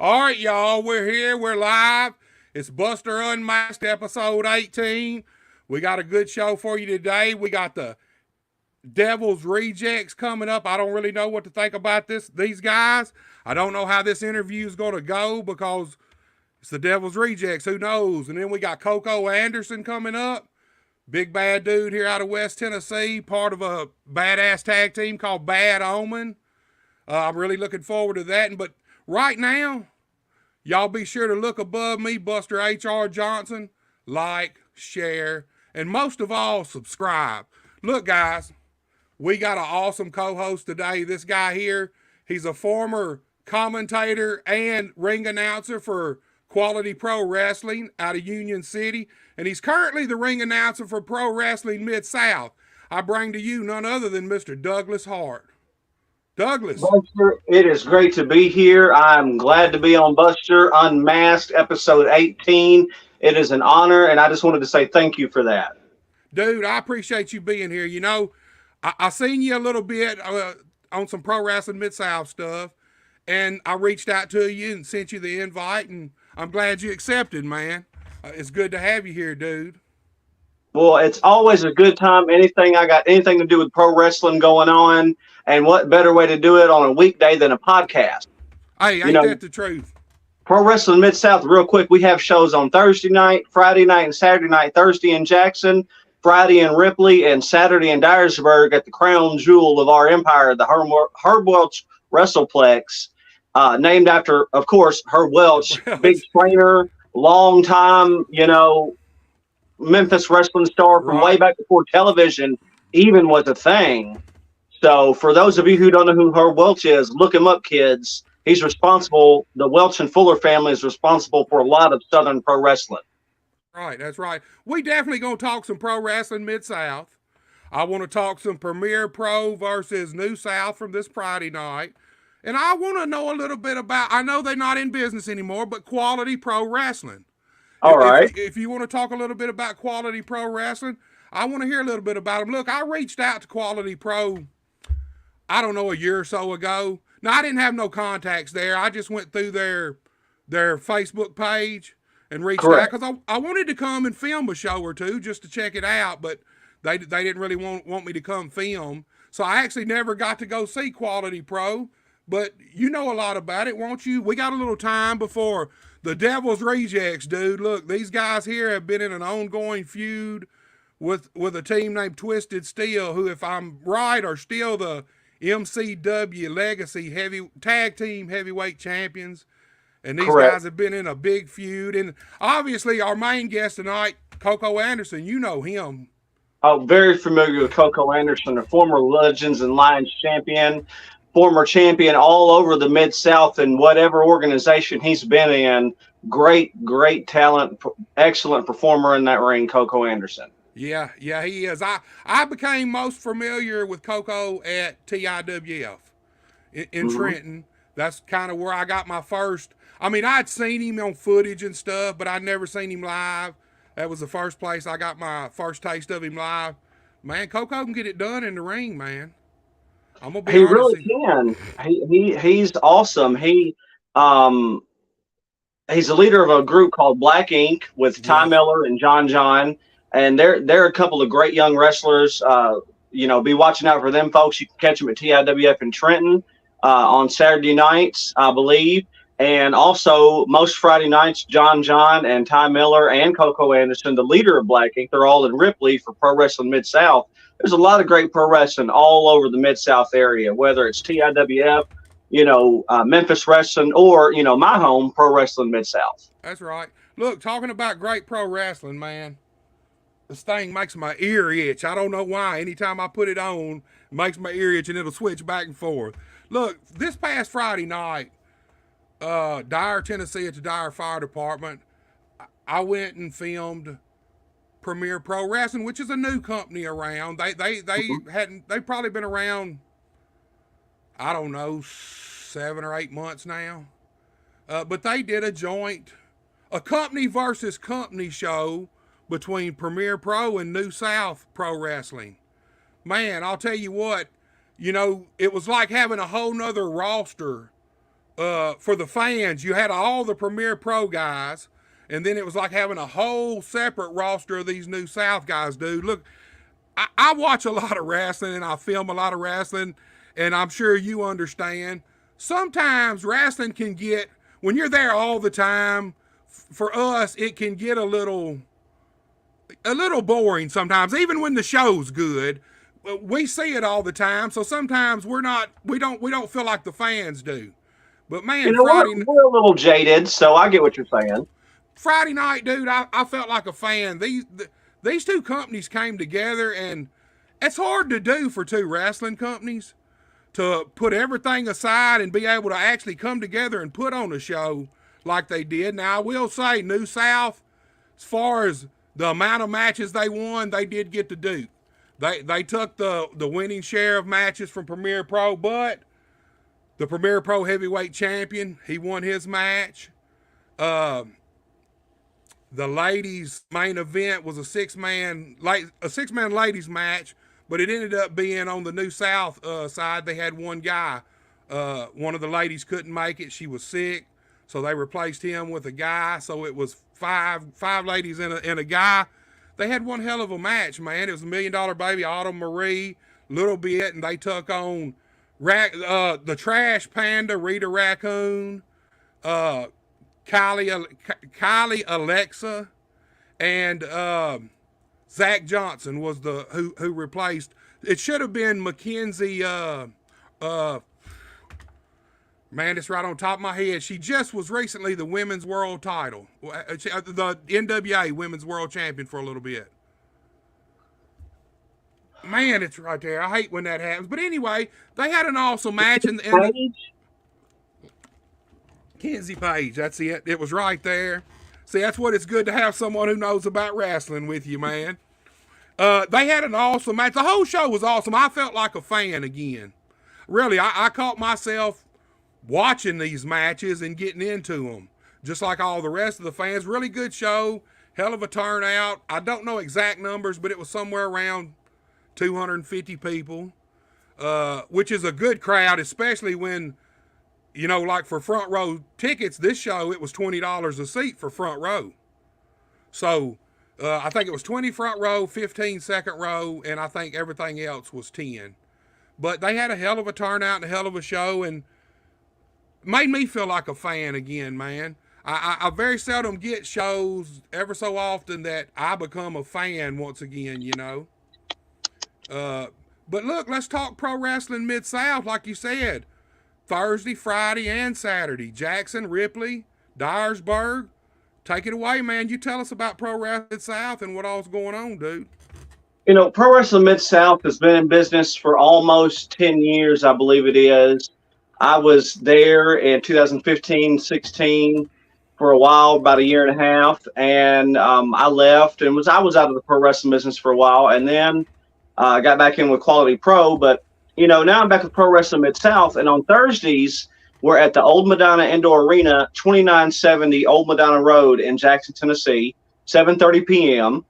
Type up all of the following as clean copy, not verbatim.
All right, y'all, we're here. We're live. It's Buster Unmasked, episode 18. We got a good show for you today. We got the Devil's Rejects coming up. I don't really know what to think about these guys. I don't know how this interview is going to go because it's the Devil's Rejects. Who knows? And then we got Koko Anderson coming up. Big bad dude here out of West Tennessee, part of a badass tag team called Bad Omen. I'm really looking forward to that. But right now, y'all be sure to look above me, Buster H.R. Johnson. Like, share, and most of all, subscribe. Look, guys, we got an awesome co-host today. This guy here, he's a former commentator and ring announcer for Quality Pro Wrestling out of Union City, and he's currently the ring announcer for Pro Wrestling Mid-South. I bring to you none other than Mr. Douglas Hart. Douglas. Buster, it is great to be here. I'm glad to be on Buster Unmasked, episode 18. It is an honor, and I just wanted to say thank you for that. Dude, I appreciate you being here. You know, I seen you a little bit on some Pro Wrestling Mid-South stuff, and I reached out to you and sent you the invite, and I'm glad you accepted, man. It's good to have you here, dude. Well, it's always a good time. Anything to do with pro wrestling going on, and what better way to do it on a weekday than a podcast? Hey, ain't that the truth? Pro Wrestling Mid-South, real quick, we have shows on Thursday night, Friday night, and Saturday night. Thursday in Jackson, Friday in Ripley, and Saturday in Dyersburg at the crown jewel of our empire, the Herb Welch WrestlePlex, named after, of course, Herb Welch, big trainer, long time, Memphis wrestling star from way back before television even was a thing. So for those of you who don't know who Herb Welch is, look him up, kids. He's responsible, the Welch and Fuller family is responsible for a lot of Southern pro wrestling. Right, that's right. We definitely going to talk some Pro Wrestling Mid-South. I want to talk some Premier Pro versus New South from this Friday night. And I want to know a little bit about, I know they're not in business anymore, but Quality Pro Wrestling. All right. If you want to talk a little bit about Quality Pro Wrestling, I want to hear a little bit about them. Look, I reached out to Quality Pro, I don't know, a year or so ago. Now, I didn't have no contacts there. I just went through their Facebook page and reached out because I wanted to come and film a show or two just to check it out, but they didn't really want me to come film. So I actually never got to go see Quality Pro, but you know a lot about it, won't you? We got a little time before the Devil's Rejects, dude. Look, these guys here have been in an ongoing feud with a team named Twisted Steel, who, if I'm right, are still the MCW Legacy Tag Team Heavyweight Champions. And these guys have been in a big feud. And obviously, our main guest tonight, Koko Anderson, you know him. Oh, very familiar with Koko Anderson, a former Legends and Lions champion, former champion all over the Mid-South in whatever organization he's been in. Great, great talent, excellent performer in that ring, Koko Anderson. Yeah, he is. I became most familiar with Koko at TIWF in Trenton. That's kind of where I got my first. I mean, I'd seen him on footage and stuff, but I'd never seen him live. That was the first place I got my first taste of him live. Man, Koko can get it done in the ring, man. I'm gonna be honest. He really can. He's awesome. He's the leader of a group called Black Ink with Ty Miller and John. And they're a couple of great young wrestlers. Be watching out for them, folks. You can catch them at TIWF in Trenton on Saturday nights, I believe. And also, most Friday nights, John and Ty Miller and Koko Anderson, the leader of Black Ink, they're all in Ripley for Pro Wrestling Mid-South. There's a lot of great pro wrestling all over the Mid-South area, whether it's TIWF, Memphis Wrestling, or, my home, Pro Wrestling Mid-South. That's right. Look, talking about great pro wrestling, man. This thing makes my ear itch. I don't know why. Anytime I put it on, it makes my ear itch and it'll switch back and forth. Look, this past Friday night, Dyer, Tennessee, at the Dyer Fire Department, I went and filmed Premier Pro Wrestling, which is a new company around. They've probably been around, I don't know, 7 or 8 months now. But they did a company versus company show between Premier Pro and New South Pro Wrestling. Man, I'll tell you what, it was like having a whole nother roster for the fans, you had all the Premier Pro guys, and then it was like having a whole separate roster of these New South guys, dude. Look, I watch a lot of wrestling and I film a lot of wrestling, and I'm sure you understand. Sometimes wrestling can get, when you're there all the time, for us, it can get a little boring sometimes, even when the show's good. We see it all the time, so sometimes we don't feel like the fans do. But man, We're a little jaded, so I get what you're saying. Friday night, dude, I felt like a fan. These two companies came together, and it's hard to do for two wrestling companies to put everything aside and be able to actually come together and put on a show like they did. Now, I will say, New South, as far as the amount of matches they won, they did get to do. They took the winning share of matches from Premier Pro, but the Premier Pro heavyweight champion, he won his match. The ladies' main event was a six-man ladies match, but it ended up being on the New South side. They had one guy. One of the ladies couldn't make it. She was sick, so they replaced him with a guy. So it was five ladies and a guy. They had one hell of a match, man. It was $1 Million Baby, Autumn Marie, Little Bit, and they took on the Trash Panda, Rita Raccoon, Kylie Alexa, and Zach Johnson was the who replaced. It should have been Mackenzie. Man, it's right on top of my head. She just was recently the women's world title, the NWA women's world champion for a little bit. Man, it's right there. I hate when that happens. But anyway, they had an awesome match. And Kenzie Page, that's it. It was right there. See, that's what it's good to have someone who knows about wrestling with you, man. They had an awesome match. The whole show was awesome. I felt like a fan again. Really, I caught myself watching these matches and getting into them, just like all the rest of the fans. Really good show. Hell of a turnout. I don't know exact numbers, but it was somewhere around 250 people, which is a good crowd, especially when, like for front row tickets, this show, it was $20 a seat for front row. So I think it was 20 front row, 15 second row, and I think everything else was 10. But they had a hell of a turnout and a hell of a show, and made me feel like a fan again, man. I very seldom get shows ever so often that I become a fan once again, But look, let's talk Pro Wrestling Mid-South, like you said. Thursday, Friday, and Saturday. Jackson, Ripley, Dyersburg. Take it away, man. You tell us about Pro Wrestling Mid-South and what all's going on, dude. Pro Wrestling Mid-South has been in business for almost 10 years, I believe it is. I was there in 2015-16 for a while, about a year and a half, and I left and I was out of the pro wrestling business for a while, and then I got back in with Quality Pro. But now I'm back with Pro Wrestling Mid-South, and on Thursdays we're at the Old Madonna Indoor Arena, 2970 Old Madonna Road in Jackson, Tennessee, 7:30 p.m.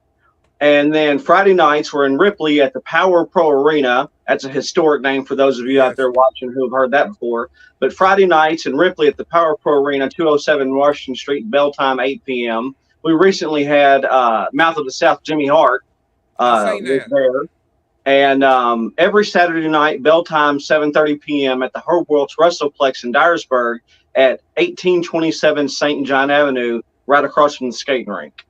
And then Friday nights, we're in Ripley at the Power Pro Arena. That's a historic name for those of you out there watching who have heard that before. But Friday nights in Ripley at the Power Pro Arena, 207 Washington Street, bell time, 8 p.m. We recently had Mouth of the South, Jimmy Hart, was there. And every Saturday night, bell time, 7:30 p.m. at the Herworld's WrestlePlex in Dyersburg at 1827 St. John Avenue, right across from the skating rink.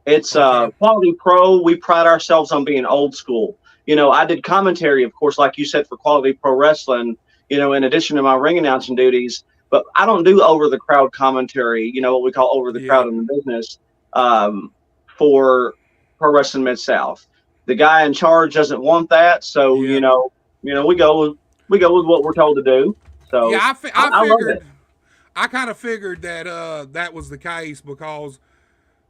It's Quality Pro. We pride ourselves on being old school. I did commentary, of course, like you said, for Quality Pro Wrestling, in addition to my ring announcing duties. But I don't do over-the-crowd commentary, what we call over-the-crowd in the business, for Pro Wrestling Mid-South. The guy in charge doesn't want that, so, we go with what we're told to do. So yeah, I love it. I kind of figured that that was the case, because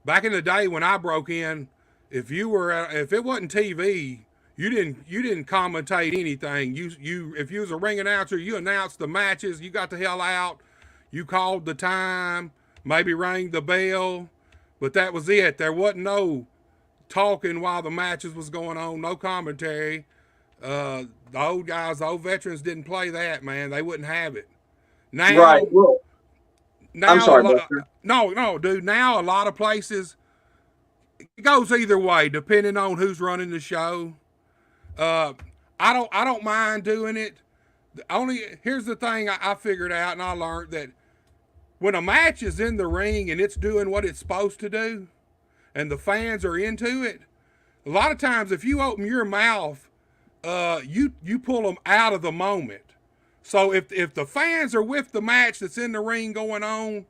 back in the day when I broke in, if it wasn't TV, you didn't commentate anything. If you was a ring announcer, you announced the matches. You got the hell out. You called the time, maybe rang the bell, but that was it. There wasn't no talking while the matches was going on. No commentary. The old guys, the old veterans didn't play that, man. They wouldn't have it. Now, right. Well, I'm Now a sorry, lot. Buster. No, dude. Now a lot of places it goes either way depending on who's running the show. Uh, I don't mind doing it. Only here's the thing I figured out and I learned that when a match is in the ring and it's doing what it's supposed to do, and the fans are into it, a lot of times if you open your mouth, you pull them out of the moment. So if the fans are with the match that's in the ring going on,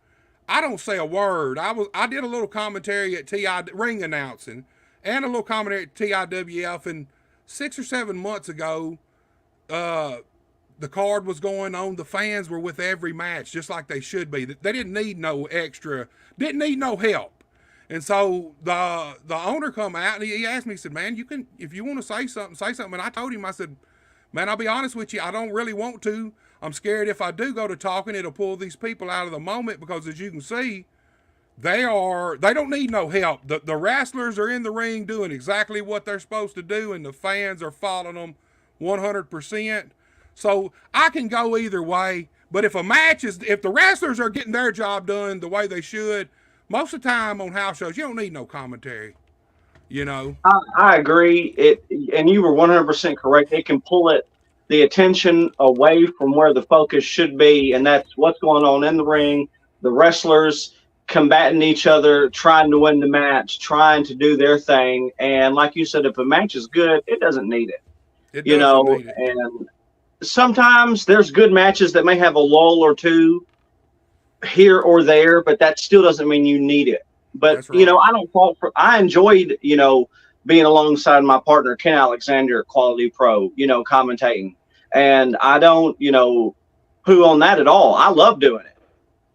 I don't say a word. I did a little commentary at TI ring announcing, and a little commentary at TIWF, and 6 or 7 months ago, uh, the card was going on. The fans were with every match, just like they should be. They didn't need no extra, didn't need no help. And so the owner come out and he asked me, he said, "Man, you can if you want to say something, say something." And I told him, I said, "Man, I'll be honest with you, I don't really want to. I'm scared if I do go to talking, it'll pull these people out of the moment because as you can see, they don't need no help. The wrestlers are in the ring doing exactly what they're supposed to do, and the fans are following them 100%. So I can go either way. But if the wrestlers are getting their job done the way they should, most of the time on house shows, you don't need no commentary. You know, I agree. And you were 100% correct. It can pull the attention away from where the focus should be, and that's what's going on in the ring. The wrestlers combating each other, trying to win the match, trying to do their thing. And like you said, if a match is good, it doesn't need it. it doesn't need it. And sometimes there's good matches that may have a lull or two here or there, but that still doesn't mean you need it. But Right. I don't fault for. I enjoyed being alongside my partner Ken Alexander at Quality Pro, commentating, and I don't poo on that at all. I love doing it,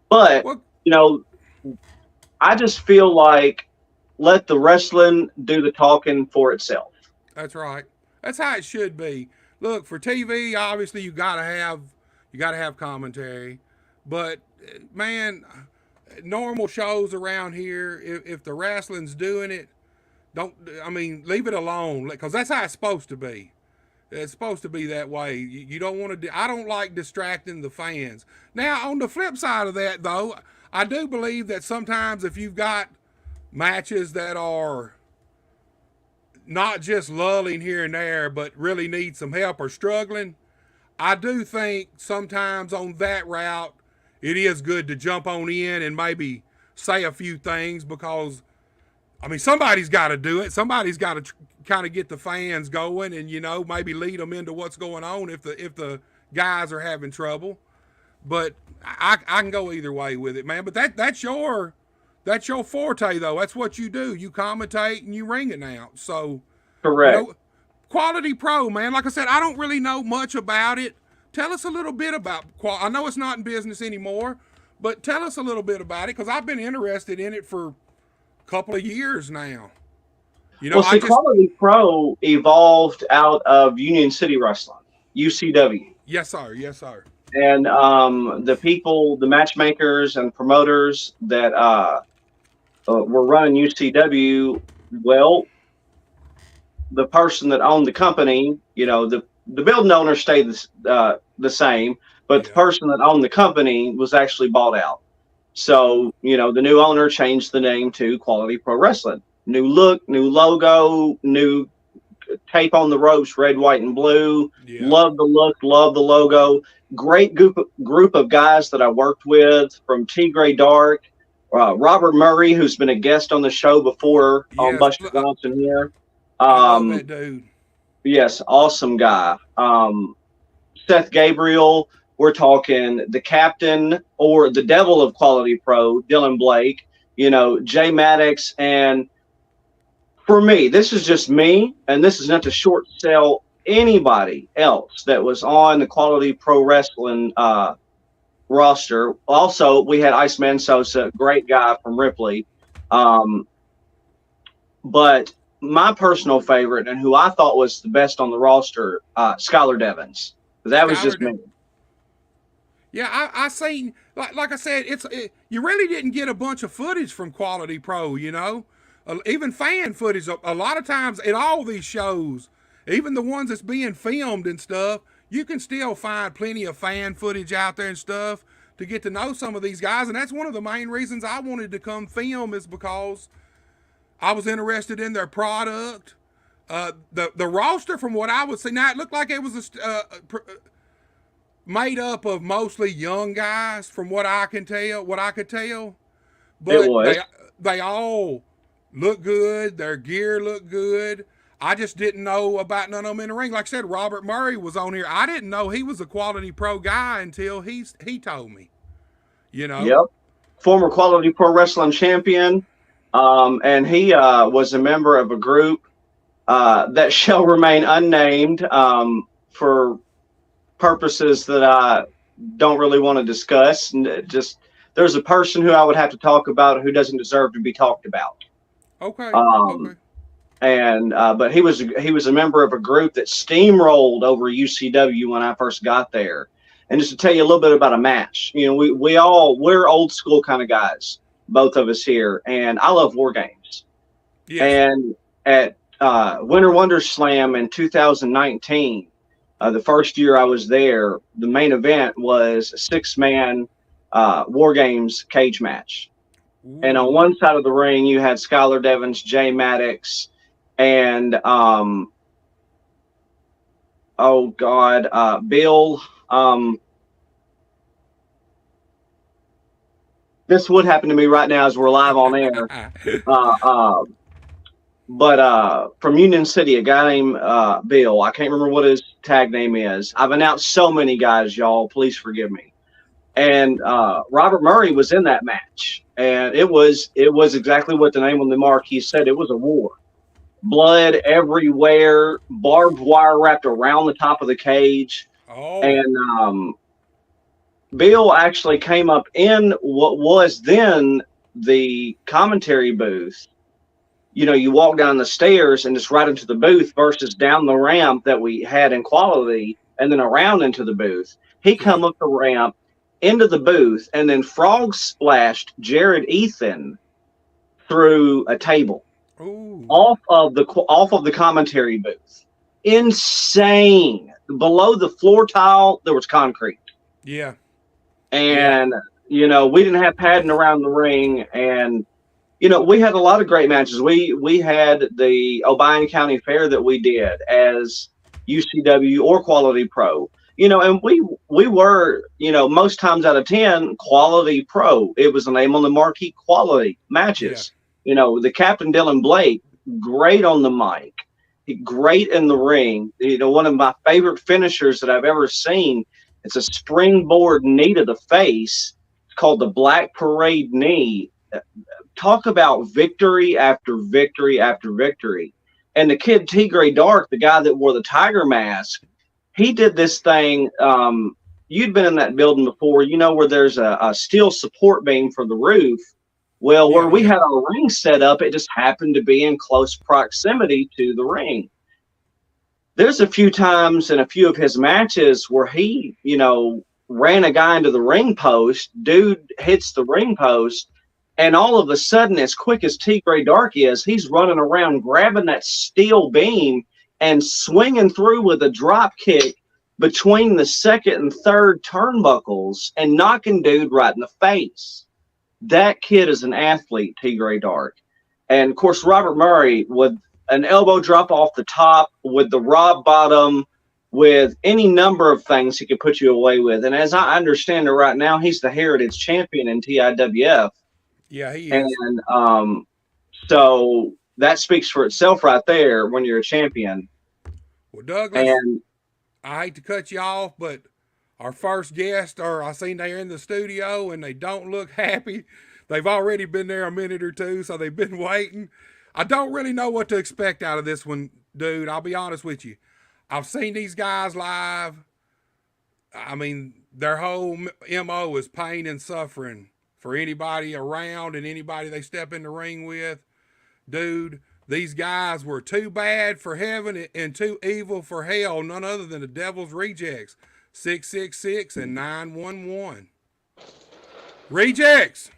but Well, I just feel like let the wrestling do the talking for itself. that's right. That's how it should be. Look, for TV, obviously you gotta have commentary, but man, normal shows around here, if the wrestling's doing it, don't I mean leave it alone because that's how it's supposed to be. It's supposed to be that way. You don't want to. I don't like distracting the fans. Now, on the flip side of that, though, I do believe that sometimes if you've got matches that are not just lulling here and there, but really need some help or struggling, I do think sometimes on that route, it is good to jump on in and maybe say a few things because, I mean, somebody's got to do it. Somebody's got to kind of get the fans going and, maybe lead them into what's going on if the guys are having trouble. But I can go either way with it, man. But that's your forte, though. That's what you do. You commentate and you ring announce. So, Correct. Quality Pro, man. Like I said, I don't really know much about it. Tell us a little bit about I know it's not in business anymore, but tell us a little bit about it because I've been interested in it for a couple of years now. Well, see, Quality Pro evolved out of Union City Wrestling, UCW. Yes, sir. Yes, sir. And the people, the matchmakers and promoters that were running UCW, well, the person that owned the company, the building owner stayed the same, but the person that owned the company was actually bought out. So, the new owner changed the name to Quality Pro Wrestling. New look, new logo, new tape on the ropes, red, white, and blue. Yeah. Love the look, love the logo. Great group of guys that I worked with from T. Gray Dark, Robert Murray, who's been a guest on the show before on Buster Johnson here. I love that dude. Yes, awesome guy. Seth Gabriel, we're talking the captain or the devil of Quality Pro, Dylan Blake, Jay Maddox. And for me, this is just me, and this is not to short sell anybody else that was on the Quality Pro Wrestling roster. Also, we had Iceman Sosa, great guy from Ripley. But my personal favorite and who I thought was the best on the roster, Skylar Devins. That was just me. Yeah, I seen like I said, you really didn't get a bunch of footage from Quality Pro, even fan footage. A lot of times at all these shows, even the ones that's being filmed and stuff, you can still find plenty of fan footage out there and stuff. to get to know some of these guys. And that's one of the main reasons I wanted to come film, is because I was interested in their product. The roster, from what I would see, now it looked like it was made up of mostly young guys, from what I can tell, what I could tell. It But was. they all look good. Their gear looked good. I just didn't know about none of them in the ring. Like I said, Robert Murray was on here. I didn't know he was a Quality Pro guy until he told me. You know. Yep. Former Quality Pro Wrestling champion. And he was a member of a group that shall remain unnamed for purposes that I don't really want to discuss. And just there's a person who I would have to talk about who doesn't deserve to be talked about. Okay. Okay. And but he was a member of a group that steamrolled over UCW when I first got there. And just to tell you a little bit about a match, you know, we're old school kind of guys, both of us here, and I love war games. Yes. And at Winter Wonder Slam in 2019, the first year I was there, the main event was a 6-man war games cage match. Ooh. And on one side of the ring, you had Skylar Devins, Jay Maddox, and Bill. This would happen to me right now as we're live on air. But from Union City, a guy named Bill. I can't remember what his tag name is. I've announced so many guys, y'all. Please forgive me. And Robert Murray was in that match, and it was exactly what the name on the marquee said. It was a war. Blood everywhere, barbed wire wrapped around the top of the cage. Oh. And Bill actually came up in what was then the commentary booth. You know, you walk down the stairs and just right into the booth versus down the ramp that we had in Quality and then around into the booth. He come up the ramp into the booth and then frog splashed Jared Ethan through a table. Ooh. Off of the commentary booth. Insane. Below the floor tile, there was concrete. Yeah. And, you know, we didn't have padding around the ring. And, you know, we had a lot of great matches. We had the Obion County Fair that we did as UCW or Quality Pro. You know, and we were, you know, most times out of 10, Quality Pro. It was the name on the marquee, Quality matches. Yeah. You know, the Captain Dylan Blake, great on the mic, great in the ring. You know, one of my favorite finishers that I've ever seen. It's a springboard knee to the face. It's called the Black Parade knee. Talk about victory after victory after victory. And the kid Tigray Dark, the guy that wore the tiger mask, he did this thing. You'd been in that building before, you know, where there's a steel support beam for the roof. Well, where we had our ring set up, it just happened to be in close proximity to the ring. There's a few times in a few of his matches where he, you know, ran a guy into the ring post. Dude hits the ring post, and all of a sudden, as quick as Tigray Dark is, he's running around grabbing that steel beam and swinging through with a drop kick between the second and third turnbuckles and knocking dude right in the face. That kid is an athlete, Tigray Dark. And, of course, Robert Murray with an elbow drop off the top, with the rock bottom, with any number of things he could put you away with. And as I understand it right now, he's the Heritage Champion in TIWF. Yeah, he is. And so that speaks for itself right there when you're a champion. Well, Douglas, and I hate to cut you off, but our first guest, I seen they're in the studio and they don't look happy. They've already been there a minute or two, so they've been waiting. I don't really know what to expect out of this one, dude. I'll be honest with you. I've seen these guys live. I mean, their whole MO is pain and suffering for anybody around and anybody they step in the ring with. Dude, these guys were too bad for heaven and too evil for hell, none other than the Devil's Rejects. 666 and 911. Rejects.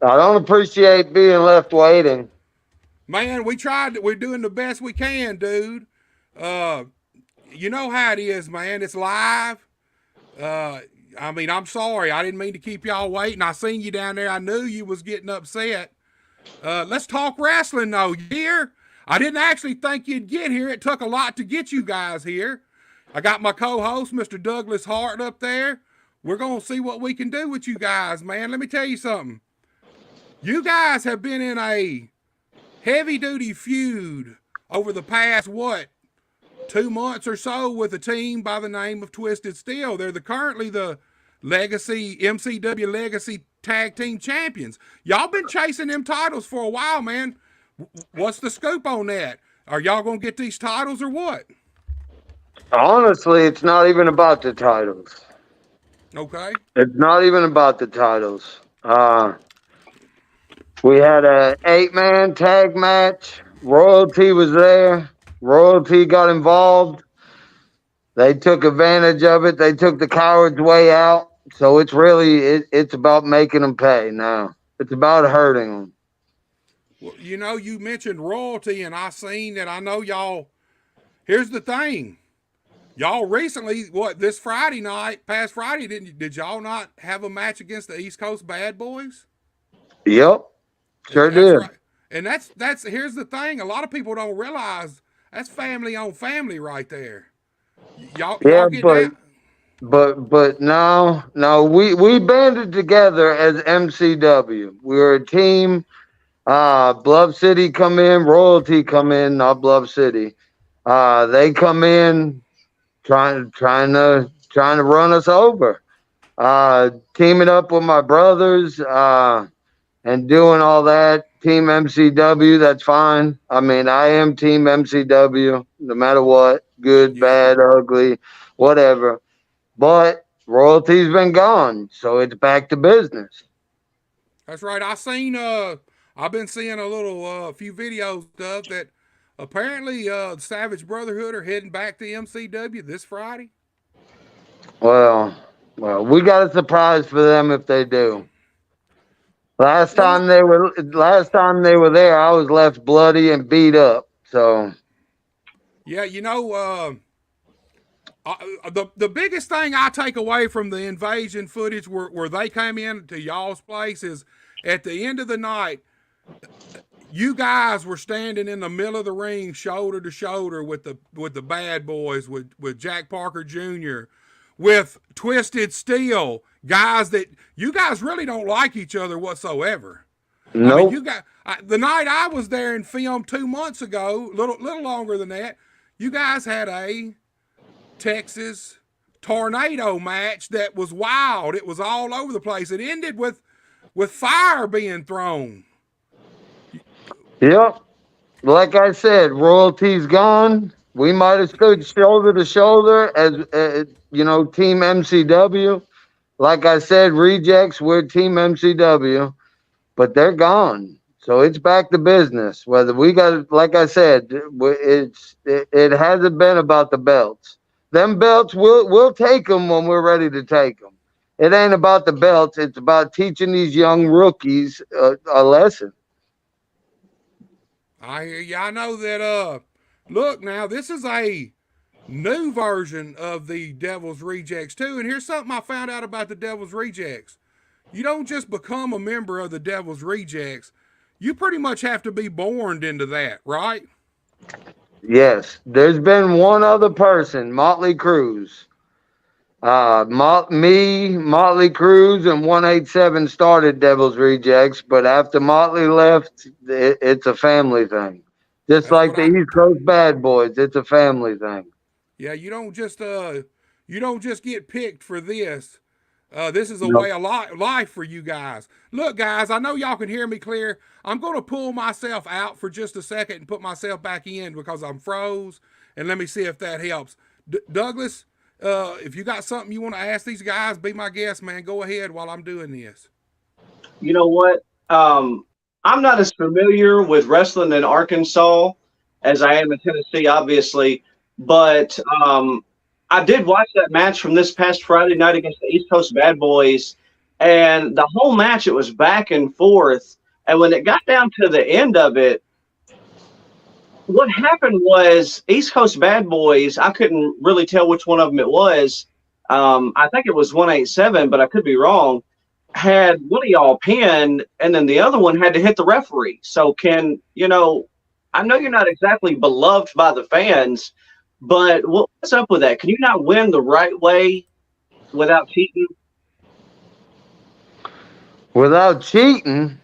I don't appreciate being left waiting. Man, we're doing the best we can, dude. You know how it is, man. It's live. I mean, I'm sorry. I didn't mean to keep y'all waiting. I seen you down there. I knew you was getting upset. Let's talk wrestling, though. You here? I didn't actually think you'd get here. It took a lot to get you guys here. I got my co-host, Mr. Douglas Hart, up there. We're going to see what we can do with you guys, man. Let me tell you something. You guys have been in a heavy-duty feud over the past, 2 months or so with a team by the name of Twisted Steel. They're currently the Legacy, MCW Legacy Tag Team Champions. Y'all been chasing them titles for a while, man. What's the scoop on that? Are y'all going to get these titles or what? Honestly, it's not even about the titles. Okay. It's not even about the titles. We had a 8-man tag match. Royalty was there. Royalty got involved. They took advantage of it. They took the coward's way out. So it's really, it's about making them pay now. It's about hurting them. Well, you know, you mentioned Royalty, and I seen that. I know y'all. Here's the thing. Y'all recently, this Friday night, past Friday, did y'all not have a match against the East Coast Bad Boys? Yep. Sure That's did. right. And that's here's the thing. A lot of people don't realize that's family on family right there. Y'all get that. But no, we banded together as MCW. We were a team. Bluff City come in, Royalty come in, not Bluff City. They come in trying to run us over. Teaming up with my brothers, and doing all that. Team MCW, that's fine. I mean, I am Team MCW, no matter what, good, bad, ugly, whatever. But Royalty's been gone, so it's back to business. That's right. I've been seeing a few videos of that. Apparently, Savage Brotherhood are heading back to MCW this Friday. Well, we got a surprise for them if they do. Last time they were there, I was left bloody and beat up. So, yeah, you know, the biggest thing I take away from the invasion footage where they came in to y'all's place is at the end of the night, you guys were standing in the middle of the ring, shoulder to shoulder with the Bad Boys, with Jack Parker Jr., with Twisted Steel, guys that you guys really don't like each other whatsoever. Nope. I mean, the night I was there and filmed 2 months ago, little longer than that, you guys had a Texas tornado match that was wild. It was all over the place. It ended with fire being thrown. Yep. Like I said, Royalty's gone. We might have stood shoulder to shoulder as Team MCW. Like I said, Rejects, we're Team MCW, but they're gone. So it's back to business. Whether we got, like I said, it hasn't been about the belts. Them belts, we'll take them when we're ready to take them. It ain't about the belts. It's about teaching these young rookies a lesson. I hear you. I know that. Look, now this is a new version of the Devil's Rejects too. And here's something I found out about the Devil's Rejects. You don't just become a member of the Devil's Rejects. You pretty much have to be born into that, right? Yes. There's been one other person, Motley Cruz. Motley Cruz, and 187 started Devil's Rejects, but after Motley left, it's a family thing. Just That's like the East Coast Bad Boys, it's a family thing. Yeah, you don't just get picked for this. This is a way of life for you guys. Look, guys, I know y'all can hear me clear. I'm going to pull myself out for just a second and put myself back in because I'm froze. And let me see if that helps. Douglas, if you got something you want to ask these guys, be my guest, man. Go ahead while I'm doing this. You know what? I'm not as familiar with wrestling in Arkansas as I am in Tennessee, obviously. But I did watch that match from this past Friday night against the East Coast Bad Boys. And the whole match, it was back and forth. And when it got down to the end of it, what happened was East Coast Bad Boys, I couldn't really tell which one of them it was. I think it was 187, but I could be wrong. Had one of y'all pinned, and then the other one had to hit the referee. So I know you're not exactly beloved by the fans, but what's up with that? Can you not win the right way without cheating? Without cheating,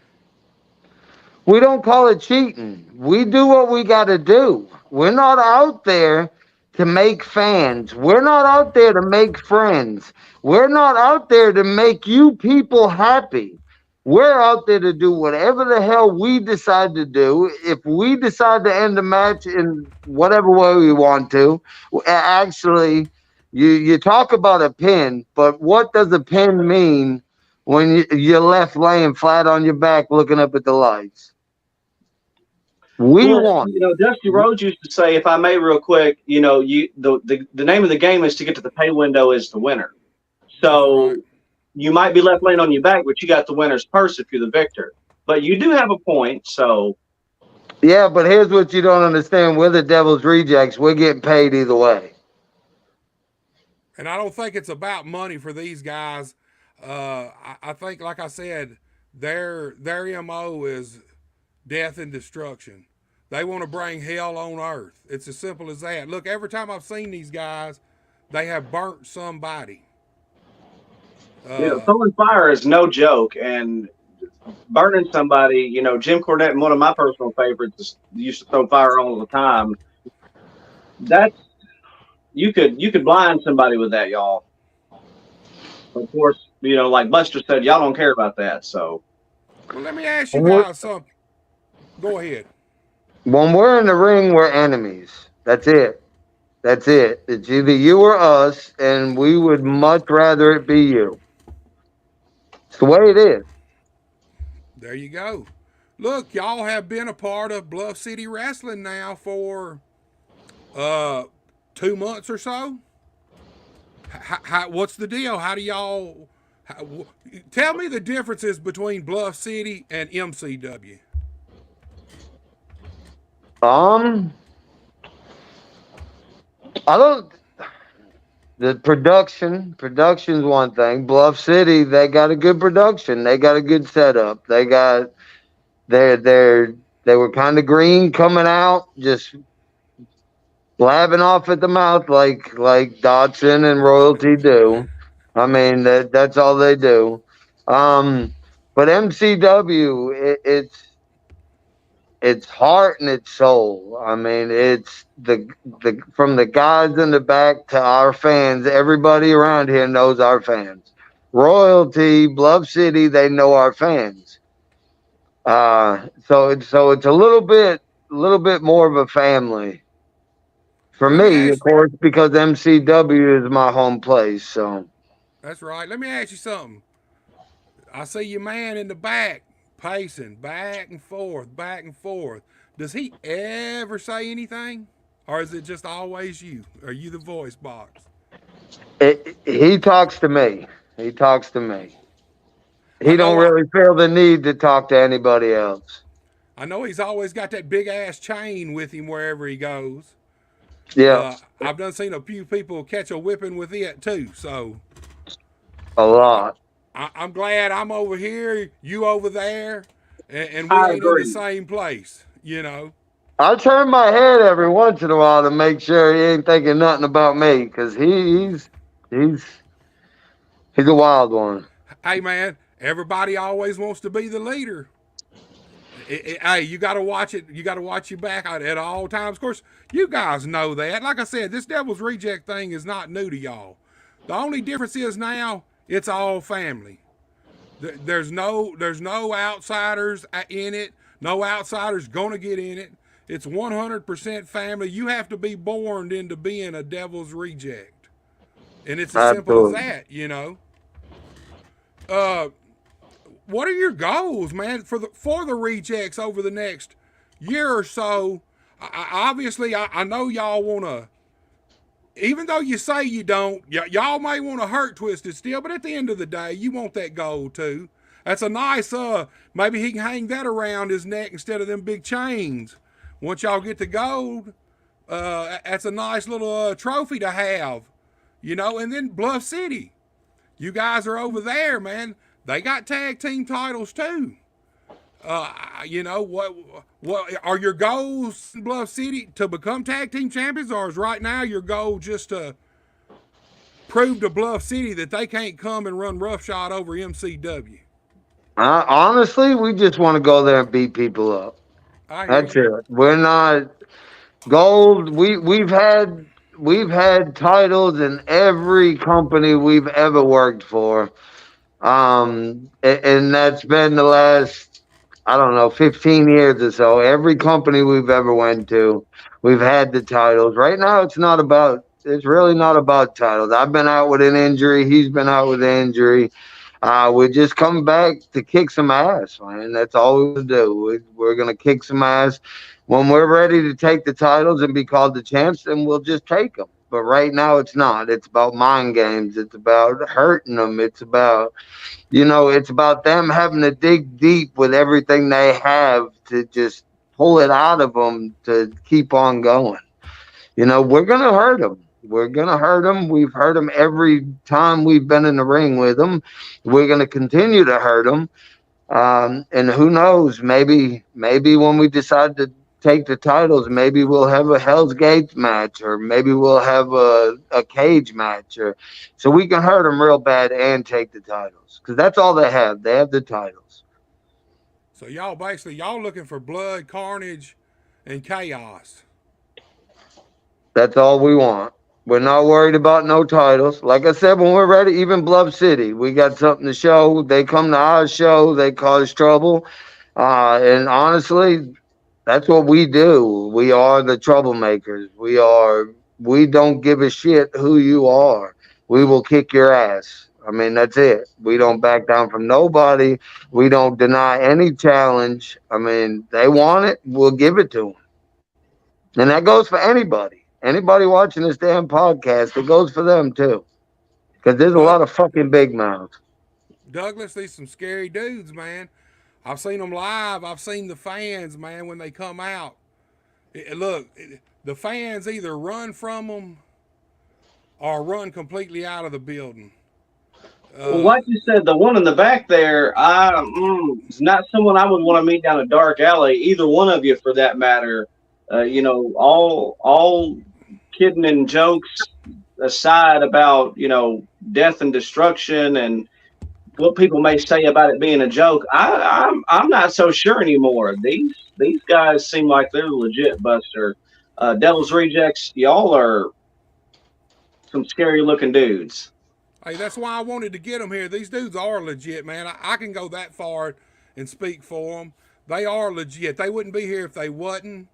we don't call it cheating. We do what we got to do. We're not out there to make fans. We're not out there to make friends. We're not out there to make you people happy. We're out there to do whatever the hell we decide to do. If we decide to end the match in whatever way we want to, actually, you talk about a pin, but what does a pin mean when you're left laying flat on your back looking up at the lights? We Well, won. Dusty Rhodes used to say, if I may, real quick, the name of the game is to get to the pay window is the winner. So Right. you might be left laying on your back, but you got the winner's purse if you're the victor. But you do have a point, so Yeah, but here's what you don't understand. We're the Devil's Rejects. We're getting paid either way. And I don't think it's about money for these guys. I think, like I said, their MO is death and destruction. They want to bring hell on earth. It's as simple as that. Look, every time I've seen these guys, they have burnt somebody. throwing fire is no joke, and burning somebody. Jim Cornette, one of my personal favorites, used to throw fire all the time. That's you could blind somebody with that, y'all. Of course, like Buster said, y'all don't care about that. So, Well, let me ask you guys something. Go ahead. When we're in the ring, we're enemies. That's it. That's it. It's either you or us, and we would much rather it be you. It's the way it is. There you go. Look, y'all have been a part of Bluff City Wrestling now for 2 months or so. What's the deal? How do y'all tell me the differences between Bluff City and MCW? Um, I don't. The production's one thing. Bluff City, they got a good production. They got a good setup. They got they were kind of green coming out, just blabbing off at the mouth like Dotson and Royalty do. I mean that's all they do. But MCW, it's heart and its soul. I mean, it's the from the guys in the back to our fans. Everybody around here knows our fans. Royalty, Bluff City, they know our fans. So it's a little bit more of a family for Let me me, of ask. course, because MCW is my home place. So That's right. Let me ask you something. I see your man in the back pacing back and forth, back and forth. Does he ever say anything, or is it just always you? Are you the voice box? he talks to me. He talks to me. I He don't know. really feel the need to talk to anybody else. I know he's always got that big ass chain with him wherever he goes. Yeah, I've done seen a few people catch a whipping with it too. So a lot. I'm glad I'm over here, you over there, and we I ain't in the agree. same place. You know. I turn my head every once in a while to make sure he ain't thinking nothing about me, because he's he's a wild one. Hey man, everybody always wants to be the leader. Hey, you got to watch it. You got to watch your back at all times. Of course, you guys know that. Like I said, this Devil's Reject thing is not new to y'all. The only difference is now it's all family. There's no outsiders in it. No outsiders gonna get in it. It's 100% family. You have to be born into being a Devil's Reject, and it's as simple as Absolutely. that. Uh, what are your goals, man, for the rejects over the next year or so? Obviously, I know y'all want to. Even though you say you don't, y'all may want to hurt Twisted still, but at the end of the day, you want that gold too. That's a nice, maybe he can hang that around his neck instead of them big chains. Once y'all get the gold, that's a nice little trophy to have, And then Bluff City. You guys are over there, man. They got tag team titles too. What are your goals in Bluff City to become tag team champions, or is right now your goal just to prove to Bluff City that they can't come and run roughshod over MCW? Honestly, we just want to go there and beat people up. That's it. We're not gold. We've had titles in every company we've ever worked for. And that's been the last, I don't know, 15 years or so. Every company we've ever went to, we've had the titles. Right now, it's really not about titles. I've been out with an injury. He's been out with an injury. We're just coming back to kick some ass, man. That's all we do. We're going to kick some ass. When we're ready to take the titles and be called the champs, then we'll just take them. But right now, it's not. It's about mind games. It's about hurting them. It's about them having to dig deep with everything they have to just pull it out of them to keep on going. We're going to hurt them. We're going to hurt them. We've hurt them every time we've been in the ring with them. We're going to continue to hurt them. And who knows, maybe when we decide to take the titles, maybe we'll have a Hell's Gates match, or maybe we'll have a cage match, so we can hurt them real bad and take the titles, because that's all they have. They have the titles. So y'all looking for blood, carnage, and chaos. That's all we want. We're not worried about no titles. Like I said, when we're ready, even Bluff City, we got something to show. They come to our show, they cause trouble. And honestly, that's what we do. We are the troublemakers. We don't give a shit who you are. We will kick your ass. I mean, that's it. We don't back down from nobody. We don't deny any challenge. I mean, they want it, we'll give it to them. And that goes for anybody. Anybody watching this damn podcast, it goes for them too. Because there's a lot of fucking big mouths. Douglas, these some scary dudes, man. I've seen them live. I've seen the fans, man, when they come out. The fans either run from them or run completely out of the building. Well, like you said, the one in the back there, it's not someone I would want to meet down a dark alley. Either one of you, for that matter. All kidding and jokes aside about death and destruction and what people may say about it being a joke, I'm not so sure anymore. These guys seem like they're legit, Buster. Devil's Rejects, y'all are some scary looking dudes. Hey, that's why I wanted to get them here. These dudes are legit, man. I can go that far and speak for them. They are legit. They wouldn't be here if they wasn't.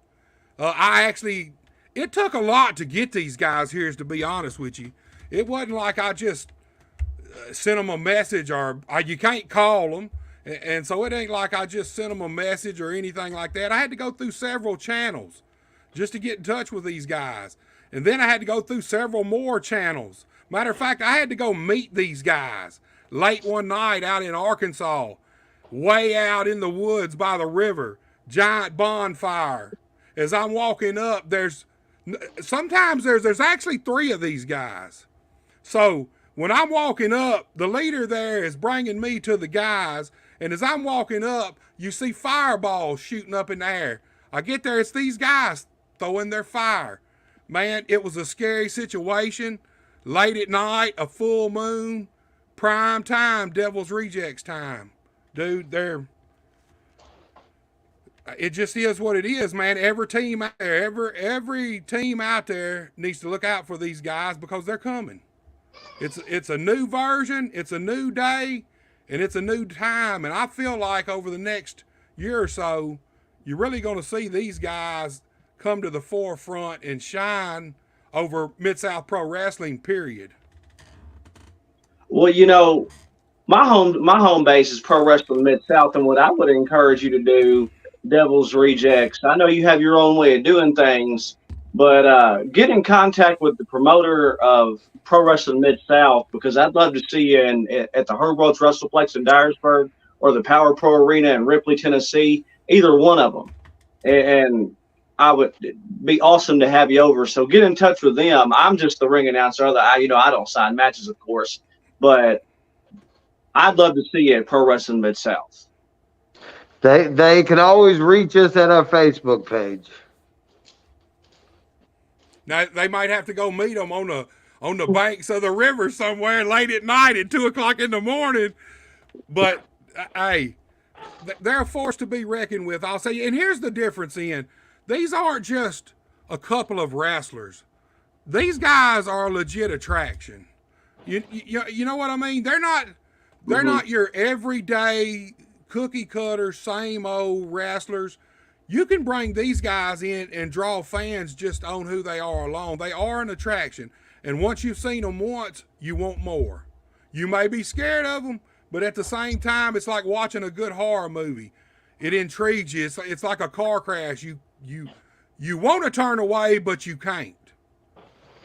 It took a lot to get these guys here, to be honest with you. It wasn't like I just sent them a message, or you can't call them. And so it ain't like I just sent them a message or anything like that. I had to go through several channels just to get in touch with these guys. And then I had to go through several more channels. Matter of fact, I had to go meet these guys late one night out in Arkansas, way out in the woods by the river, giant bonfire. As I'm walking up, there's actually 3 of these guys. So when I'm walking up, the leader there is bringing me to the guys. And as I'm walking up, you see fireballs shooting up in the air. I get there, it's these guys throwing their fire. Man, it was a scary situation. Late at night, a full moon, prime time, Devil's Rejects time. Dude, it just is what it is, man. Every team out there, every team out there needs to look out for these guys because they're coming. It's a new version, it's a new day, and it's a new time. And I feel like over the next year or so, you're really going to see these guys come to the forefront and shine over Mid-South Pro Wrestling, period. Well, my home base is Pro Wrestling Mid-South, and what I would encourage you to do, Devil's Rejects, I know you have your own way of doing things, but get in contact with the promoter of Pro Wrestling Mid-South, because I'd love to see you at the Herb Welch WrestlePlex in Dyersburg or the Power Pro Arena in Ripley, Tennessee, either one of them. And I would be awesome to have you over. So get in touch with them. I'm just the ring announcer. I don't sign matches, of course, but I'd love to see you at Pro Wrestling Mid South. They can always reach us at our Facebook page. Now they might have to go meet them on the banks of the river somewhere late at night at 2:00 in the morning. But hey, they're a force to be reckoned with. I'll say, and here's the difference: these aren't just a couple of wrestlers. These guys are a legit attraction. You know what I mean? They're not your everyday cookie cutter, same old wrestlers. You can bring these guys in and draw fans just on who they are alone. They are an attraction. And once you've seen them once, you want more. You may be scared of them, but at the same time, it's like watching a good horror movie. It intrigues you. It's like a car crash. You want to turn away, but you can't.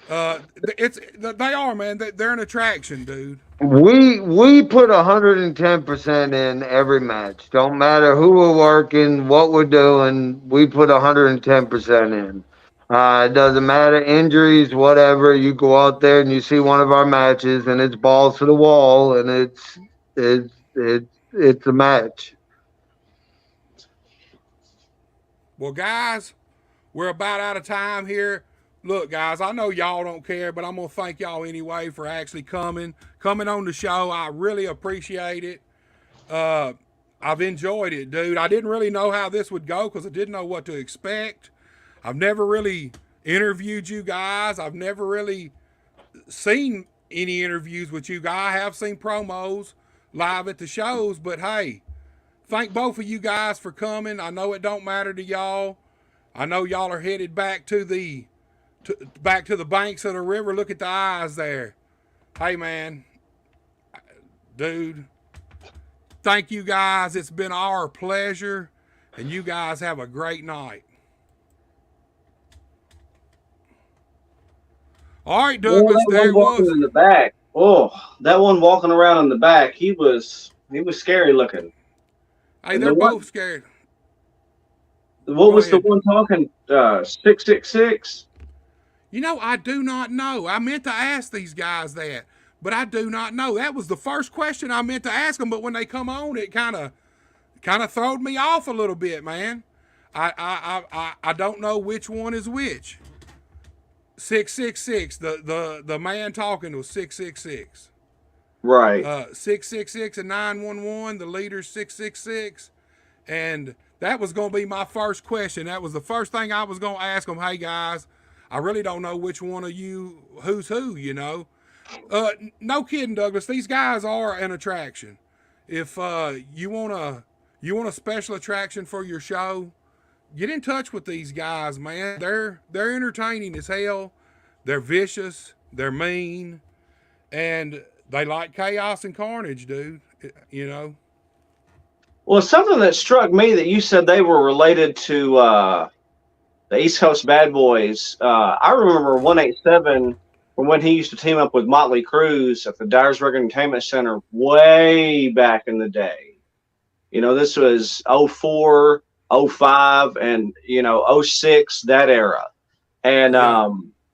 They are, man. They're an attraction, dude. We put 110% in every match. Don't matter who we're working, what we're doing. We put 110% in. It doesn't matter injuries, whatever. You go out there and you see one of our matches, and it's balls to the wall, and it's a match. Well, guys, we're about out of time here. Look, guys, I know y'all don't care, but I'm gonna thank y'all anyway for actually coming on the show. I really appreciate it. I've enjoyed it, dude. I didn't really know how this would go because I didn't know what to expect. I've never really interviewed you guys. I've never really seen any interviews with you guys. I have seen promos live at the shows, but hey, thank both of you guys for coming. I know it don't matter to y'all. I know y'all are headed back to the banks of the river. Look at the eyes there. Hey, man, dude, thank you guys. It's been our pleasure, and you guys have a great night. All right, Douglas, there it was. In the back. Oh, that one walking around in the back, he was scary looking. Hey, they're both scared. What was the one talking? 666. You know, I do not know. I meant to ask these guys that, but I do not know. That was the first question I meant to ask them, but when they come on, it kind of throwed me off a little bit, man. I don't know which one is which. 666. The man talking was 666. Right. 666 and 911. The leader's 666, and that was going to be my first question. That was the first thing I was going to ask them. Hey guys, I really don't know which one of you who's who. You know, no kidding, Douglas. These guys are an attraction. If you want a special attraction for your show, get in touch with these guys, man. They're entertaining as hell. They're vicious. They're mean, and they like chaos and carnage, dude. You know. Well, something that struck me that you said they were related to the East Coast Bad Boys. I remember 187 from when he used to team up with Motley Crue at the Dyersburg Entertainment Center way back in the day. You know, this was 04, 05, and 06, that era. And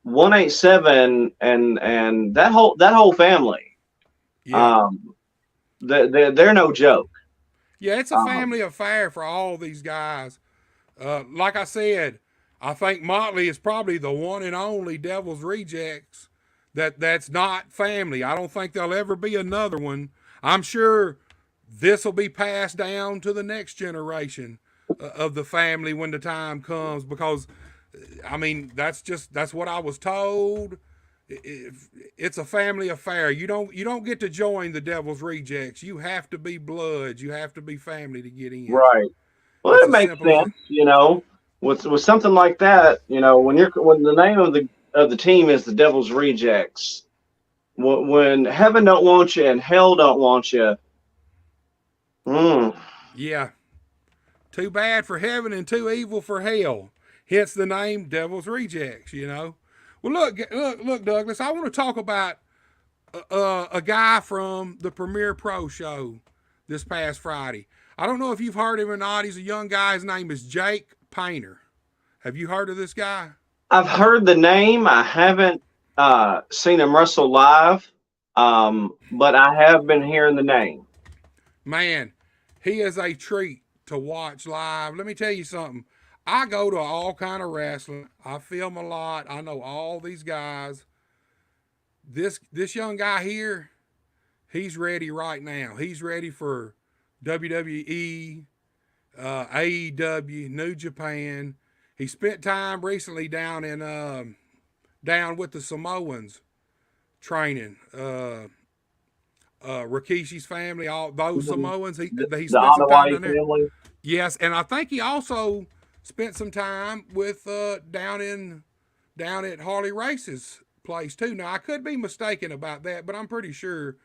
187 and that whole family. Yeah. They're no joke. Yeah, it's a family affair for all these guys. Like I said, I think Motley is probably the one and only Devil's Rejects that's not family. I don't think there'll ever be another one. I'm sure this will be passed down to the next generation of the family when the time comes, because I mean that's what I was told. It's a family affair. You don't get to join the Devil's Rejects. You have to be blood. You have to be family to get in. Right. Well, it makes sense. With something like that, when the name of the team is the Devil's Rejects, when heaven don't want you and hell don't want you. Yeah. Too bad for heaven and too evil for hell. Hence the name Devil's Rejects. Well, look, Douglas. I want to talk about a guy from the Premier Pro show this past Friday. I don't know if you've heard of him or not. He's a young guy. His name is Jake Painter. Have you heard of this guy? I've heard the name. I haven't seen him wrestle live, but I have been hearing the name. Man, he is a treat to watch live. Let me tell you something. I go to all kind of wrestling. I film a lot. I know all these guys. This young guy here, he's ready right now. He's ready for WWE, AEW, New Japan. He spent time recently down with the Samoans training. Rikishi's family, all those Mhm. Samoans. He The spent some time Anawai down there. family. Yes, and I think he also spent some time with down at Harley Race's place too. Now I could be mistaken about that, but I'm pretty sure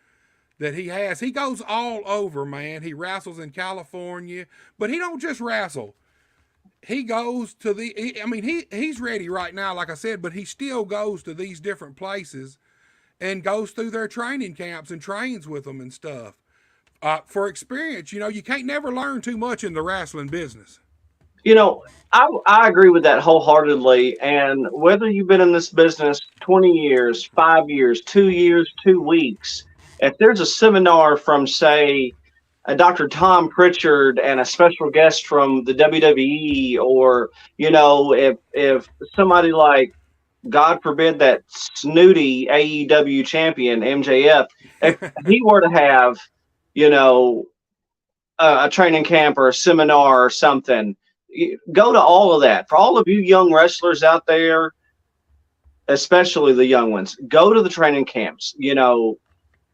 that he has. He goes all over, man. He wrestles in California, but he don't just wrestle. He goes to he's ready right now, like I said, but he still goes to these different places and goes through their training camps and trains with them and stuff. For experience, you can't never learn too much in the wrestling business. You know, I agree with that wholeheartedly. And whether you've been in this business 20 years, 5 years, 2 years, 2 weeks, if there's a seminar from, say, a Dr. Tom Pritchard and a special guest from the WWE, or, if somebody like, God forbid, that snooty AEW champion, MJF, if he were to have, you know, a training camp or a seminar or something, go to all of that. For all of you young wrestlers out there, especially the young ones, go to the training camps.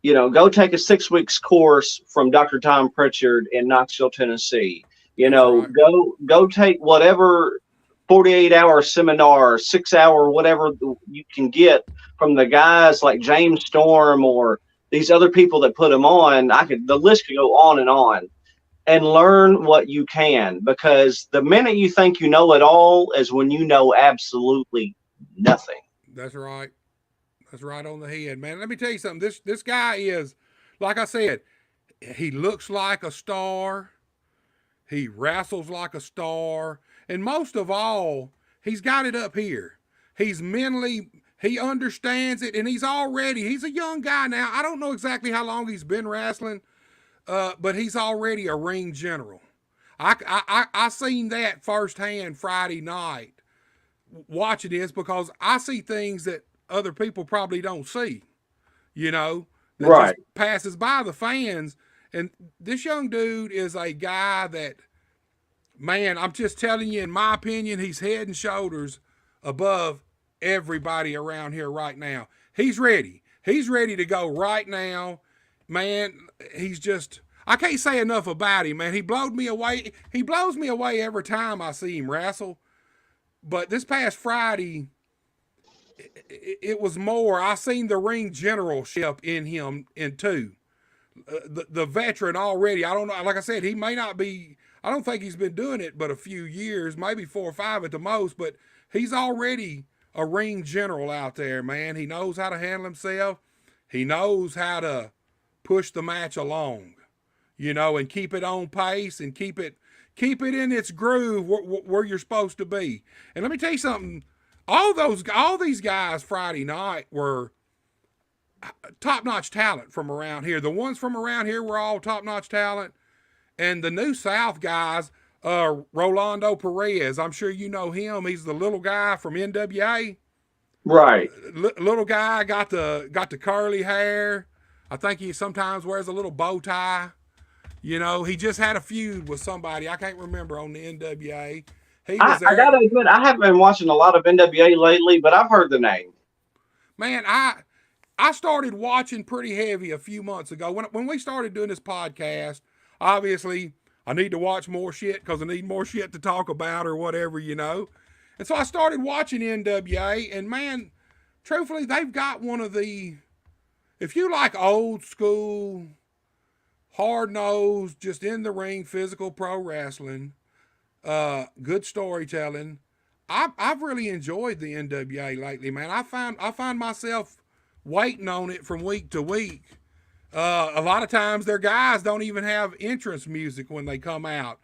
Go take a 6 weeks course from Dr. Tom Pritchard in Knoxville, Tennessee. That's right. Go take whatever 48-hour seminar, 6 hour, whatever you can get from the guys like James Storm or these other people that put them on. The list could go on, and learn what you can, because the minute you think you know it all is when you know absolutely nothing. That's right. That's right on the head, man. Let me tell you something. This guy is, like I said, he looks like a star. He wrestles like a star. And most of all, he's got it up here. He understands it, and he's a young guy now. I don't know exactly how long he's been wrestling, but he's already a ring general. I seen that firsthand Friday night watching this, because I see things that other people probably don't see, that Right. just passes by the fans. And this young dude is a guy that, man, I'm just telling you, in my opinion, he's head and shoulders above everybody around here right now. He's ready. He's ready to go right now. Man, I can't say enough about him, man. He blows me away. He blows me away every time I see him wrestle. But this past Friday, it was more. I seen the ring generalship in him in two. The veteran already. I don't know. Like I said, he may not be. I don't think he's been doing it but a few years, maybe 4 or 5 at the most. But he's already a ring general out there, man. He knows how to handle himself. He knows how to push the match along, and keep it on pace and keep it in its groove where you're supposed to be. And let me tell you something. All these guys Friday night were top-notch talent from around here. The ones from around here were all top-notch talent. And the New South guys, Rolando Perez, I'm sure you know him. He's the little guy from NWA. Right. Little guy, got the curly hair. I think he sometimes wears a little bow tie. He just had a feud with somebody. I can't remember, on the NWA. He was there. I gotta admit, I haven't been watching a lot of NWA lately, but I've heard the name. Man, I started watching pretty heavy a few months ago. When we started doing this podcast, obviously I need to watch more shit because I need more shit to talk about or whatever, And so I started watching NWA, and man, truthfully, they've got one of the, if you like old school, hard-nosed, just in the ring, physical pro wrestling, good storytelling, I've really enjoyed the NWA lately, man. I find myself waiting on it from week to week. A lot of times their guys don't even have entrance music when they come out.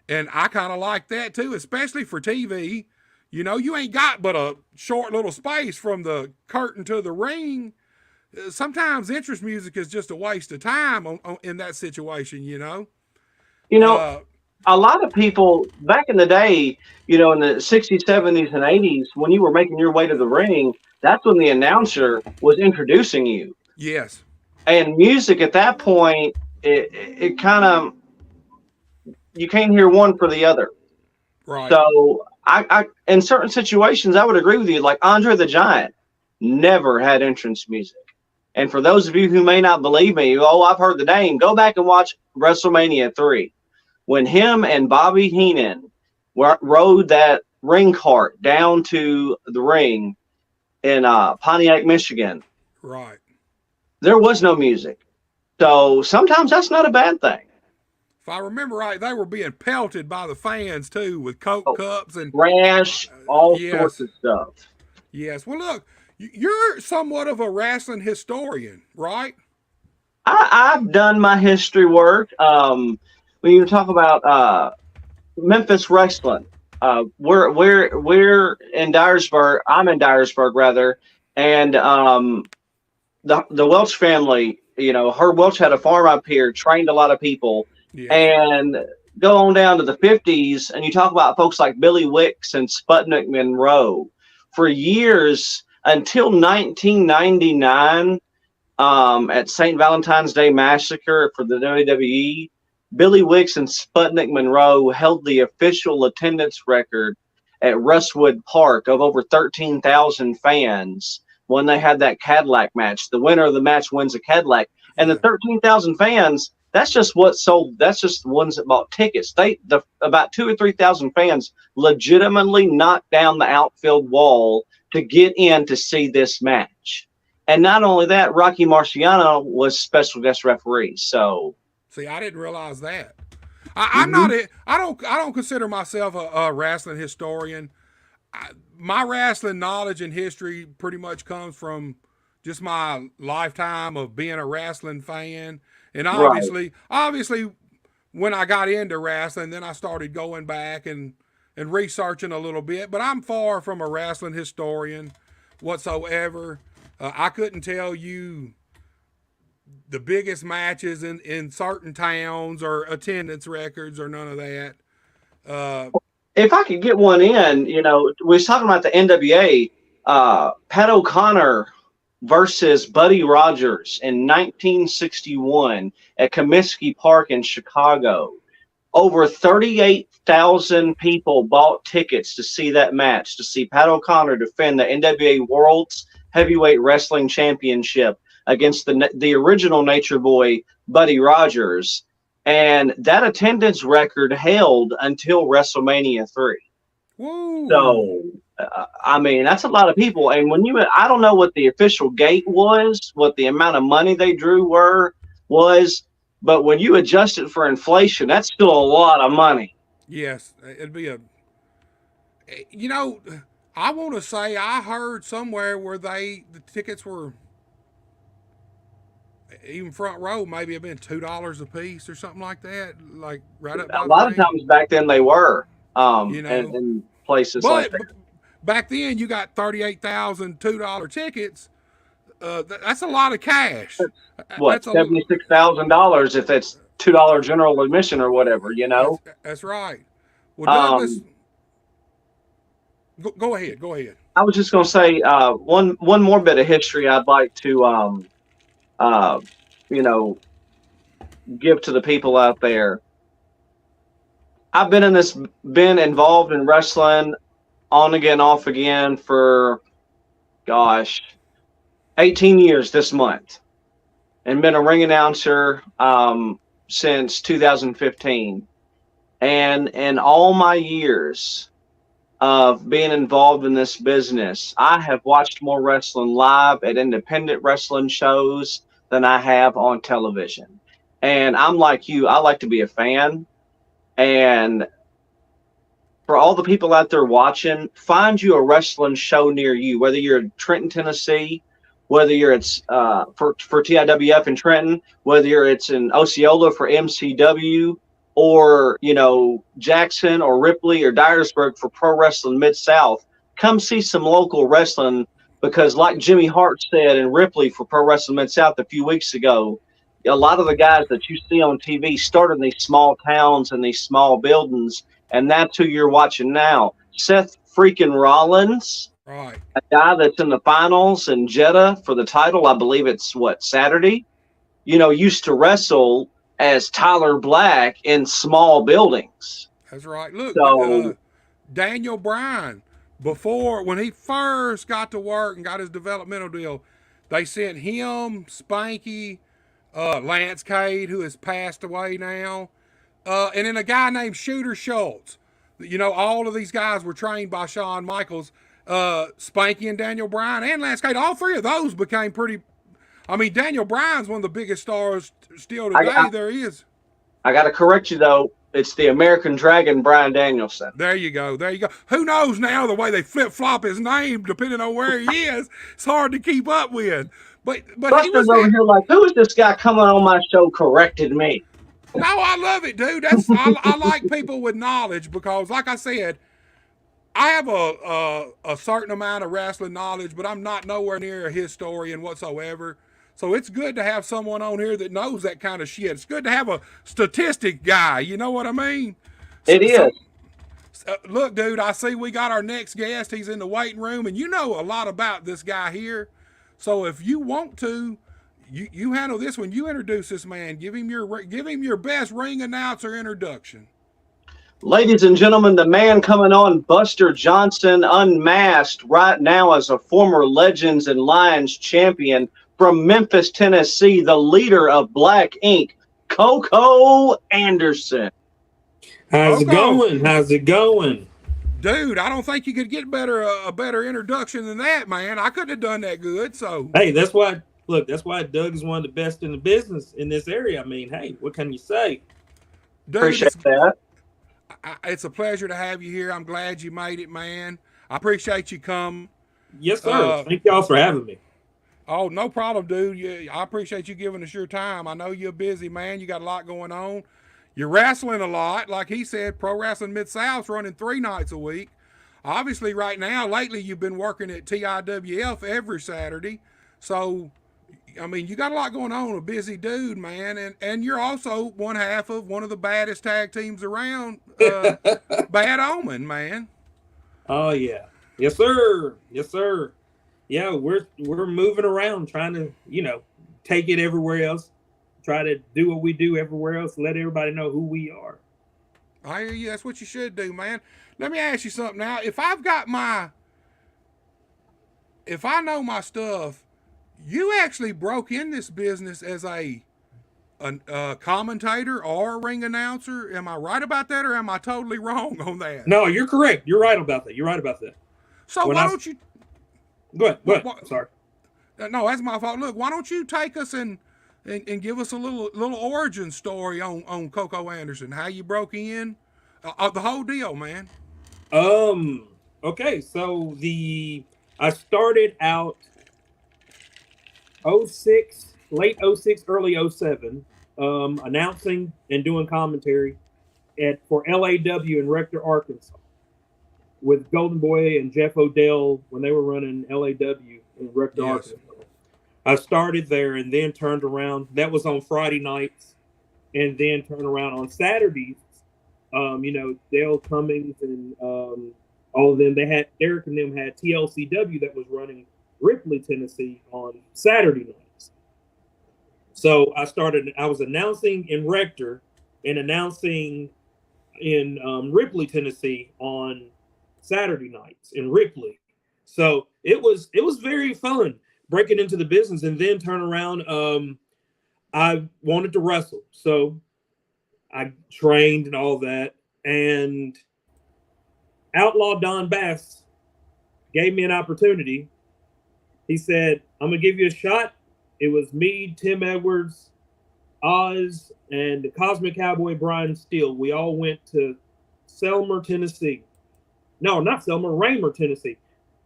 And I kind of like that too, especially for TV. You know, you ain't got but a short little space from the curtain to the ring. Sometimes entrance music is just a waste of time in that situation, you know. You know, Uh, a lot of people back in the day, in the 60s, 70s, and 80s, when you were making your way to the ring, that's when the announcer was introducing you. yes, And music at that point, it kind of, you can't hear one for the other. right. So I in certain situations, I would agree with you. Like Andre the Giant never had entrance music. And for those of you who may not believe me, oh, I've heard the name, go back and watch WrestleMania 3. When him and Bobby Heenan rode that ring cart down to the ring in Pontiac, Michigan, Right. there was no music. So sometimes that's not a bad thing. If I remember right, they were being pelted by the fans too with Coke Oh, cups and rash, all sorts yes, of stuff. yes. Well, look, you're somewhat of a wrestling historian, right? I've done my history work. When you talk about Memphis wrestling, we're in Dyersburg. I'm in Dyersburg rather, and the Welch family. Herb Welch had a farm up here, trained a lot of people, Yes. and go on down to the 50s, and you talk about folks like Billy Wicks and Sputnik Monroe. For years until 1999. At St. Valentine's Day Massacre for the WWE, Billy Wicks and Sputnik Monroe held the official attendance record at Rustwood Park of over 13,000 fans when they had that Cadillac match. The winner of the match wins a Cadillac. And the 13,000 fans, that's just what sold. That's just the ones that bought tickets. About 2,000 or 3,000 fans legitimately knocked down the outfield wall to get in to see this match. And not only that, Rocky Marciano was special guest referee. So, see, I didn't realize that. I'm not. I don't consider myself a wrestling historian. My wrestling knowledge and history pretty much comes from just my lifetime of being a wrestling fan, and obviously, when I got into wrestling, then I started going back and researching a little bit. But I'm far from a wrestling historian whatsoever. I couldn't tell you the biggest matches in certain towns or attendance records or none of that. if I could get one in, we was talking about the NWA, Pat O'Connor versus Buddy Rogers in 1961 at Comiskey Park in Chicago. Over 38,000 people bought tickets to see that match, to see Pat O'Connor defend the NWA World's Heavyweight Wrestling Championship against the original Nature Boy, Buddy Rogers. And that attendance record held until WrestleMania 3. Woo. So, that's a lot of people. And I don't know what the official gate was, what the amount of money they drew was, but when you adjust it for inflation, that's still a lot of money. Yes, it'd be I want to say I heard somewhere where the tickets were even front row maybe have been $2 a piece or something like that, like right up by A lot the of times back then they were, you know. and places like that. Back then you got $38,000 $2 tickets. That's a lot of cash. What, $76,000 if it's $2 general admission or whatever, That's right. Well, Douglas, go ahead. Go ahead. I was just going to say one more bit of history I'd like to give to the people out there. I've been involved in wrestling on again, off again for 18 years this month, and been a ring announcer since 2015. And in all my years of being involved in this business, I have watched more wrestling live at independent wrestling shows than I have on television. And I'm like you, I like to be a fan. And for all the people out there watching, find you a wrestling show near you, whether you're in Trenton, Tennessee, whether it's for TIWF in Trenton, whether it's in Osceola for MCW, or, Jackson or Ripley or Dyersburg for Pro Wrestling Mid-South, come see some local wrestling, because like Jimmy Hart said in Ripley for Pro Wrestling Mid-South a few weeks ago, a lot of the guys that you see on TV started in these small towns and these small buildings, and that's who you're watching now. Seth freaking Rollins, Right. a guy that's in the finals in Jeddah for the title, I believe it's Saturday, used to wrestle as Tyler Black in small buildings. That's right. Look, So Daniel Bryan, when he first got to work and got his developmental deal, they sent him, Spanky, Lance Cade, who has passed away now, and then a guy named Shooter Schultz. All of these guys were trained by Shawn Michaels. Spanky and Daniel Bryan and Lance Cade, all three of those became pretty. I mean, Daniel Bryan's one of the biggest stars still today there is. I got to correct you, though. It's the American Dragon, Bryan Danielson. There you go. Who knows now, the way they flip-flop his name, depending on where he is, it's hard to keep up with. But he was over here like, who is this guy coming on my show corrected me? No, I love it, dude. I like people with knowledge, because, like I said, I have a certain amount of wrestling knowledge, but I'm not nowhere near a historian whatsoever. So it's good to have someone on here that knows that kind of shit. It's good to have a statistic guy. You know what I mean? It is. Look, dude, I see we got our next guest. He's in the waiting room, and you know a lot about this guy here. So if you want to, you handle this one. You introduce this man. Give him your best ring announcer introduction. Ladies and gentlemen, the man coming on, Buster Johnson, Unmasked, right now as a former Legends and Lions champion from Memphis, Tennessee, the leader of Black Ink, Koko Anderson. How's it going? Dude, I don't think you could get a better introduction than that, man. I couldn't have done that good. So hey, that's why Doug is one of the best in the business in this area. I mean, hey, what can you say? Dude, appreciate that. It's a pleasure to have you here. I'm glad you made it, man. I appreciate you coming. Yes, sir. Thank y'all for having me. Oh, no problem, dude. I appreciate you giving us your time. I know you're busy, man. You got a lot going on. You're wrestling a lot. Like he said, Pro Wrestling Mid-South's running 3 nights a week. Obviously, right now, lately, you've been working at TIWF every Saturday. So, I mean, you got a lot going on. A busy dude, man. And you're also one half of one of the baddest tag teams around, Bad Omen, man. Oh, yeah. Yes, sir. Yes, sir. Yeah, we're moving around, trying to, take it everywhere else. Try to do what we do everywhere else. Let everybody know who we are. I hear you. That's what you should do, man. Let me ask you something now. If I know my stuff, you actually broke in this business as a commentator or a ring announcer. Am I right about that, or am I totally wrong on that? No, you're correct. You're right about that. So why don't you? Go ahead. Sorry. No, that's my fault. Look, why don't you take us and give us a little origin story on Koko Anderson, how you broke in, the whole deal, man. Okay, so I started out 06, late 06, early 07, announcing and doing commentary for LAW in Rector, Arkansas, with Golden Boy and Jeff Odell when they were running LAW in Rector, Arkansas. I started there and then turned around. That was on Friday nights, and then turned around on Saturdays. Dale Cummings and all of them. Derek and them had TLCW that was running Ripley, Tennessee on Saturday nights. So I was announcing in Rector and announcing in Ripley, Tennessee on Saturday nights in Ripley. So it was very fun breaking into the business, and then turn around. I wanted to wrestle, so I trained and all that. And Outlaw Don Bass gave me an opportunity. He said, "I'm gonna give you a shot." It was me, Tim Edwards, Oz, and the Cosmic Cowboy Brian Steele. We all went to Selmer, Tennessee. No, not Selmer, Raymer, Tennessee,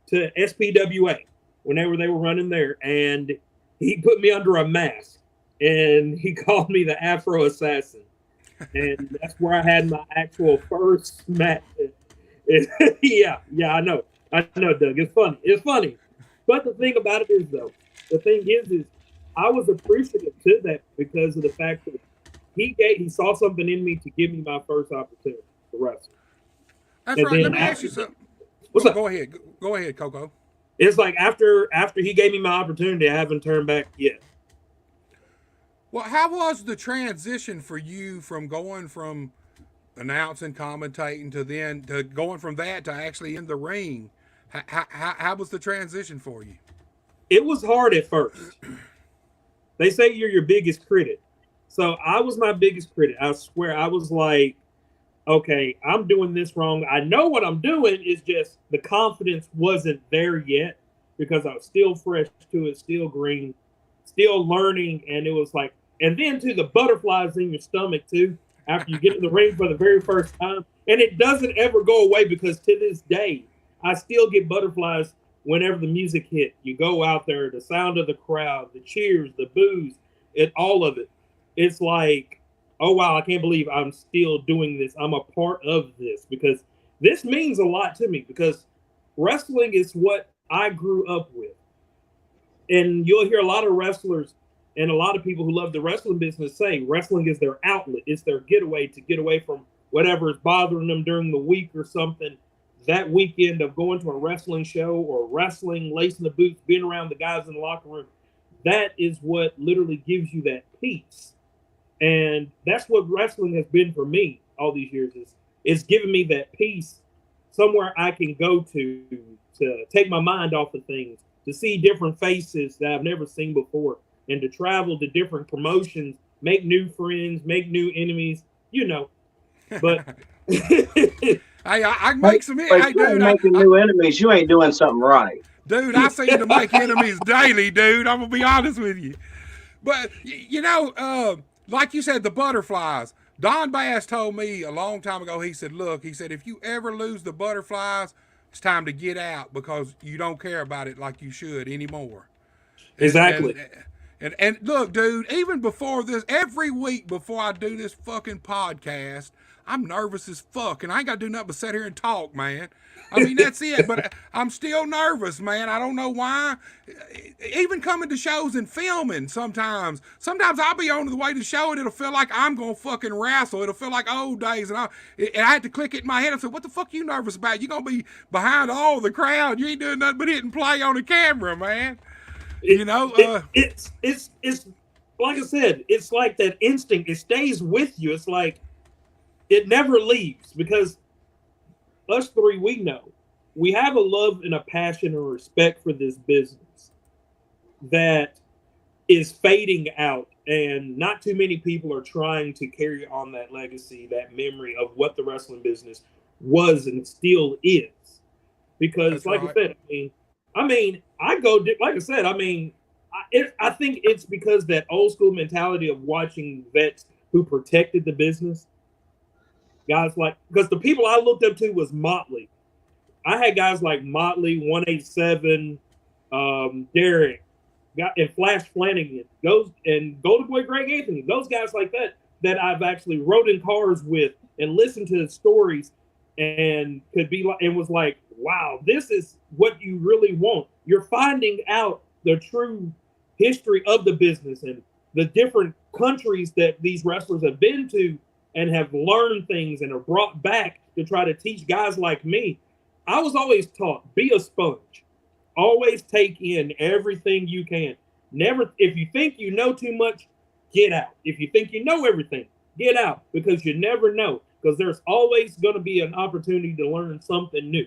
to SPWA. Whenever they were running there, and he put me under a mask, and he called me the Afro Assassin. and that's where I had my actual first match. yeah, I know, Doug. It's funny. It's funny, but the thing about it is, though, is I was appreciative to that because of the fact that he saw something in me to give me my first opportunity to wrestle. That's And right. Let then me ask you something. What's up? Go ahead. Go ahead, Koko. It's like after he gave me my opportunity, I haven't turned back yet. Well, how was the transition for you from going from announcing, commentating to going from that to actually in the ring? How was the transition for you? It was hard at first. They say you're your biggest critic. So I was my biggest critic. I swear, I was like, okay, I'm doing this wrong. I know what I'm doing. It's just the confidence wasn't there yet because I was still fresh to it, still green, still learning. And it was like, and then to the butterflies in your stomach too, after you get in the ring for the very first time. And it doesn't ever go away because to this day, I still get butterflies whenever the music hit. You go out there, the sound of the crowd, the cheers, the boos, all of it. It's like, oh, wow, I can't believe I'm still doing this. I'm a part of this because this means a lot to me because wrestling is what I grew up with. And you'll hear a lot of wrestlers and a lot of people who love the wrestling business say wrestling is their outlet. It's their getaway to get away from whatever is bothering them during the week or something. That weekend of going to a wrestling show or wrestling, lacing the boots, being around the guys in the locker room, that is what literally gives you that peace. And that's what wrestling has been for me all these years. It's given me that peace, somewhere I can go to take my mind off of things, to see different faces that I've never seen before, and to travel to different promotions, make new friends, make new enemies, But I make some. Hey, dude, making new enemies, you ain't doing something right. Dude, I seem to make enemies daily, dude. I'm gonna be honest with you. But like you said, the butterflies. Don Bass told me a long time ago. He said, "Look," he said, "if you ever lose the butterflies, it's time to get out because you don't care about it like you should anymore." Exactly. And look, dude, even before this, every week before I do this fucking podcast, I'm nervous as fuck, and I ain't got to do nothing but sit here and talk, man. I mean, that's it, but I'm still nervous, man. I don't know why. Even coming to shows and filming sometimes I'll be on the way to the show, and it'll feel like I'm going to fucking wrestle. It'll feel like old days, and I had to click it in my head and say, what the fuck you nervous about? You're going to be behind all the crowd. You ain't doing nothing but hitting play on the camera, man. It's like I said, it's like that instinct. It stays with you. It's like it never leaves because us three, we know we have a love and a passion and respect for this business that is fading out, and not too many people are trying to carry on that legacy, that memory of what the wrestling business was and still is. Because, That's like right. I said, I mean, I go, like I said, I mean, I think it's because that old school mentality of watching vets who protected the business. Guys like, because the people I looked up to was Motley. I had guys like Motley, 187, Derek, and Flash Flanagan, and Golden Boy Greg Anthony. Those guys like that I've actually rode in cars with and listened to the stories and could be like, and was like, wow, this is what you really want. You're finding out the true history of the business and the different countries that these wrestlers have been to and have learned things and are brought back to try to teach guys like me. I was always taught, be a sponge. Always take in everything you can. Never, if you think you know too much, get out. If you think you know everything, get out, because you never know. Because there's always going to be an opportunity to learn something new.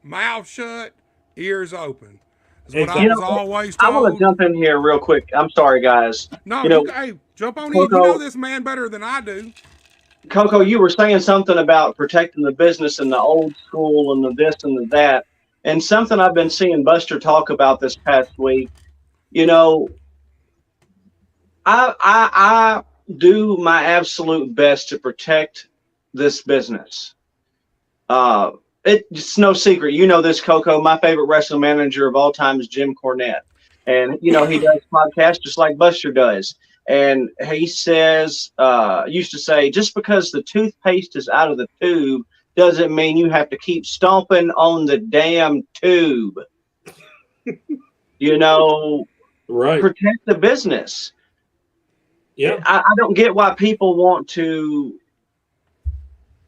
Mouth shut, ears open. That's what Exactly. I was always told. I want to jump in here real quick. I'm sorry, guys. No, hey, jump on in. Koko, You know this man better than I do. Koko, you were saying something about protecting the business and the old school and the this and the that, and something I've been seeing Buster talk about this past week. I do my absolute best to protect this business. It's no secret. You know this, Koko. My favorite wrestling manager of all time is Jim Cornette. And, he does podcasts just like Buster does. And he says, used to say, just because the toothpaste is out of the tube doesn't mean you have to keep stomping on the damn tube. You know, Right. protect the business. Yeah. I don't get why people want to.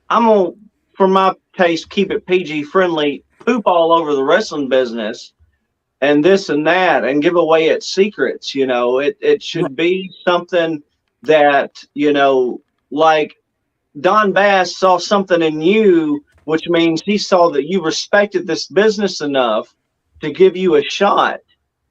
I'm gonna, for my taste, keep it PG friendly. Poop all over the wrestling business, and this and that, and give away its secrets. You know, it should be something that, you know, like Don Bass saw something in you, which means he saw that you respected this business enough to give you a shot.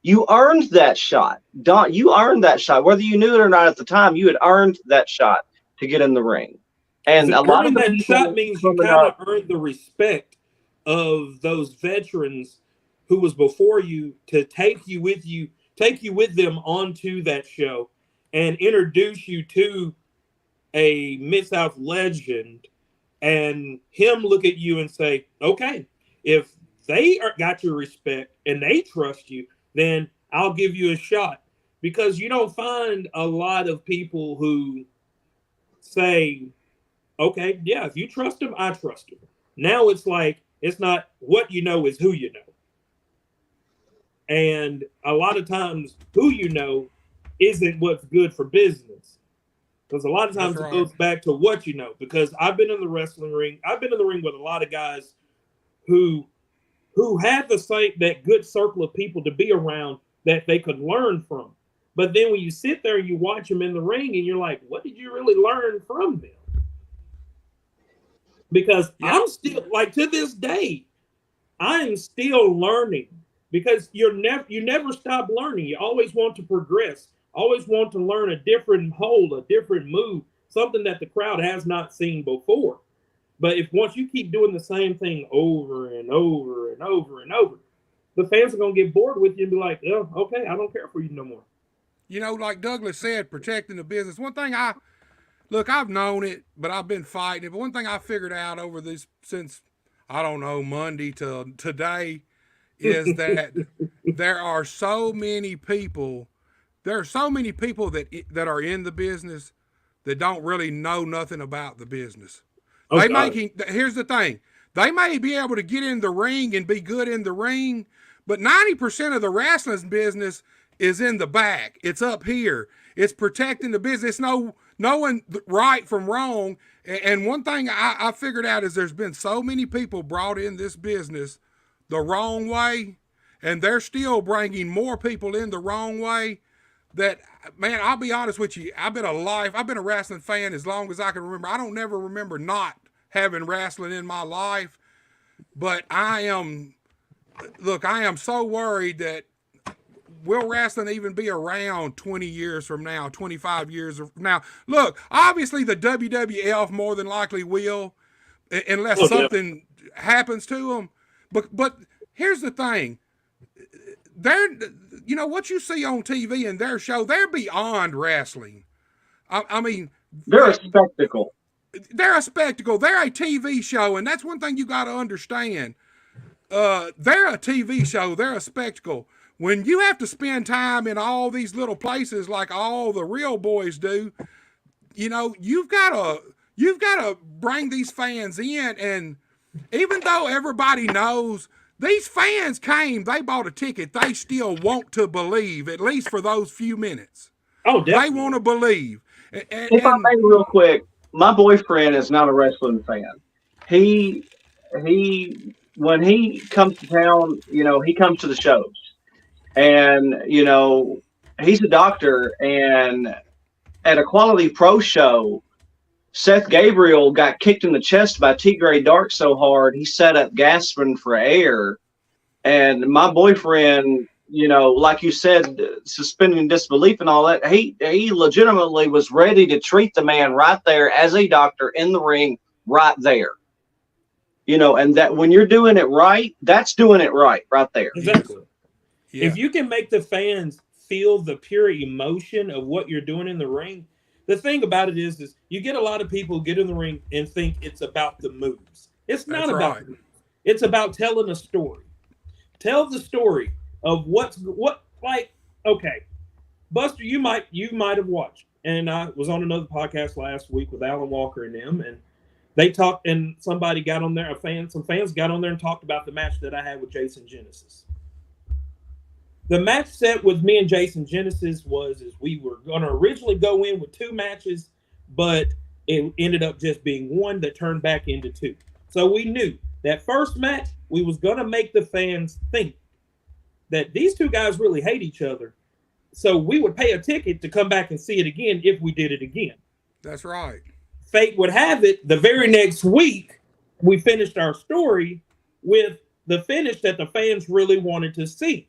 You earned that shot. Don, you earned that shot. Whether you knew it or not at the time, you had earned that shot to get in the ring. And a lot of Earning the that shot people means you coming kind up, of earned the respect of those veterans who was before you to take you with them onto that show and introduce you to a Mid-South legend, and him look at you and say, okay, if they got your respect and they trust you, then I'll give you a shot. Because you don't find a lot of people who say, okay, yeah, if you trust him, I trust him. Now it's like, it's not what you know, is who you know. And a lot of times, who you know isn't what's good for business. Because a lot of times it goes back to what you know. Because I've been in the wrestling ring. I've been in the ring with a lot of guys who had that good circle of people to be around that they could learn from. But then when you sit there and you watch them in the ring and you're like, what did you really learn from them? Because I'm still, like, to this day, I'm still learning. Because you never stop learning. You always want to progress. Always want to learn a different hold, a different move, something that the crowd has not seen before. But if once you keep doing the same thing over and over and over and over, the fans are going to get bored with you and be like, oh, okay, I don't care for you no more. You know, like Douglas said, protecting the business. One thing I've known it, but I've been fighting it. But one thing I figured out over this since, I don't know, Monday till today, is that there are so many people that are in the business that don't really know nothing about the business. Here's the thing. They may be able to get in the ring and be good in the ring, but 90% of the wrestling business is in the back. It's up here. It's protecting the business. Knowing right from wrong. And one thing I figured out is there's been so many people brought in this business the wrong way, and they're still bringing more people in the wrong way. That, man, I'll be honest with you. I've been a wrestling fan as long as I can remember. I don't never remember not having wrestling in my life, but I am so worried that will wrestling even be around 20 years from now, 25 years from now? Look, obviously the WWF more than likely will, unless something happens to them. But here's the thing. You know, what you see on TV in their show, they're beyond wrestling. I mean, they're a spectacle. They're a spectacle. They're a TV show, and that's one thing you got to understand. They're a TV show. They're a spectacle. When you have to spend time in all these little places like all the real boys do, you know, you've got to bring these fans in. And even though everybody knows, these fans came, they bought a ticket, they still want to believe, at least for those few minutes. Oh, definitely. They want to believe. If I may real quick, my boyfriend is not a wrestling fan. He when he comes to town, you know, he comes to the shows. And, you know, he's a doctor, and at a Quality Pro show, Seth Gabriel got kicked in the chest by Tigray Dark so hard he sat up gasping for air. And my boyfriend, you know, like you said, suspending disbelief and all that, he legitimately was ready to treat the man right there as a doctor in the ring right there. You know, and that when you're doing it right, that's doing it right there. Exactly. Yeah. If you can make the fans feel the pure emotion of what you're doing in the ring, the thing about it is you get a lot of people who get in the ring and think it's about the moves. It's not about the moves. It's about telling a story. Tell the story of okay, Buster, you might have watched, and I was on another podcast last week with Alan Walker and them, and they talked, and somebody got on there, some fans got on there and talked about the match that I had with Jason Genesis. The match set with me and Jason Genesis is we were going to originally go in with 2 matches, but it ended up just being 1 that turned back into 2. So we knew that first match, we was going to make the fans think that these 2 guys really hate each other. So we would pay a ticket to come back and see it again if we did it again. That's right. Fate would have it, the very next week, we finished our story with the finish that the fans really wanted to see.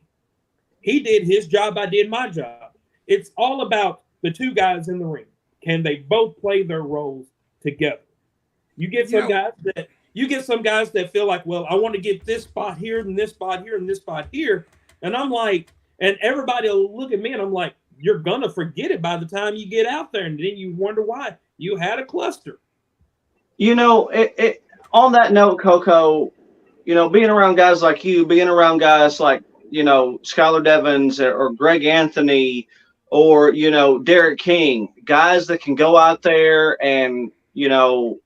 He did his job, I did my job. It's all about the 2 guys in the ring. Can they both play their roles together? You get some guys that feel like, well, I want to get this spot here and this spot here and this spot here. And I'm like, and everybody will look at me and I'm like, you're going to forget it by the time you get out there. And then you wonder why you had a cluster. You know, on that note, Koko, you know, being around guys like you, being around guys like, you know, Skylar Devins or Greg Anthony or, you know, Derek King, guys that can go out there and, you know,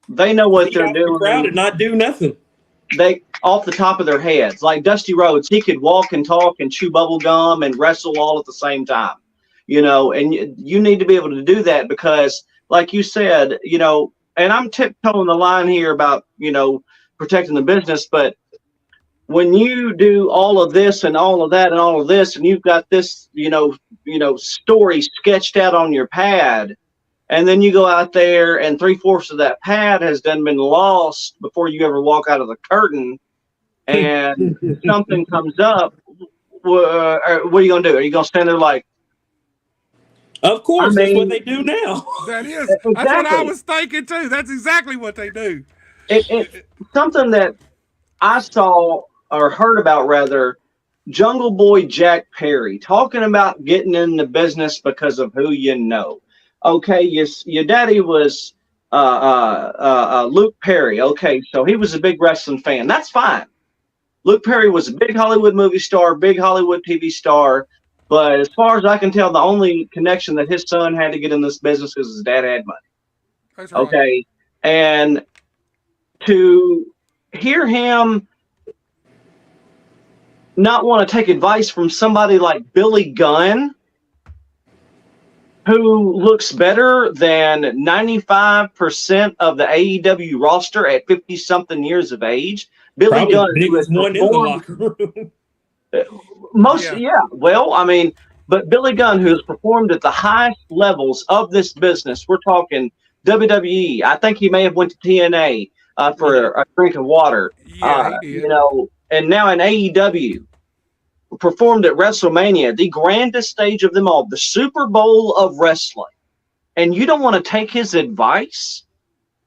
they know what they're doing. And not do nothing. They off the top of their heads, like Dusty Rhodes, he could walk and talk and chew bubble gum and wrestle all at the same time, you know. And you need to be able to do that because, like you said, you know, and I'm tiptoeing the line here about, you know, protecting the business, but when you do all of this and all of that and all of this, and you've got this, you know, story sketched out on your pad. And then you go out there and 3/4 of that pad has been lost before you ever walk out of the curtain. And something comes up. What are you going to do? Are you going to stand there like? Of course, that's what they do now. That is. Exactly. That's what I was thinking too. That's exactly what they do. It's something that I saw or heard about, rather, Jungle Boy Jack Perry talking about getting in the business because of who you know. Okay, your daddy was Luke Perry. Okay, so he was a big wrestling fan. That's fine. Luke Perry was a big Hollywood movie star, big Hollywood TV star. But as far as I can tell, the only connection that his son had to get in this business is his dad had money. That's right. Okay, and to hear him not want to take advice from somebody like Billy Gunn, who looks better than 95% of the AEW roster at 50-something years of age. Billy Gunn, who has one in the locker room. Well, I mean, but Billy Gunn, who has performed at the highest levels of this business, we're talking WWE. I think he may have went to TNA for a drink of water. Yeah, he did. You know, and now in AEW. Performed at WrestleMania, the grandest stage of them all, the Super Bowl of wrestling. And you don't want to take his advice?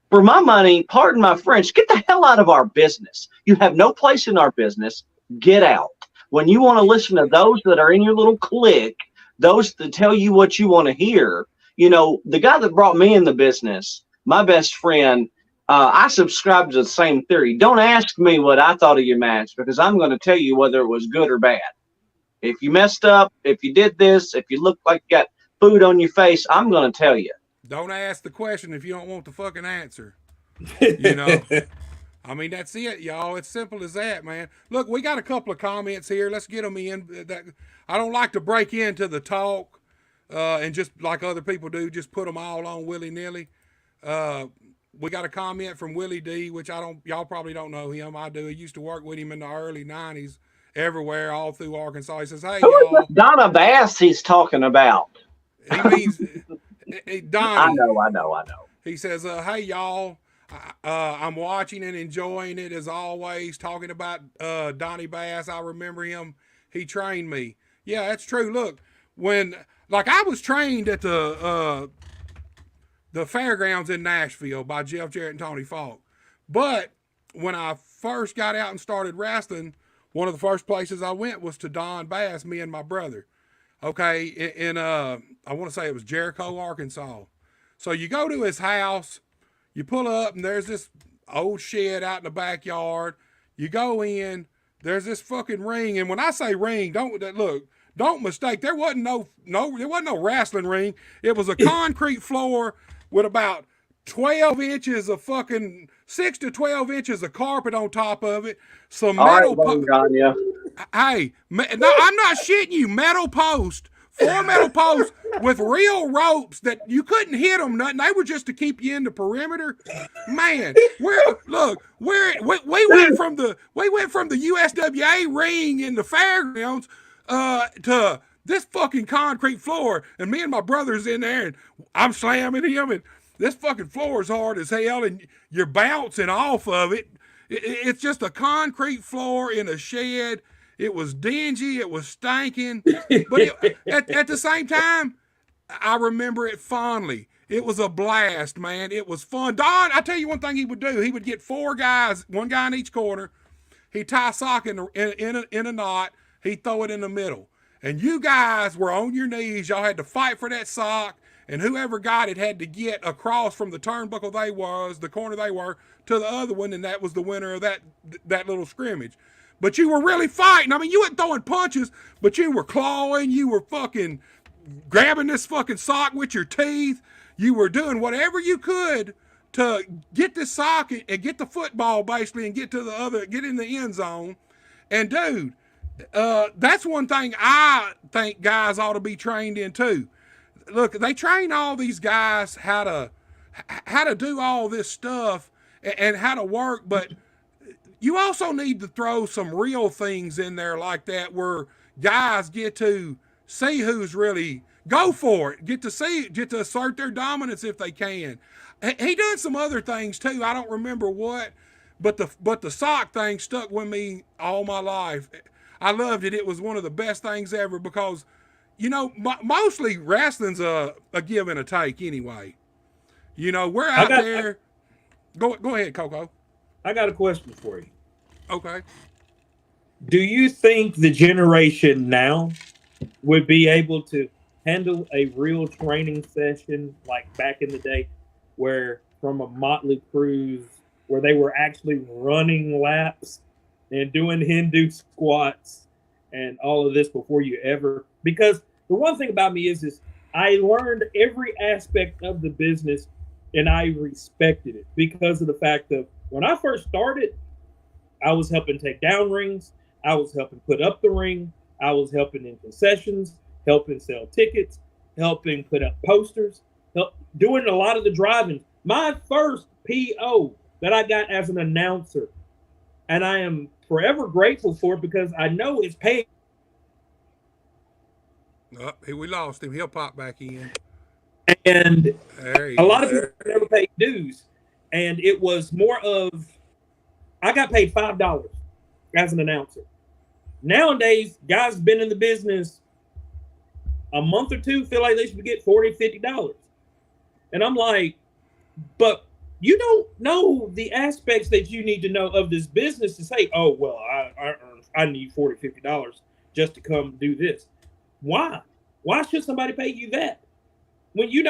For my money, pardon my French, get the hell out of our business. You have no place in our business. Get out. When you want to listen to those that are in your little clique, those that tell you what you want to hear, you know, the guy that brought me in the business, my best friend, I subscribe to the same theory. Don't ask me what I thought of your match because I'm going to tell you whether it was good or bad. If you messed up, if you did this, if you looked like you got food on your face, I'm going to tell you. Don't ask the question if you don't want the fucking answer. You know? I mean, that's it, y'all. It's simple as that, man. Look, we got a couple of comments here. Let's get them in. I don't like to break into the talk and just like other people do, just put them all on willy-nilly. We got a comment from Willie D, which y'all probably don't know him. I do. I used to work with him in the early 90s everywhere, all through Arkansas. He says, hey, who y'all. is this Donna Bass he's talking about? He means Donnie. I know. He says, hey, y'all. I'm watching and enjoying it as always. Talking about Donnie Bass, I remember him. He trained me. Yeah, that's true. Look, I was trained at the fairgrounds in Nashville by Jeff Jarrett and Tony Falk. But when I first got out and started wrestling, one of the first places I went was to Don Bass, me and my brother. Okay, in I want to say it was Jericho, Arkansas. So you go to his house, you pull up, and there's this old shed out in the backyard. You go in, there's this fucking ring. And when I say ring, don't look, don't mistake. There wasn't no wrestling ring. It was a concrete floor with about 12 inches of fucking 6 to 12 inches of carpet on top of it. Some All metal. right, Bone John, yeah. Hey, no, I'm not shitting you. Metal post, 4 metal posts with real ropes that you couldn't hit them. Nothing. They were just to keep you in the perimeter. Man, we went from the USWA ring in the fairgrounds to this fucking concrete floor, and me and my brother's in there, and I'm slamming him, and this fucking floor is hard as hell, and you're bouncing off of it. It's just a concrete floor in a shed. It was dingy. It was stinking. But at the same time, I remember it fondly. It was a blast, man. It was fun. Don, I tell you one thing he would do. He would get 4 guys, 1 guy in each corner. He'd tie a sock in a knot. He'd throw it in the middle. And you guys were on your knees. Y'all had to fight for that sock. And whoever got it had to get across from the turnbuckle the corner they were, to the other one, and that was the winner of that little scrimmage. But you were really fighting. I mean, you weren't throwing punches, but you were clawing. You were fucking grabbing this fucking sock with your teeth. You were doing whatever you could to get this sock and get the football, basically, and get in the end zone. And, dude, that's one thing I think guys ought to be trained in, too. Look, they train all these guys how to do all this stuff and how to work, but you also need to throw some real things in there like that, where guys get to see who's really go for it, get to assert their dominance if they can. He done some other things too. I don't remember what, but the sock thing stuck with me all my life. I loved it. It was one of the best things ever, because mostly wrestling's a give and a take anyway. We're out there. Go ahead, Koko. I got a question for you. Okay. Do you think the generation now would be able to handle a real training session like back in the day, where from a Motley Crue, where they were actually running laps and doing Hindu squats and all of this before you ever? Because the one thing about me is I learned every aspect of the business, and I respected it because of the fact that when I first started, I was helping take down rings. I was helping put up the ring. I was helping in concessions, helping sell tickets, helping put up posters, doing a lot of the driving. My first PO that I got as an announcer, and I am forever grateful for it because I know it's paid. Oh, we lost him. He'll pop back in. And a lot of people never paid dues. And it was more of, I got paid $5 as an announcer. Nowadays, guys been in the business a month or two, feel like they should get $40, $50. And I'm like, but you don't know the aspects that you need to know of this business to say, oh, well, I need $40, $50 just to come do this. Why? Why should somebody pay you that? When you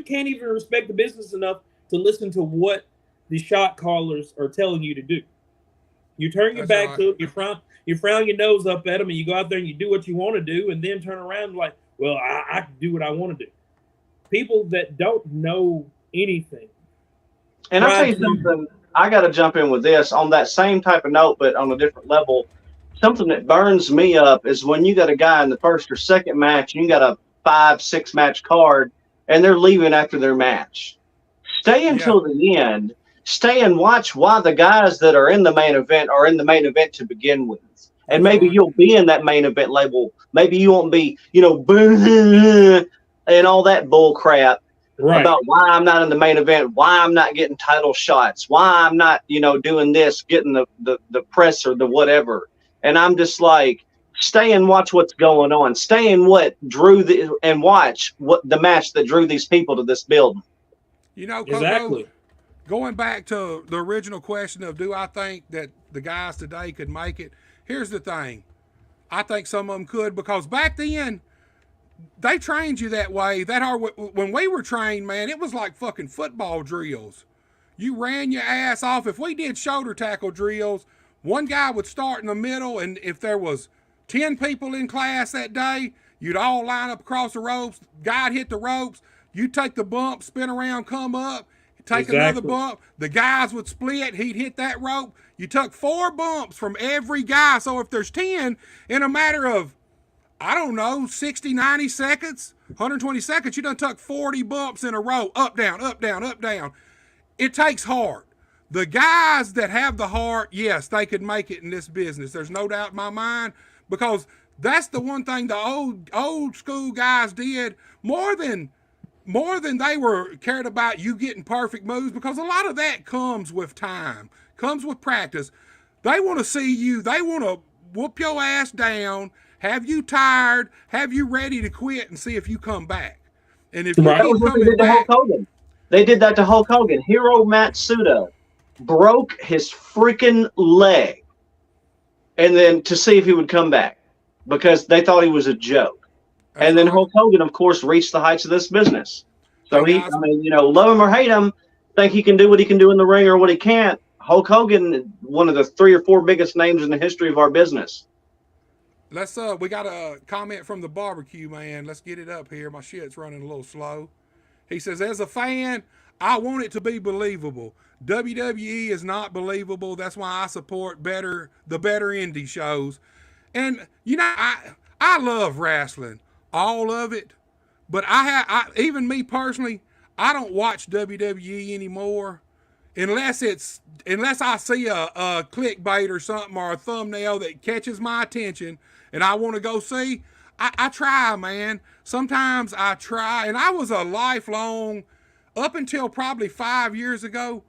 can't even respect the business enough to listen to what the shot callers are telling you to do. You turn your back to it, you frown your nose up at them, and you go out there and you do what you want to do, and then turn around and like, well, I can do what I want to do. People that don't know anything. And I'll tell you something, I got to jump in with this on that same type of note, but on a different level. Something that burns me up is when you got a guy in the first or second match, and you got a 5-6 match card, and they're leaving after their match. Stay until the end. Stay and watch why the guys that are in the main event are in the main event to begin with. And maybe you'll be in that main event label. Maybe you won't be, and all that bull crap about why I'm not in the main event, why I'm not getting title shots, why I'm not, doing this, getting the press or the whatever. And I'm just like, stay and watch what's going on. Stay and and watch what the match that drew these people to this building. Koko, exactly. Going back to the original question of, do I think that the guys today could make it? Here's the thing. I think some of them could, because back then, they trained you that way. When we were trained, man, it was like fucking football drills. You ran your ass off. If we did shoulder tackle drills, one guy would start in the middle, and if there was 10 people in class that day, you'd all line up across the ropes. Guy'd hit the ropes. You take the bump, spin around, come up, take another bump. The guys would split. He'd hit that rope. You took 4 bumps from every guy. So if there's 10, in a matter of, I don't know, 60, 90 seconds, 120 seconds, you done took 40 bumps in a row. Up, down, up, down, up, down. It takes heart. The guys that have the heart, yes, they could make it in this business. There's no doubt in my mind, because that's the one thing the old school guys did more than they were cared about you getting perfect moves, because a lot of that comes with time, comes with practice. They want to see you. They want to whoop your ass down, have you tired, have you ready to quit, and see if you come back. And if you that was keep what they coming did to back, Hulk Hogan. They did that to Hulk Hogan. Hiro Matsuda broke his freaking leg, and then to see if he would come back, because they thought he was a joke. And then Hulk Hogan, of course, reached the heights of this business. So Hey, I mean, love him or hate him, think he can do what he can do in the ring or what he can't. Hulk Hogan, one of the 3 or 4 biggest names in the history of our business. let's we got a comment from the barbecue man. Let's get it up here. My shit's running a little slow. He says, as a fan, I want it to be believable. WWE is not believable. That's why I support the better indie shows. And I love wrestling, all of it. But even me personally, I don't watch WWE anymore unless I see a clickbait or something, or a thumbnail that catches my attention and I want to go see. I try, man. Sometimes I try, and I was a lifelong, up until probably 5 years ago,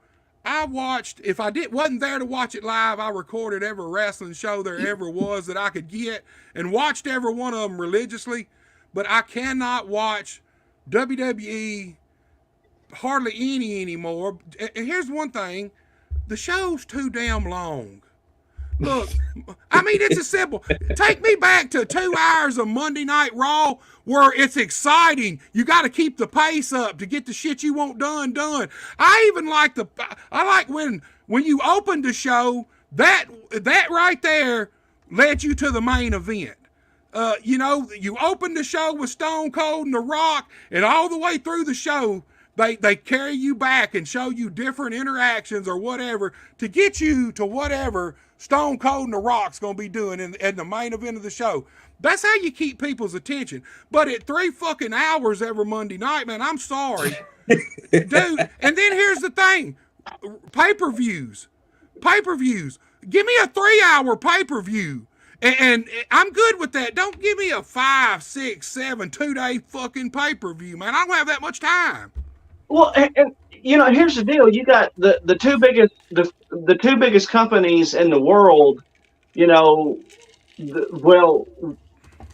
I watched, if I wasn't there to watch it live, I recorded every wrestling show there ever was that I could get and watched every one of them religiously. But I cannot watch WWE hardly any anymore. And here's one thing, the show's too damn long. Look, I mean, it's as simple. Take me back to 2 hours of Monday Night Raw where it's exciting. You got to keep the pace up to get the shit you want done. I even like when you opened the show, that right there led you to the main event. You opened the show with Stone Cold and The Rock, and all the way through the show, they carry you back and show you different interactions or whatever to get you to whatever Stone Cold and The Rock's going to be doing in the main event of the show. That's how you keep people's attention. But at 3 fucking hours every Monday night, man, I'm sorry. Dude, and then here's the thing. Pay-per-views. Give me a 3-hour pay-per-view. And I'm good with that. Don't give me a 5, 6, 7, 2-day fucking pay-per-view, man. I don't have that much time. Well, and here's the deal. You got the 2 biggest the 2 biggest companies in the world.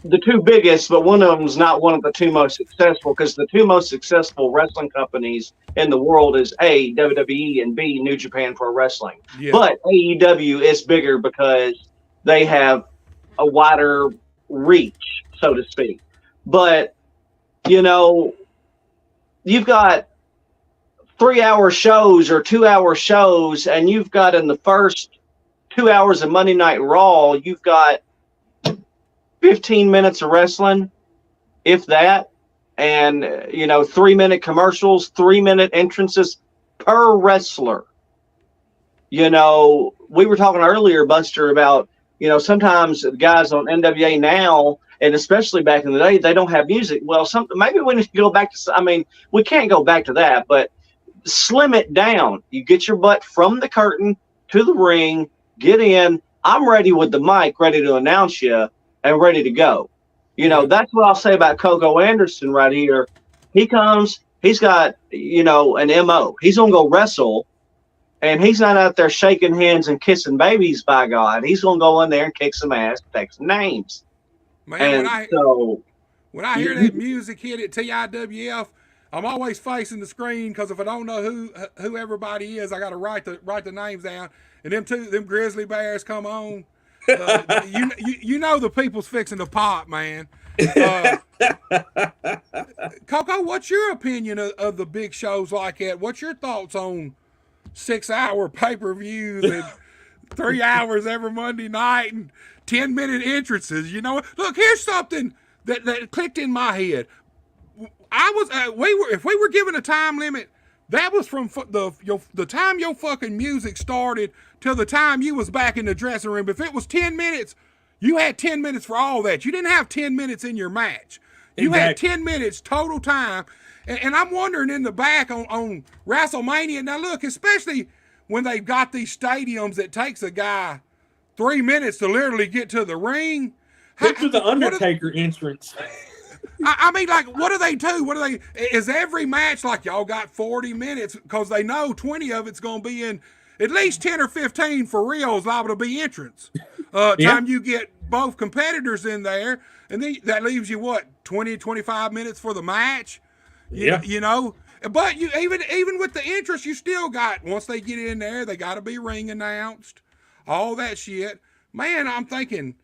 The 2 biggest, but one of them is not one of the 2 most successful, because the 2 most successful wrestling companies in the world is A, WWE, and B, New Japan Pro Wrestling. Yeah. But AEW is bigger because they have a wider reach, so to speak. But, you've got 3-hour shows or 2-hour shows, and you've got in the first 2 hours of Monday Night Raw, you've got 15 minutes of wrestling, if that, and 3-minute commercials, 3-minute entrances per wrestler. We were talking earlier, Buster, about sometimes guys on NWA now, and especially back in the day, they don't have music. Well, maybe we need to go back to. I mean, we can't go back to that, but slim it down. You get your butt from the curtain to the ring, get in. I'm ready with the mic, ready to announce you, and ready to go. That's what I'll say about Koko Anderson right here. He comes, he's got, an MO. He's going to go wrestle, and he's not out there shaking hands and kissing babies, by God. He's going to go in there and kick some ass, take some names. Man, when I hear that music hit at TIWF, I'm always facing the screen, because if I don't know who everybody is, I got to write the names down. And them grizzly bears come on. The people's fixing to pop, man. Koko, what's your opinion of the big shows like that? What's your thoughts on 6-hour pay-per-views and 3 hours every Monday night? And 10-minute entrances. You know, look, here's something that clicked in my head. If we were given a time limit, that was from the time your fucking music started till the time you was back in the dressing room. If it was 10 minutes, you had 10 minutes for all that. You didn't have 10 minutes in your match. You had 10 minutes total time. And I'm wondering in the back on WrestleMania, now look, especially when they've got these stadiums that takes a guy 3 minutes to literally get to the ring. Picture the Undertaker entrance. I mean, like, what do they do? Is every match like y'all got 40 minutes because they know 20 of it's going to be in, at least 10 or 15 for real is liable to be entrance. Time you get both competitors in there, and then that leaves you, what, 20, 25 minutes for the match? You know? But you even with the entrance, you still got, once they get in there, they got to be ring announced, all that shit. Man, I'm thinking,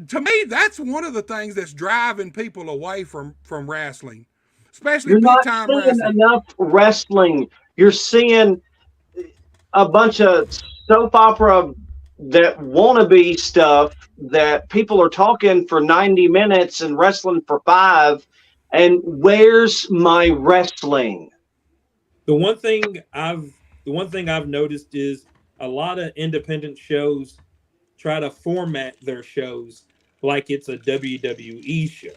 to me, that's one of the things that's driving people away from wrestling, especially You're not big-time seeing wrestling. enough wrestling. You're seeing a bunch of soap opera that wannabe stuff that people are talking for 90 minutes and wrestling for 5. And where's my wrestling? The one thing I've noticed is a lot of independent shows try to format their shows like it's a WWE show.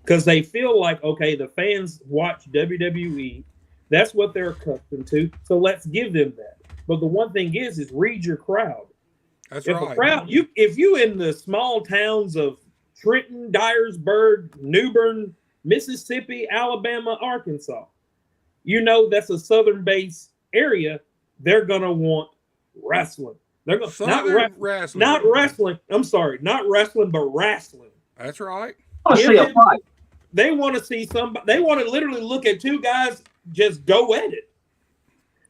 Because they feel like, okay, the fans watch WWE. That's what they're accustomed to. So let's give them that. But the one thing is read your crowd. That's if right. A crowd, if you in the small towns of Trenton, Dyersburg, New Bern, Mississippi, Alabama, Arkansas, you know that's a southern-based area, they're going to want wrestling. They're going to wrestling. Not wrestling. I'm sorry, not wrestling, but wrestling. That's right. I see a fight. They want to see somebody. They want to literally look at two guys just go at it.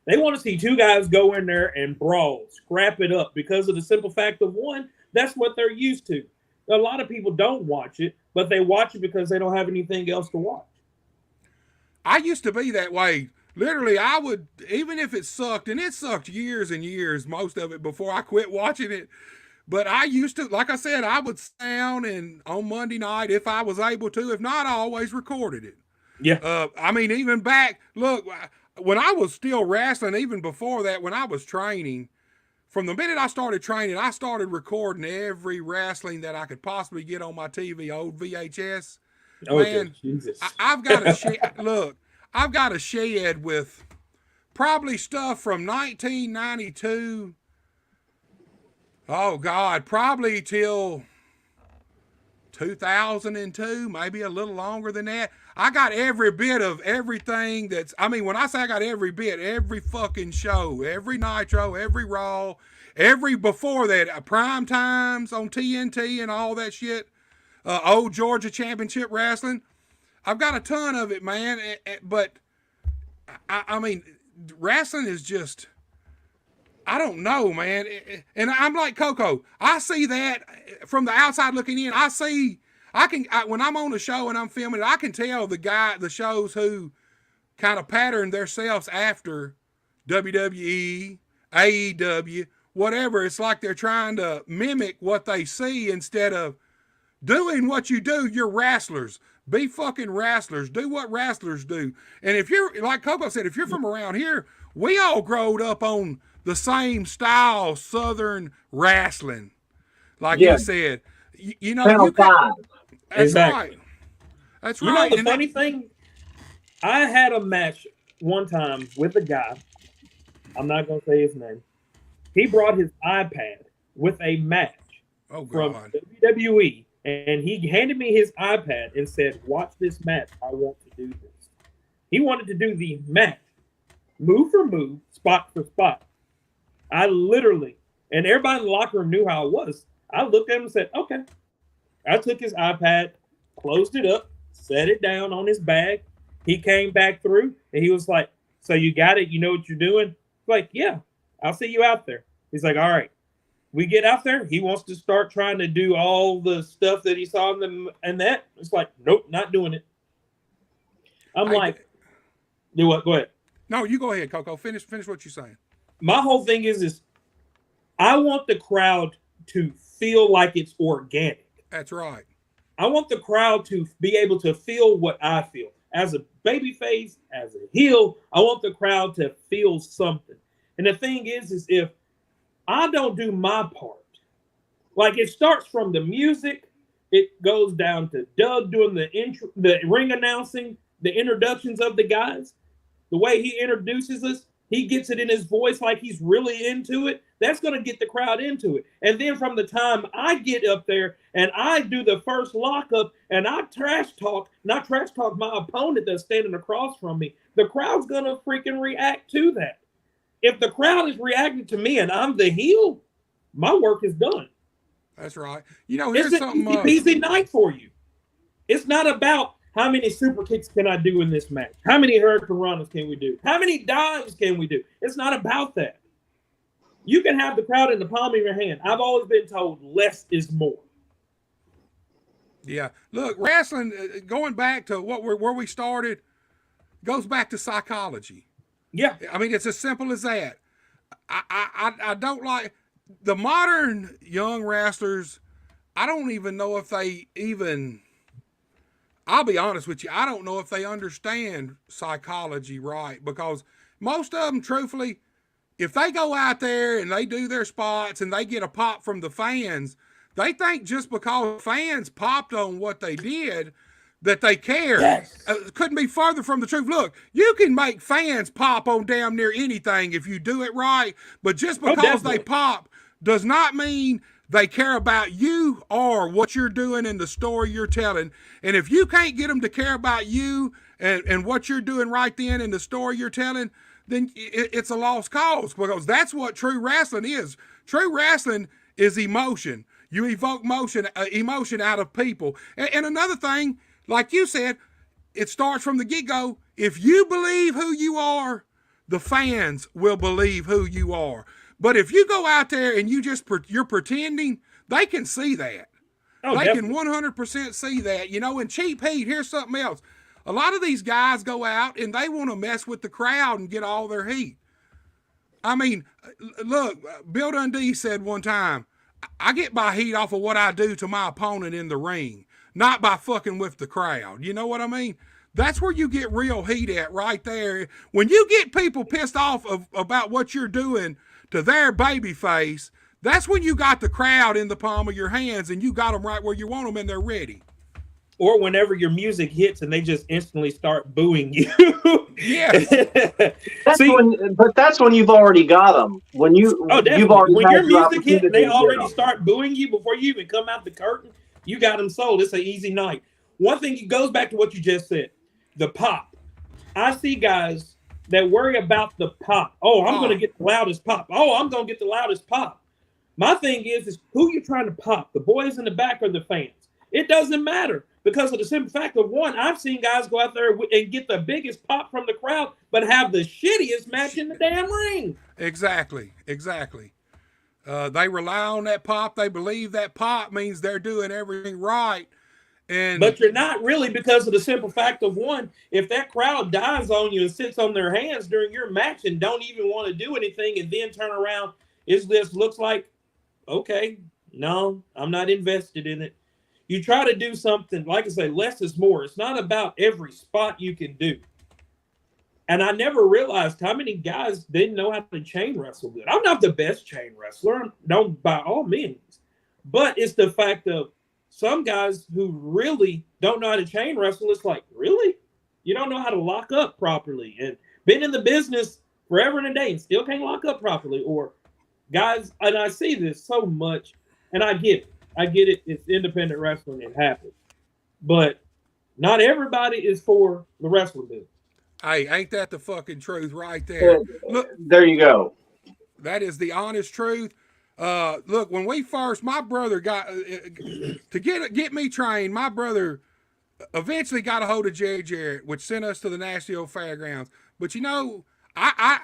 They want to see two guys go in there and brawl, scrap it up, because of the simple fact of one, that's what they're used to. A lot of people don't watch it, but they watch it because they don't have anything else to watch. I used to be that way. Literally, I would, even if it sucked, and it sucked years and years, most of it, before I quit watching it. But I used to, like I said, I would sit down and on Monday night, if I was able to. If not, I always recorded it. Yeah. I mean, even back, look, when I was still wrestling, even before that, when I was training, from the minute I started training, I started recording every wrestling that I could possibly get on my TV, old VHS. Oh, Man, Jesus. I've got a shed. Look, I've got a shed with probably stuff from 1992. Oh God, probably till 2002, maybe a little longer than that. I got every bit of everything when I say I got every bit, every fucking show, every Nitro, every Raw, every before that, prime times on TNT and all that shit, old Georgia Championship Wrestling. I've got a ton of it, man. But I mean, wrestling is just, I don't know, man. And I'm like Koko. I see that from the outside looking in. When I'm on a show and I'm filming it, I can tell the shows who kind of pattern themselves after WWE, AEW, whatever. It's like they're trying to mimic what they see instead of doing what you do. You're wrestlers. Be fucking wrestlers. Do what wrestlers do. And if you're, like Koko said, if you're from around here, we all growed up on the same style Southern wrestling. Like you said. You know, Channel 5. That's Exactly. right. That's You right. know the funny thing? I had a match one time with a guy. I'm not going to say his name. He brought his iPad with a match from WWE, and he handed me his iPad and said, "Watch this match. I want to do this." He wanted to do the match, move for move, spot for spot. I literally, and everybody in the locker room knew how it was. I looked at him and said, "Okay." I took his iPad, closed it up, set it down on his bag. He came back through, and he was like, "So you got it? You know what you're doing?" I'm like, "Yeah, I'll see you out there." He's like, "All right." We get out there. He wants to start trying to do all the stuff that he saw in them and that. It's like, nope, not doing it. I'm like, do what? Go ahead. No, you go ahead, Koko. Finish what you're saying. My whole thing is I want the crowd to feel like it's organic. That's right. I want the crowd to be able to feel what I feel. As a babyface, as a heel, I want the crowd to feel something. And the thing is if I don't do my part, like it starts from the music, it goes down to Doug doing the ring announcing, the introductions of the guys, the way he introduces us, he gets it in his voice like he's really into it. That's going to get the crowd into it. And then from the time I get up there and I do the first lockup and I trash talk my opponent that's standing across from me, the crowd's going to freaking react to that. If the crowd is reacting to me and I'm the heel, my work is done. That's right. You know, here's It's something. an easy night for you. It's not about how many super kicks can I do in this match? How many hurricane runners can we do? How many dives can we do? It's not about that. You can have the crowd in the palm of your hand. I've always been told less is more. Yeah. Look, wrestling, going back to where we started, goes back to psychology. Yeah. I mean, it's as simple as that. I don't like the modern young wrestlers. I don't even know if they even, I'll be honest with you, I don't know if they understand psychology right, because most of them, truthfully, if they go out there and they do their spots and they get a pop from the fans, they think just because fans popped on what they did that they care. Yes. Couldn't be further from the truth. Look, you can make fans pop on damn near anything if you do it right, but just because they pop does not mean they care about you or what you're doing and the story you're telling. And if you can't get them to care about you and what you're doing right then and the story you're telling, then it's a lost cause, because that's what true wrestling is. True wrestling is emotion. You evoke emotion out of people. And another thing, like you said, it starts from the get-go. If you believe who you are, the fans will believe who you are. But if you go out there and you're pretending, they can see that. Oh, they definitely. can 100% see that. You know, in cheap heat, here's something else. A lot of these guys go out and they want to mess with the crowd and get all their heat. I mean, look, Bill Dundee said one time, I get my heat off of what I do to my opponent in the ring, not by fucking with the crowd. You know what I mean? That's where you get real heat at, right there. When you get people pissed off about what you're doing to their baby face, that's when you got the crowd in the palm of your hands and you got them right where you want them and they're ready. Or whenever your music hits and they just instantly start booing you. Yes. That's when you've already got them. When you've already when had your music opportunity hit, they to already get 'em. start booing you before you even come out the curtain. You got them sold. It's an easy night. One thing, it goes back to what you just said, the pop. I see guys that worry about the pop. Oh, I'm going to get the loudest pop. Oh, I'm going to get the loudest pop. My thing is who you trying to pop, the boys in the back or the fans? It doesn't matter, because of the simple fact of one, I've seen guys go out there and get the biggest pop from the crowd, but have the shittiest match in the damn ring. Exactly. They rely on that pop. They believe that pop means they're doing everything right. But you're not really, because of the simple fact of one, if that crowd dies on you and sits on their hands during your match and don't even want to do anything and then turn around, this looks like, okay, no, I'm not invested in it. You try to do something, like I say, less is more. It's not about every spot you can do. And I never realized how many guys didn't know how to chain wrestle good. I'm not the best chain wrestler, don't by all means. But it's the fact of some guys who really don't know how to chain wrestle. It's like, really? You don't know how to lock up properly and been in the business forever and a day and still can't lock up properly. Or guys, and I see this so much, and I get it. It's independent wrestling. It happens. But not everybody is for the wrestling business. Hey, ain't that the fucking truth right there? Look, there you go. That is the honest truth. Look, when we first, my brother got to get me trained. My brother eventually got a hold of Jerry Jarrett, which sent us to the Nashville Fairgrounds. But you know, I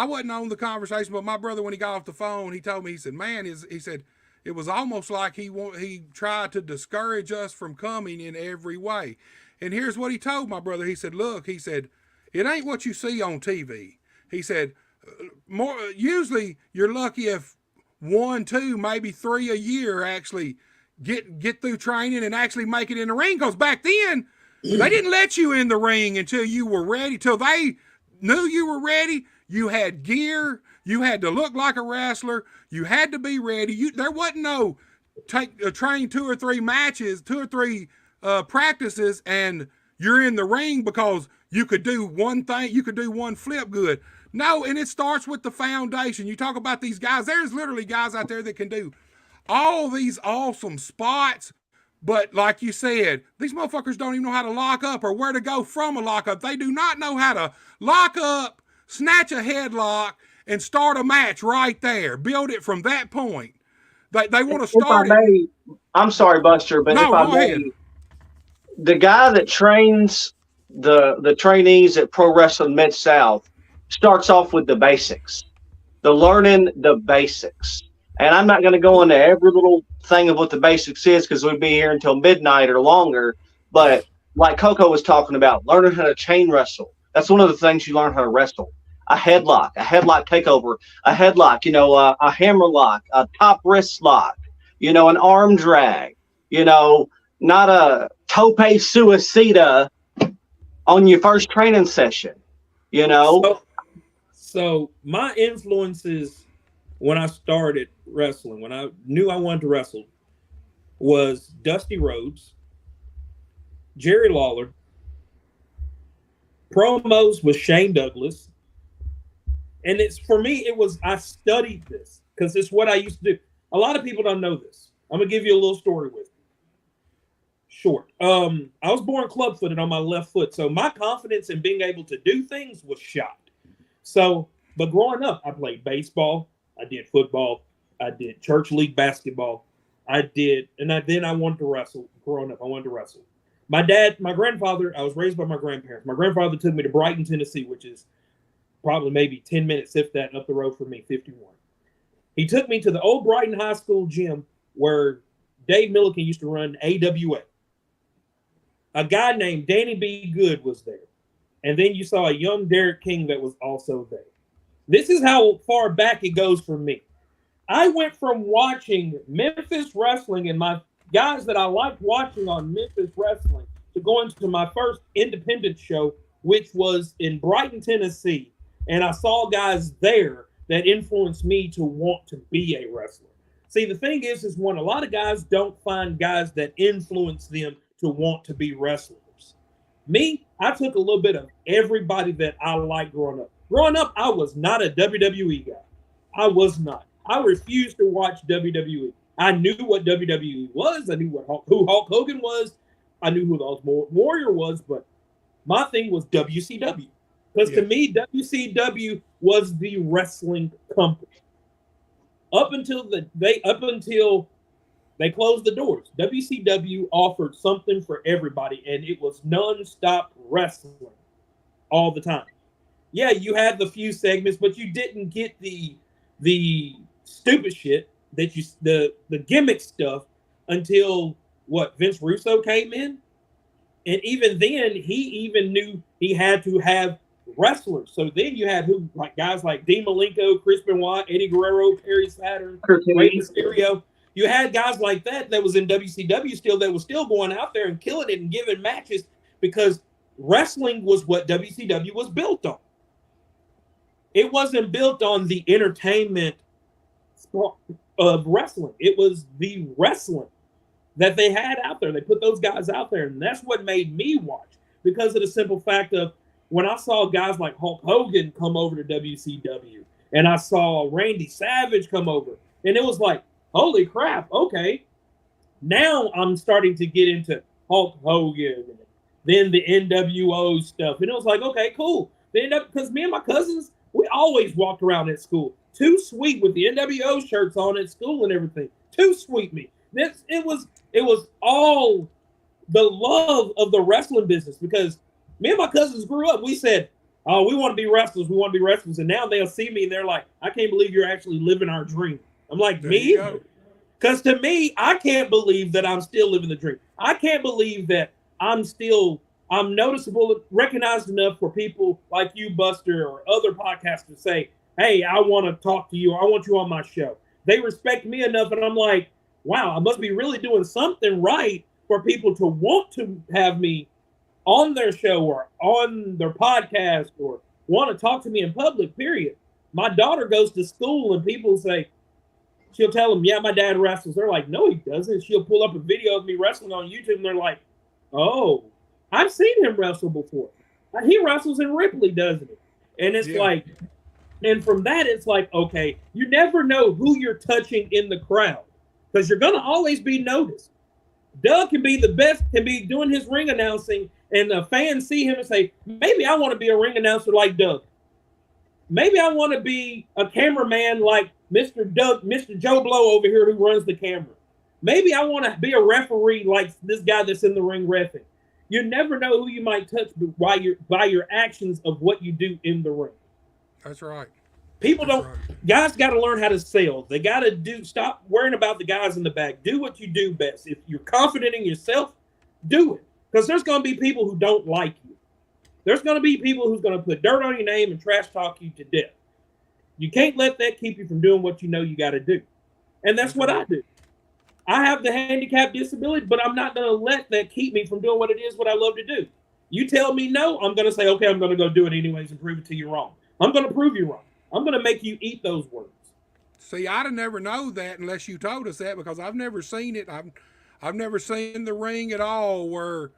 wasn't on the conversation, but my brother, when he got off the phone, he told me, he said, "Man, he said it was almost like he tried to discourage us from coming in every way." And here's what he told my brother. He said, "Look," he said, "it ain't what you see on TV." He said, usually you're lucky if 1, 2, maybe 3 a year actually get through training and actually make it in the ring. Because back then, they didn't let you in the ring until you were ready, till they knew you were ready. You had gear. You had to look like a wrestler. You had to be ready. There wasn't no train 2 or 3 matches, 2 or 3 practices, and you're in the ring because you could do one thing, you could do one flip good. No, and it starts with the foundation. You talk about these guys. There's literally guys out there that can do all these awesome spots, but like you said, these motherfuckers don't even know how to lock up or where to go from a lockup. They do not know how to lock up, snatch a headlock, and start a match right there. Build it from that point. They want to start it. I'm sorry, Buster, but no, if I go may, ahead. The guy that trains the trainees at Pro Wrestling Mid-South starts off with the basics, the learning the basics. And I'm not going to go into every little thing of what the basics is because we'd be here until midnight or longer. But like Koko was talking about, learning how to chain wrestle. That's one of the things you learn how to wrestle. A headlock takeover, a headlock, a hammer lock, a top wrist lock, an arm drag, not a tope suicida on your first training session, So my influences when I started wrestling, when I knew I wanted to wrestle, was Dusty Rhodes, Jerry Lawler, promos with Shane Douglas. And I studied this because it's what I used to do. A lot of people don't know this. I'm going to give you a little story with me. Short. I was born club-footed on my left foot, so my confidence in being able to do things was shot. But growing up, I played baseball, I did football, I did church league basketball, then I wanted to wrestle. Growing up, I wanted to wrestle. My grandfather, I was raised by my grandparents. My grandfather took me to Brighton, Tennessee, which is probably maybe 10 minutes, if that, up the road from me, 51. He took me to the old Brighton High School gym where Dave Milliken used to run AWA. A guy named Danny B. Good was there. And then you saw a young Derek King that was also there. This is how far back it goes for me. I went from watching Memphis wrestling and my guys that I liked watching on Memphis wrestling to going to my first independent show, which was in Brighton, Tennessee. And I saw guys there that influenced me to want to be a wrestler. See, the thing is when a lot of guys don't find guys that influence them to want to be wrestlers. Me, I took a little bit of everybody that I liked growing up. Growing up, I was not a WWE guy. I was not. I refused to watch WWE. I knew what WWE was. I knew who Hulk Hogan was. I knew who the Ultimate Warrior was, but my thing was WCW. Because to me, WCW was the wrestling company. Up until they closed the doors, WCW offered something for everybody, and it was non-stop wrestling all the time. Yeah, you had the few segments, but you didn't get the stupid shit that the gimmick stuff until Vince Russo came in. And even then, he even knew he had to have wrestlers. So then you had guys like Dean Malenko, Chris Benoit, Eddie Guerrero, Perry Saturn, Rey Mysterio. You had guys like that was in WCW still, that was still going out there and killing it and giving matches because wrestling was what WCW was built on. It wasn't built on the entertainment of wrestling. It was the wrestling that they had out there. They put those guys out there, and that's what made me watch, because of the simple fact of when I saw guys like Hulk Hogan come over to WCW, and I saw Randy Savage come over, and it was like, holy crap, okay. Now I'm starting to get into Hulk Hogan, and then the NWO stuff, and it was like, okay, cool. Because me and my cousins, we always walked around at school, too sweet with the NWO shirts on at school and everything. Too sweet me. It was all the love of the wrestling business, because me and my cousins grew up. We said, oh, we want to be wrestlers. We want to be wrestlers. And now they'll see me and they're like, I can't believe you're actually living our dream. I'm like, me? Because to me, I can't believe that I'm still living the dream. I can't believe that I'm noticeable, recognized enough for people like you, Buster, or other podcasters to say, hey, I want to talk to you. I want you on my show. they respect me enough, and I'm like, wow, I must be really doing something right for people to want to have me on their show or on their podcast or want to talk to me in public, period. My daughter goes to school and people say, she'll tell them, yeah, my dad wrestles. They're like, no, he doesn't. She'll pull up a video of me wrestling on YouTube and they're like, oh, I've seen him wrestle before. He wrestles in Ripley, doesn't he? And it's like, and from that, it's like, okay, you never know who you're touching in the crowd because you're going to always be noticed. Doug can be the best, can be doing his ring announcing, and the fans see him and say, maybe I want to be a ring announcer like Doug. Maybe I want to be a cameraman like Mr. Joe Blow over here who runs the camera. Maybe I want to be a referee like this guy that's in the ring reffing. You never know who you might touch by your actions of what you do in the ring. That's right. Guys got to learn how to sell. They got to stop worrying about the guys in the back. Do what you do best. If you're confident in yourself, do it. Because there's going to be people who don't like you. There's going to be people who's going to put dirt on your name and trash talk you to death. You can't let that keep you from doing what you know you got to do. And that's what I do. I have the handicap disability, but I'm not going to let that keep me from doing what I love to do. You tell me no, I'm going to say, okay, I'm going to go do it anyways and prove it to you wrong. I'm going to prove you wrong. I'm going to make you eat those words. See, I'd have never known that unless you told us that, because I've never seen it. I've never seen the ring at all where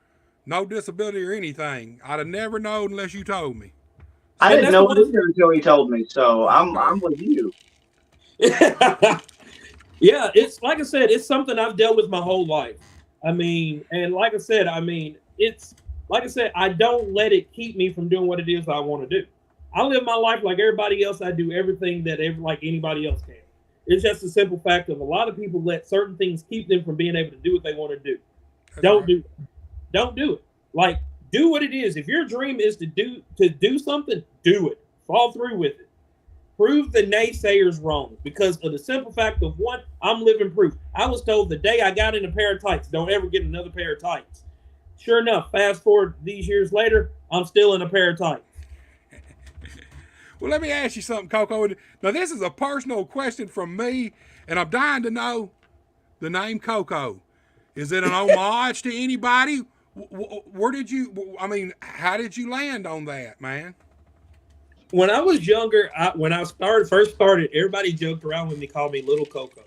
no disability or anything. I'd have never known unless you told me. I didn't know it either until he told me, so I'm with you. Yeah, it's like I said, it's something I've dealt with my whole life. I mean, and like I said, it's like I said, I don't let it keep me from doing what it is I want to do. I live my life like everybody else. I do everything like anybody else can. It's just a simple fact of a lot of people let certain things keep them from being able to do what they want to do. Don't do it. Like, do what it is. If your dream is to do something, do it. Follow through with it. Prove the naysayers wrong, because of the simple fact of one, I'm living proof. I was told the day I got in a pair of tights, don't ever get another pair of tights. Sure enough, fast forward these years later, I'm still in a pair of tights. Well, let me ask you something, Koko. Now, this is a personal question from me, and I'm dying to know the name Koko. Is it an homage to anybody? How did you land on that, man? When I was younger, when I first started, everybody joked around with me, called me Little Koko.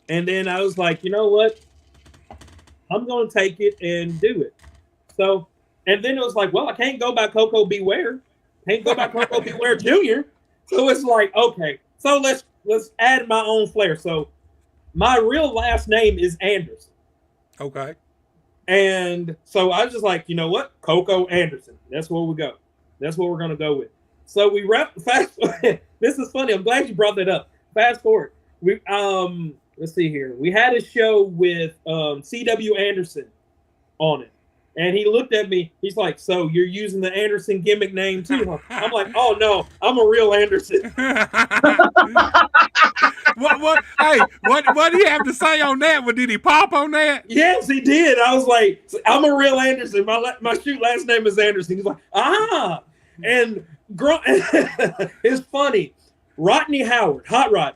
And then I was like, you know what? I'm going to take it and do it. So, and then it was like, well, I can't go by Koko Beware. Can't go by Koko Beware Jr. So it's like, okay, so let's add my own flair. So my real last name is Anderson. Okay. And so I was just like, you know what? Koko Anderson. That's where we go. That's what we're going to go with. So we fast. This is funny. I'm glad you brought that up. Fast forward. Let's see here. We had a show with C.W. Anderson on it. And he looked at me. He's like, so you're using the Anderson gimmick name too, huh? I'm like, oh, no, I'm a real Anderson. What do you have to say on that? Did he pop on that? Yes, he did. I was like, I'm a real Anderson. My last name is Anderson. He's like, ah. And it's funny. Rodney Howard, Hot Rod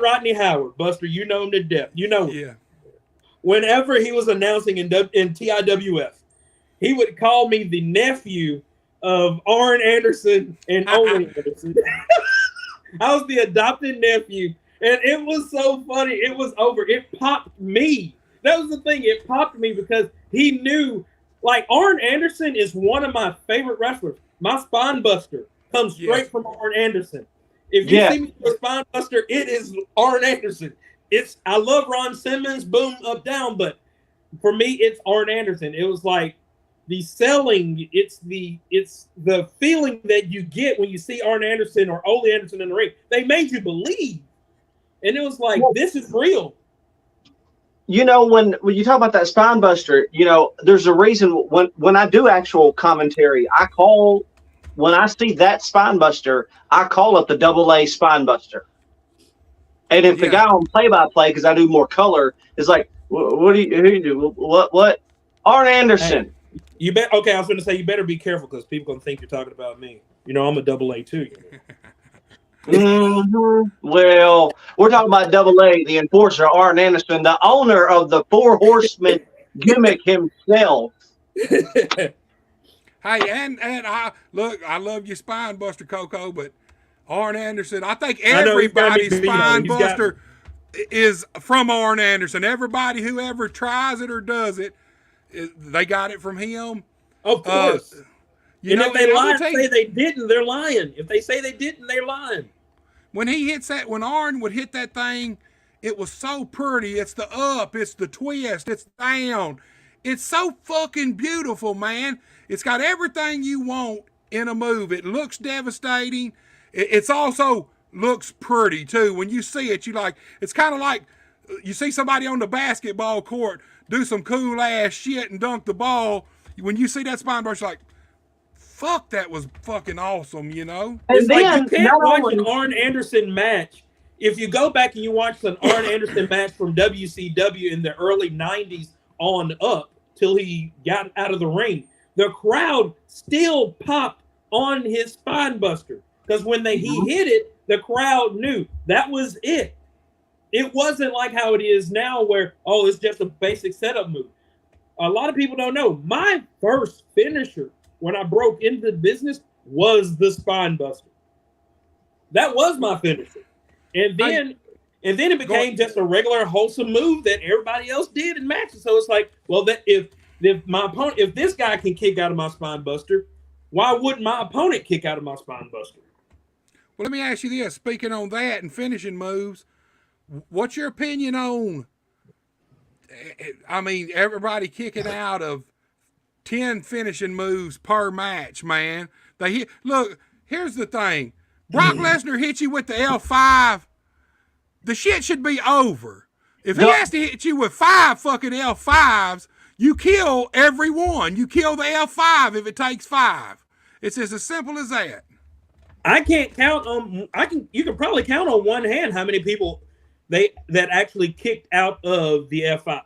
Rodney Howard, Buster, you know him to death. You know him. Yeah. Whenever he was announcing in TIWF, he would call me the nephew of Arn Anderson and Owen Anderson. I was the adopted nephew, and it was so funny. It was over. It popped me. That was the thing. It popped me because he knew, like, Arn Anderson is one of my favorite wrestlers. My spine buster comes straight from Arn Anderson. If you see me with a spine buster, it is Arn Anderson. I love Ron Simmons, boom, up, down, but for me, it's Arn Anderson. It was like the selling, it's the feeling that you get when you see Arn Anderson or Ole Anderson in the ring. They made you believe. And it was like, this is real. You know, when you talk about that spine buster, you know, there's a reason when I do actual commentary, when I see that spine buster, I call it the AA spine buster. And if the guy on play-by-play, because I do more color, is like, who do you do? What? Arn Anderson. Hey, okay, I was going to say, you better be careful because people going to think you're talking about me. You know, I'm a AA too. Well, we're talking about Double A, the enforcer, Arn Anderson, the owner of the Four Horsemen gimmick himself. Hey, and I look, I love your spine buster, Koko, but Arn Anderson, I think everybody's spine buster is from Arn Anderson. Everybody who ever tries it or does it, they got it from him. Of course. You know, if they lie and say they didn't, they're lying. If they say they didn't, they're lying. When he hits that, when Arn would hit that thing, it was so pretty. It's the up, it's the twist, it's down. It's so fucking beautiful, man. It's got everything you want in a move. It looks devastating. It's also looks pretty too. When you see it, you like. It's kind of like you see somebody on the basketball court do some cool ass shit and dunk the ball. When you see that spine burst, you're like, fuck, that was fucking awesome, you know? It's like you can't watch an Arn Anderson match. If you go back and you watch an Arn Anderson match from WCW in the early 90s on up till he got out of the ring, the crowd still popped on his spine buster. Because when he hit it, the crowd knew that was it. It wasn't like how it is now where, oh, it's just a basic setup move. A lot of people don't know. My first finisher when I broke into the business was the spine buster. That was my finisher. And then it became just a regular wholesome move that everybody else did in matches. So it's like, well, that if my opponent, if this guy can kick out of my spine buster, why wouldn't my opponent kick out of my spine buster? Well, let me ask you this. Speaking on that and finishing moves, what's your opinion on, I mean, everybody kicking out of 10 finishing moves per match, man? Look, here's the thing. Brock Lesnar hits you with the L5, the shit should be over. If he has to hit you with 5 fucking L5s, you kill every one. You kill the L5 if it takes 5. It's just as simple as that. I can't count on. You can probably count on one hand how many people that actually kicked out of the F5.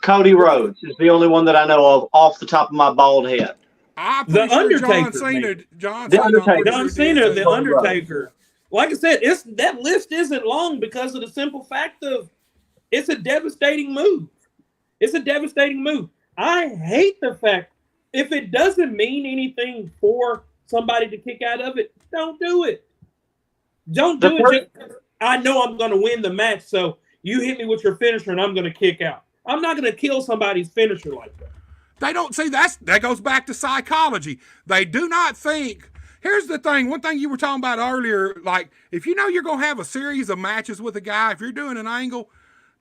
Cody Rhodes is the only one that I know of off the top of my bald head. The Undertaker. John Cena, the Undertaker. Like I said, that list isn't long because of the simple fact of it's a devastating move. It's a devastating move. I hate the fact if it doesn't mean anything for somebody to kick out of it, don't do it. Don't do it. I know I'm going to win the match, so you hit me with your finisher and I'm going to kick out. I'm not going to kill somebody's finisher like that. They don't see that goes back to psychology. They do not think. Here's the thing. One thing you were talking about earlier, like if you know you're going to have a series of matches with a guy, if you're doing an angle,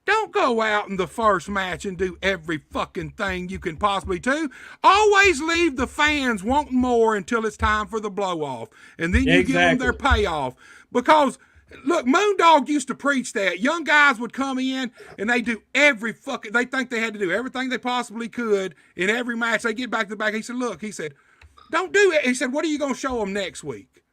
don't go out in the first match and do every fucking thing you can possibly do. Always leave the fans wanting more until it's time for the blow off. And then you give them their payoff. Because, look, Moondog used to preach that. Young guys would come in and they do they think they had to do everything they possibly could in every match. They get back to the back. He said, don't do it. He said, what are you going to show them next week?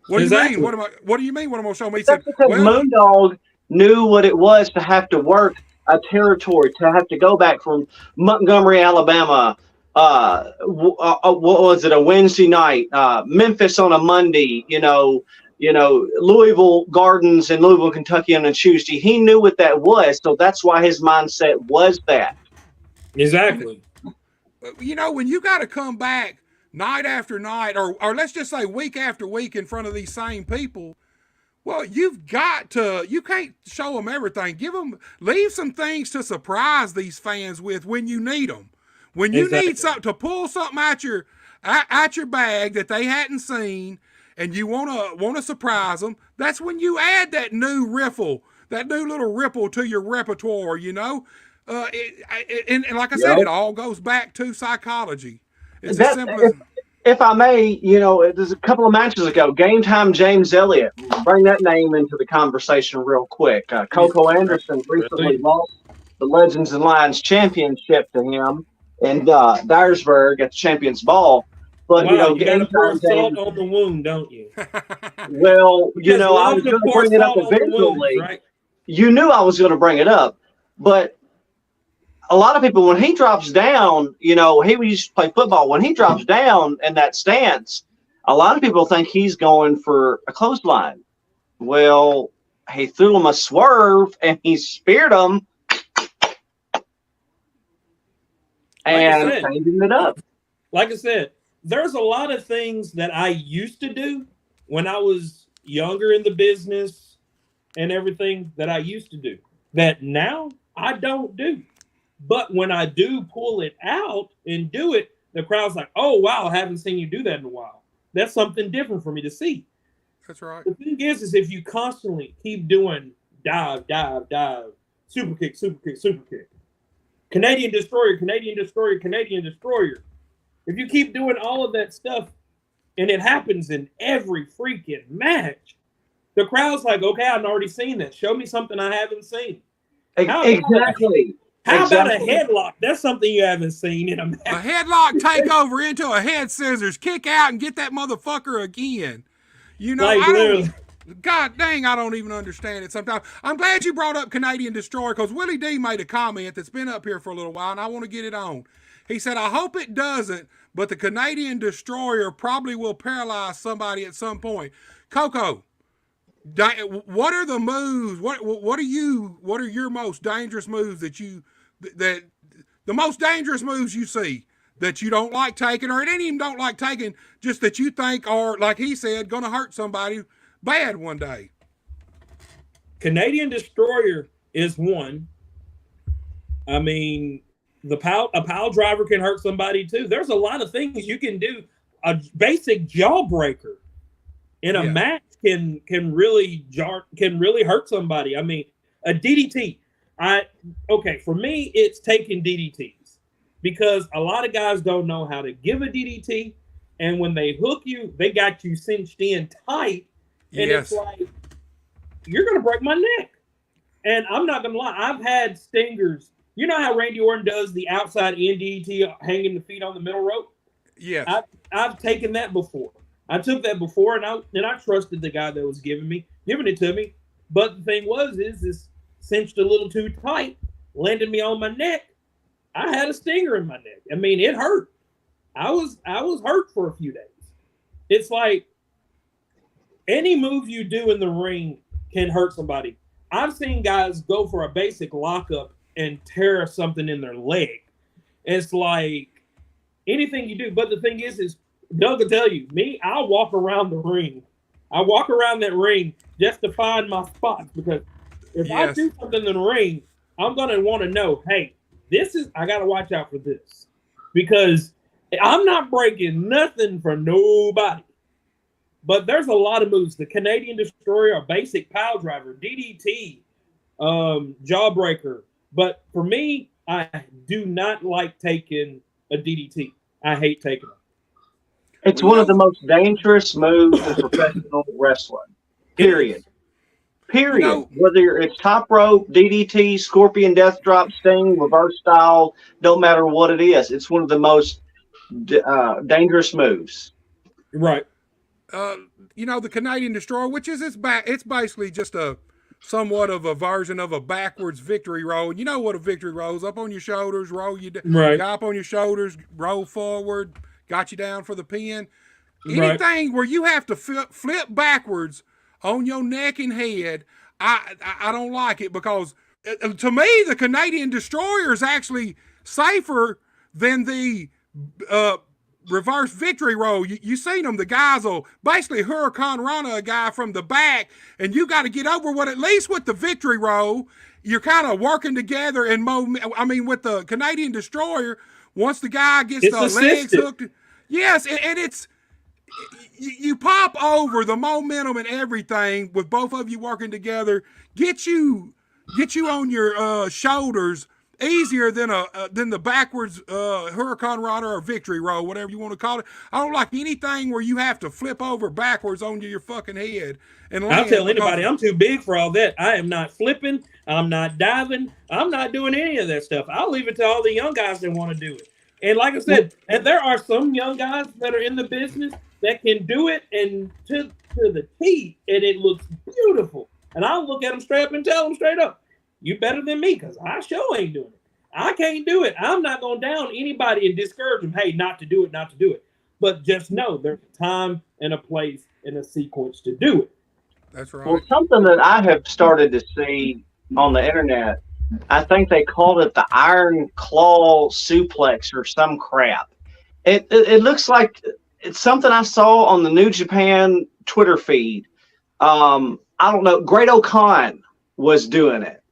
What do you mean? What do you mean? What am I going to show them? He said, Moondog knew what it was to have to work a territory, to have to go back from Montgomery, Alabama. What was it? A Wednesday night, Memphis on a Monday, Louisville Gardens in Louisville, Kentucky on a Tuesday. He knew what that was. So that's why his mindset was that. Exactly. When you got to come back night after night, or let's just say week after week in front of these same people, well, you can't show them everything. Leave some things to surprise these fans with when you need them. When you need something to pull something out your bag that they hadn't seen, and you want to surprise them, that's when you add that new little ripple to your repertoire. And like I said, it all goes back to psychology. It's as simple as. If I may, there's a couple of matches ago, Game Time James Elliott, bring that name into the conversation real quick. Koko Anderson recently lost the Legends and Lions championship to him in Dyersburg at the Champions Ball. But, you got to pour salt on the wound, don't you? Well, I was going to bring it up eventually. Right? You knew I was going to bring it up, but a lot of people, when he drops down, he used to play football. When he drops down in that stance, a lot of people think he's going for a clothesline. Well, he threw him a swerve and he speared him and changing it up. Like I said, there's a lot of things that I used to do when I was younger in the business and everything that I used to do that now I don't do. But when I do pull it out and do it, the crowd's like, oh, wow, I haven't seen you do that in a while. That's something different for me to see. That's right. The thing is if you constantly keep doing dive, super kick, Canadian destroyer, if you keep doing all of that stuff and it happens in every freaking match, the crowd's like, okay, I've already seen that. Show me something I haven't seen. Exactly. How about a headlock? That's something you haven't seen in a match. A headlock takeover into a head scissors, kick out and get that motherfucker again. You know, Like, God dang, I don't even understand it sometimes. I'm glad you brought up Canadian Destroyer because Willie D made a comment that's been up here for a little while, and I want to get it on. He said, I hope it doesn't, but the Canadian Destroyer probably will paralyze somebody at some point. Koko, what are the moves? What are your most dangerous moves that the most dangerous moves you see that you don't like taking, or it ain't even don't like taking, just that you think are, like he said, going to hurt somebody bad one day? Canadian Destroyer is one. I mean, a pile driver can hurt somebody too. There's a lot of things you can do. A basic jawbreaker in a match can really hurt somebody. I mean, a DDT. For me, it's taking DDTs because a lot of guys don't know how to give a DDT, and when they hook you, they got you cinched in tight. And it's like, you're going to break my neck. And I'm not going to lie. I've had stingers. You know how Randy Orton does the outside in DDT, hanging the feet on the middle rope? Yeah. I've taken that before. I took that before, and I trusted the guy that was giving it to me. But the thing is cinched a little too tight, landed me on my neck. I had a stinger in my neck. I mean, it hurt. I was hurt for a few days. It's like, any move you do in the ring can hurt somebody. I've seen guys go for a basic lockup and tear something in their leg. It's like anything you do. But the thing is Doug will tell you, I'll walk around the ring. I walk around that ring just to find my spots, because if I do something in the ring, I'm going to want to know, hey, I got to watch out for this, because I'm not breaking nothing for nobody. But there's a lot of moves. The Canadian Destroyer, a basic pile driver, DDT, jawbreaker. But for me, I do not like taking a DDT. I hate taking them. It's one of the most dangerous moves in professional wrestling. Period. Whether it's top rope, DDT, scorpion death drop, sting, reverse style, don't matter what it is. It's one of the most dangerous moves. Right. The Canadian Destroyer, which is it's basically just somewhat of a version of a backwards victory roll. You know what a victory roll is: up on your shoulders, roll you right. up on your shoulders, roll forward, got you down for the pin. Anything where you have to flip backwards on your neck and head, I don't like it, because to me the Canadian Destroyer is actually safer than the reverse victory roll. You seen them. The guys will basically Hurricane Rana a guy from the back, and you got to get over what, at least with the victory roll, you're kind of working together and with the Canadian Destroyer, once the guy gets the legs hooked, and it's you pop over the momentum and everything with both of you working together, get you on your shoulders easier than the backwards Hurricane Rana or victory roll, whatever you want to call it. I don't like anything where you have to flip over backwards onto your fucking head. And I'll tell anybody, I'm too big for all that. I am not flipping. I'm not diving. I'm not doing any of that stuff. I'll leave it to all the young guys that want to do it. And like I said, and there are some young guys that are in the business that can do it and to the T, and it looks beautiful. And I'll look at them straight up and tell them straight up, you better than me, because I sure ain't doing it. I can't do it. I'm not going to down anybody and discourage them, hey, not to do it. But just know there's a time and a place and a sequence to do it. That's right. Well, something that I have started to see on the internet, I think they called it the Iron Claw suplex or some crap. It looks like it's something I saw on the New Japan Twitter feed. I don't know. Great O'Khan was doing it,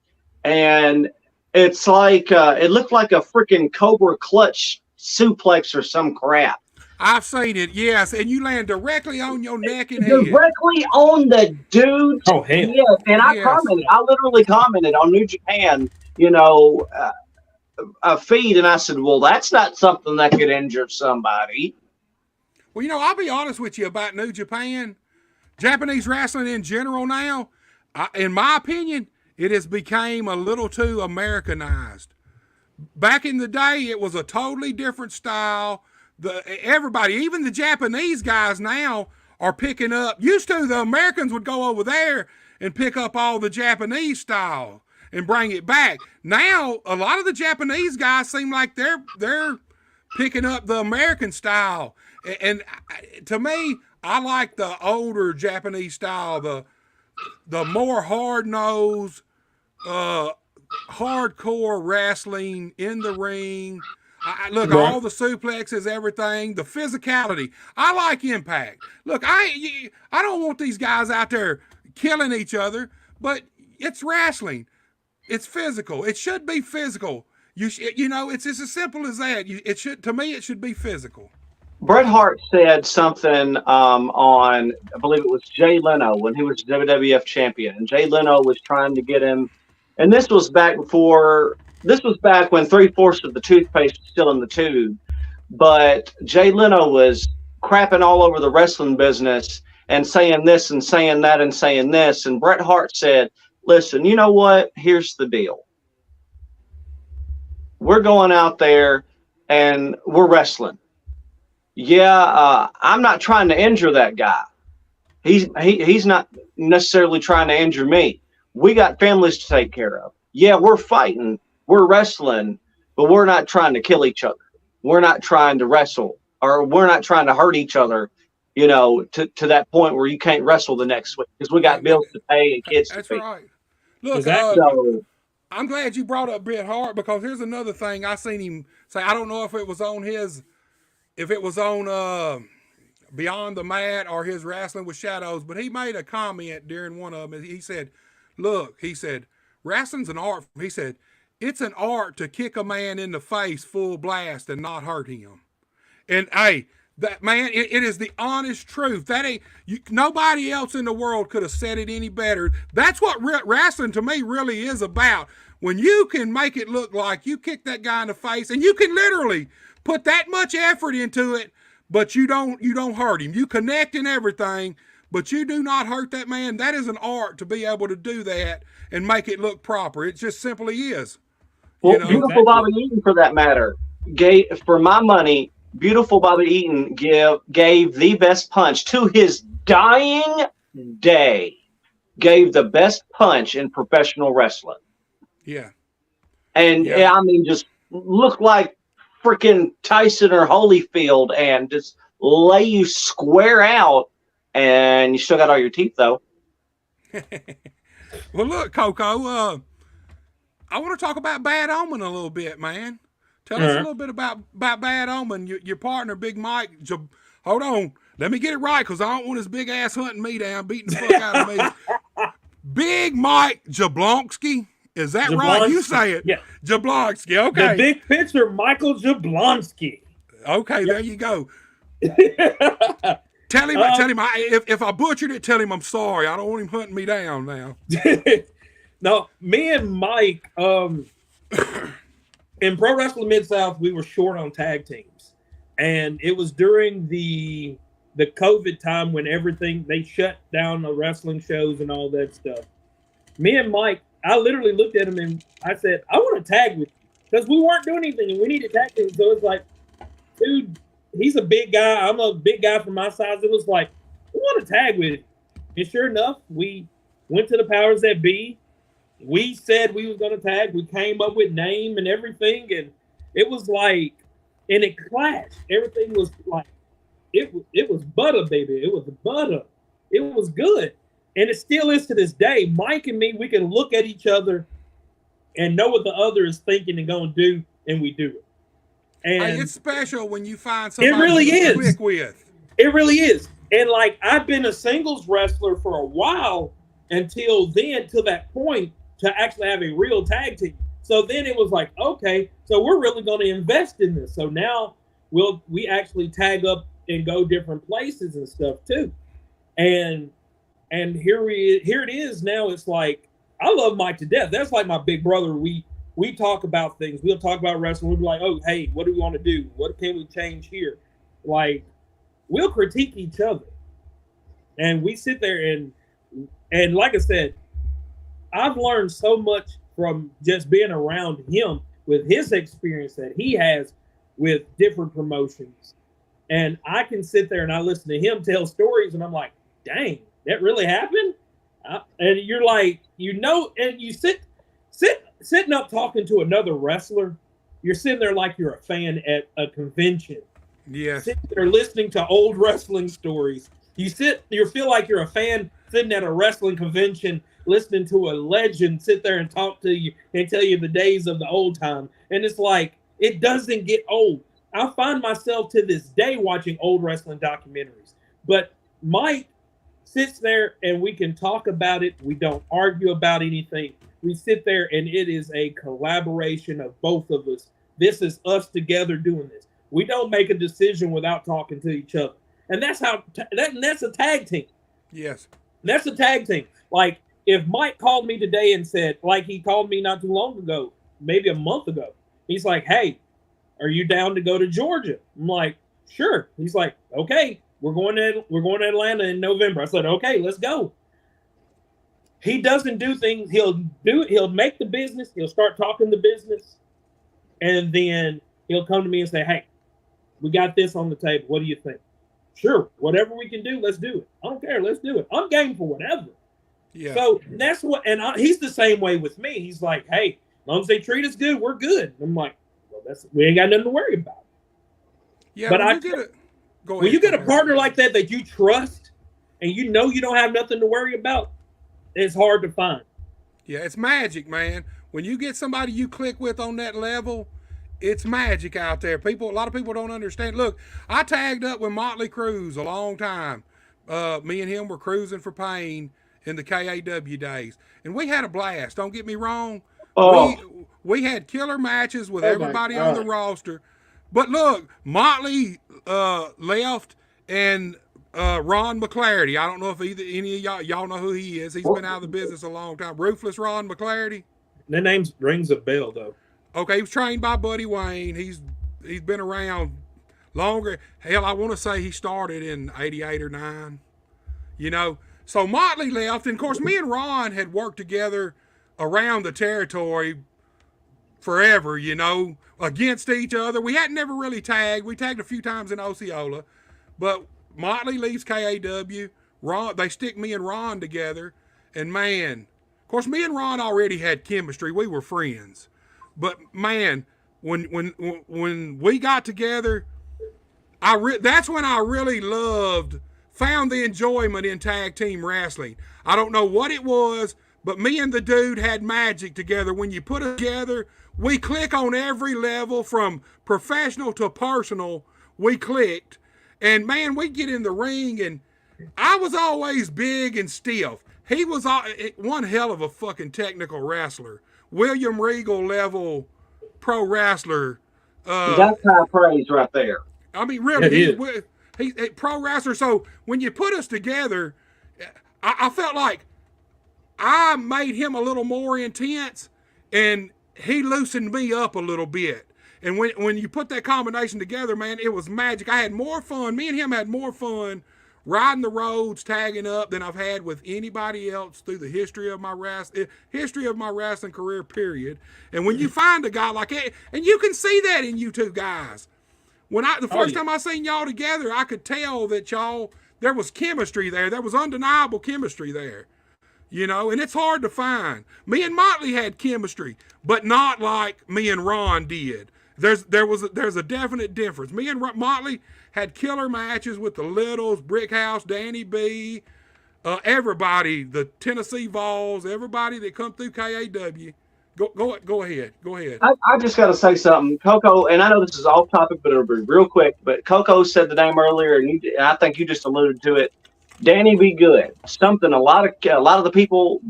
and it's like it looked like a freaking Cobra Clutch suplex or some crap. I've seen it, yes, and you land directly on your neck and head. Directly on the dude's hell. head. And I Yes. commented, I literally commented on New Japan, a feed, and I said, well, that's not something that could injure somebody. Well, I'll be honest with you about New Japan. Japanese wrestling in general now, in my opinion, it has become a little too Americanized. Back in the day, it was a totally different style. Everybody, even the Japanese guys now, are picking up. Used to, the Americans would go over there and pick up all the Japanese style and bring it back. Now, a lot of the Japanese guys seem like they're picking up the American style. And to me, I like the older Japanese style, the more hard-nosed, hardcore wrestling in the ring. Look, Right. all the suplexes, everything, the physicality. I like Impact. Look, I don't want these guys out there killing each other, but it's wrestling. It's physical. It should be physical. It's just as simple as that. To me, it should be physical. Bret Hart said something on, I believe it was Jay Leno when he was WWF champion, and Jay Leno was trying to get him. And this was back when 3/4 of the toothpaste was still in the tube. But Jay Leno was crapping all over the wrestling business and saying this and saying that and saying this. And Bret Hart said, listen, you know what? Here's the deal. We're going out there and we're wrestling. Yeah, I'm not trying to injure that guy. He's not necessarily trying to injure me. We got families to take care of. Yeah, we're fighting, we're wrestling, but we're not trying to kill each other. We're not trying to wrestle, or we're not trying to hurt each other, to that point where you can't wrestle the next week because we got bills to pay and kids to That's feed. right. Look, Exactly. So, I'm glad you brought up Bret Hart, because here's another thing I seen him say. I don't know if it was on Beyond the Mat or his Wrestling with Shadows, but he made a comment during one of them. He said, wrestling's an art. He said, it's an art to kick a man in the face full blast and not hurt him. And hey, that man, it is the honest truth. Nobody else in the world could have said it any better. That's what wrestling to me really is about. When you can make it look like you kick that guy in the face, and you can literally put that much effort into it, but you don't hurt him. You connect and everything, but you do not hurt that man. That is an art to be able to do that and make it look proper. It just simply is. well, beautiful Bobby Eaton, for that matter, for my money, beautiful Bobby Eaton gave the best punch to his dying day. Gave the best punch in professional wrestling. Yeah. And I mean, just looked like freaking Tyson or Holyfield and just lay you square out, and you still got all your teeth though. Well, look, Koko, I want to talk about Bad Omen a little bit, man. Tell us a little bit about Bad Omen. Your partner, Big Mike. Hold on. Let me get it right, because I don't want his big ass hunting me down, beating the fuck out of me. Big Mike Jablonski. Is that right? You say it. Yeah. Jablonski. Okay. The big picture, Michael Jablonski. Okay, there you go. Tell him, if I butchered it, tell him I'm sorry. I don't want him hunting me down now. No, me and Mike, in Pro Wrestling Mid-South, we were short on tag teams. And it was during the COVID time when they shut down the wrestling shows and all that stuff. Me and Mike, I literally looked at him and I said, I want to tag with you. Because we weren't doing anything and we needed tag teams. So it's like, dude, he's a big guy. I'm a big guy for my size. It was like, we want to tag with him. And sure enough, we went to the powers that be. We said we was going to tag. We came up with name and everything. And it was like, and it clashed. Everything was like, it was butter, baby. It was butter. It was good. And it still is to this day. Mike and me, we can look at each other and know what the other is thinking and going to do, and we do it. And hey, it's special when you find somebody really you is. click with. It really is. And like, I've been a singles wrestler for a while until then, to that point, to actually have a real tag team. So then it was like, okay, so we're really going to invest in this. So now we actually tag up and go different places and stuff too. And here it is now. It's like, I love Mike to death. That's like my big brother. We talk about things. We'll talk about wrestling. We'll be like, oh, hey, what do we want to do? What can we change here? Like, we'll critique each other. And we sit there and like I said, I've learned so much from just being around him with his experience that he has with different promotions. And I can sit there and I listen to him tell stories and I'm like, dang, that really happened? And you're like, and you sitting up talking to another wrestler, you're sitting there like you're a fan at a convention. Yes. Sitting there listening to old wrestling stories. You feel like you're a fan sitting at a wrestling convention, listening to a legend sit there and talk to you and tell you the days of the old time. And it's like, it doesn't get old. I find myself to this day watching old wrestling documentaries. But Mike sits there and we can talk about it. We don't argue about anything. We sit there and it is a collaboration of both of us. This is us together doing this. We don't make a decision without talking to each other. And that's that's a tag team. Yes. That's a tag team. Like, if Mike called me today and said, like he called me not too long ago, maybe a month ago, he's like, hey, are you down to go to Georgia? I'm like, sure. He's like, okay, we're going to Atlanta in November. I said, okay, let's go. He doesn't do things. He'll make the business. He'll start talking the business. And then he'll come to me and say, hey, we got this on the table. What do you think? Sure, whatever we can do, let's do it. I don't care, let's do it. I'm game for whatever. Yeah. So that's what, and he's the same way with me. He's like, hey, as long as they treat us good, we're good. I'm like, well, we ain't got nothing to worry about. Yeah, but when you get a partner like that you trust, and you know you don't have nothing to worry about, it's hard to find. Yeah, it's magic, man. When you get somebody you click with on that level, it's magic out there. A lot of people don't understand. Look, I tagged up with Motley Cruz a long time. Me and him were cruising for pain in the KAW days, and we had a blast. Don't get me wrong. Oh. We had killer matches with everybody on the roster. But look, Motley left, and Ron McClarty. I don't know if any of y'all know who he is. He's been out of the business a long time. Ruthless Ron McClarty. That name rings a bell, though. Okay, he was trained by Buddy Wayne. He's been around longer. Hell, I want to say he started in 88 or 9. You know, so Motley left, and of course, me and Ron had worked together around the territory forever, you know, against each other. We hadn't never really tagged. We tagged a few times in Osceola, but Motley leaves KAW. They stick me and Ron together, and man, of course, me and Ron already had chemistry. We were friends. But man, when we got together, that's when I really found the enjoyment in tag team wrestling. I don't know what it was, but me and the dude had magic together. When you put it together, we click on every level from professional to personal. We clicked, and man, we get in the ring, and I was always big and stiff. He was one hell of a fucking technical wrestler. William Regal level pro wrestler. That's high praise right there. I mean, really, he's pro wrestler. So when you put us together, I felt like I made him a little more intense, and he loosened me up a little bit. And when you put that combination together, man, it was magic. I had more fun. Me and him had more fun riding the roads, tagging up than I've had with anybody else through the history of my wrestling career, period. And when you find a guy like that, and you can see that in you two guys. The first time I seen y'all together, I could tell that there was chemistry there. There was undeniable chemistry there. You know, and it's hard to find. Me and Motley had chemistry, but not like me and Ron did. There's a definite difference. Me and Motley had killer matches with the Littles, Brickhouse, Danny B, everybody, the Tennessee Vols, everybody that come through KAW. Go ahead. Go ahead. I just got to say something, Koko, and I know this is off topic, but it'll be real quick. But Koko said the name earlier, and I think you just alluded to it. Danny Be Good, something a lot of the people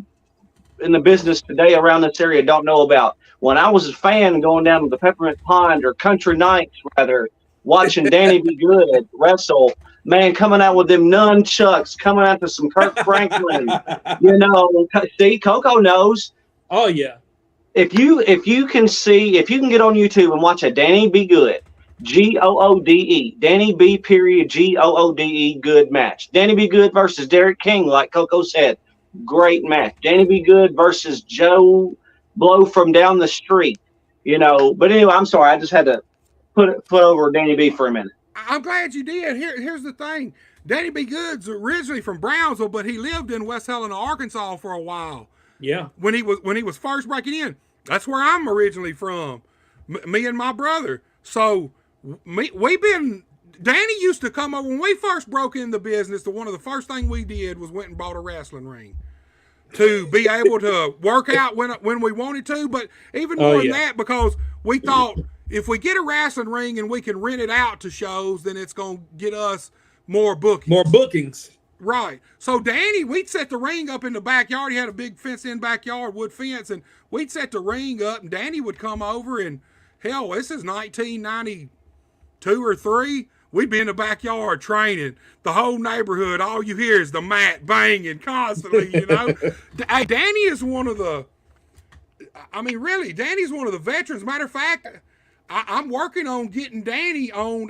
in the business today around this area don't know about. When I was a fan going down to the Peppermint Pond or Country Nights, rather, watching Danny Be Good wrestle, man, coming out with them nunchucks, coming out to some Kirk Franklin, see, Koko knows. Oh yeah. If you can get on YouTube and watch a Danny Be Good, Goode, Danny B. Period Goode good match. Danny Be Good versus Derek King, like Koko said, great match. Danny Be Good versus Joe Blow from down the street, But anyway, I'm sorry, I just had to put over Danny B for a minute. I'm glad you did. Here's the thing. Danny B. Good's originally from Brownsville, but he lived in West Helena, Arkansas for a while. Yeah. When he was first breaking in. That's where I'm originally from. Me and my brother. So Danny used to come over when we first broke in the business. One of the first things we did was went and bought a wrestling ring to be able to work out when we wanted to. But even more than that, because we thought if we get a wrestling ring and we can rent it out to shows, then it's going to get us more bookings. More bookings. Right. So Danny, we'd set the ring up in the backyard. He had a big fenced-in backyard, wood fence, and we'd set the ring up, and Danny would come over, and hell, this is 1992 or 3. We'd be in the backyard training. The whole neighborhood, all you hear is the mat banging constantly, Danny is one of the, really, Danny's one of the veterans. Matter of fact, I'm working on getting Danny on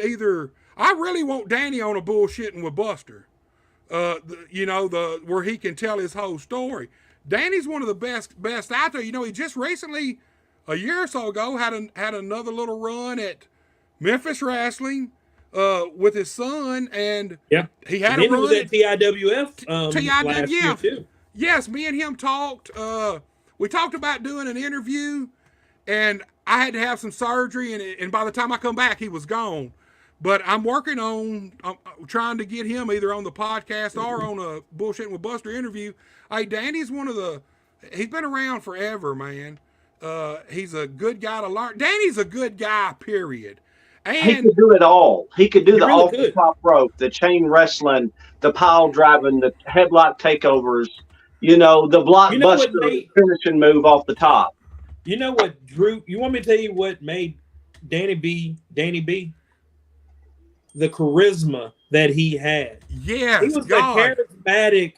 I really want Danny on a bullshitting with Buster. Where he can tell his whole story. Danny's one of the best out there. He just recently, a year or so ago, had another little run at Memphis Wrestling with his son, and he had a run was at TIWF. TIWF, yeah. Too. Yes, me and him talked. We talked about doing an interview, and I had to have some surgery, and by the time I come back, he was gone. But I'm working on trying to get him either on the podcast or on a Bullshitting with Buster interview. Hey, Danny's he's been around forever, man. He's a good guy to learn. Danny's a good guy, period. And he could do it all. He could do off the top rope, the chain wrestling, the pile driving, the headlock takeovers, the blockbuster finishing move off the top. You know what, Drew? You want me to tell you what made Danny B? The charisma that he had. Yes, he was a charismatic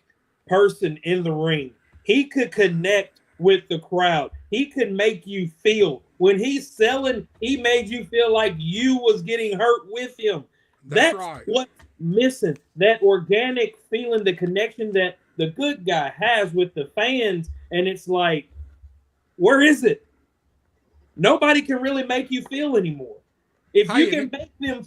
person in the ring. He could connect with the crowd. He could make you feel. When he's selling, he made you feel like you was getting hurt with him. That's right. What's missing. That organic feeling, the connection that the good guy has with the fans. And it's like, where is it? Nobody can really make you feel anymore. If you can make them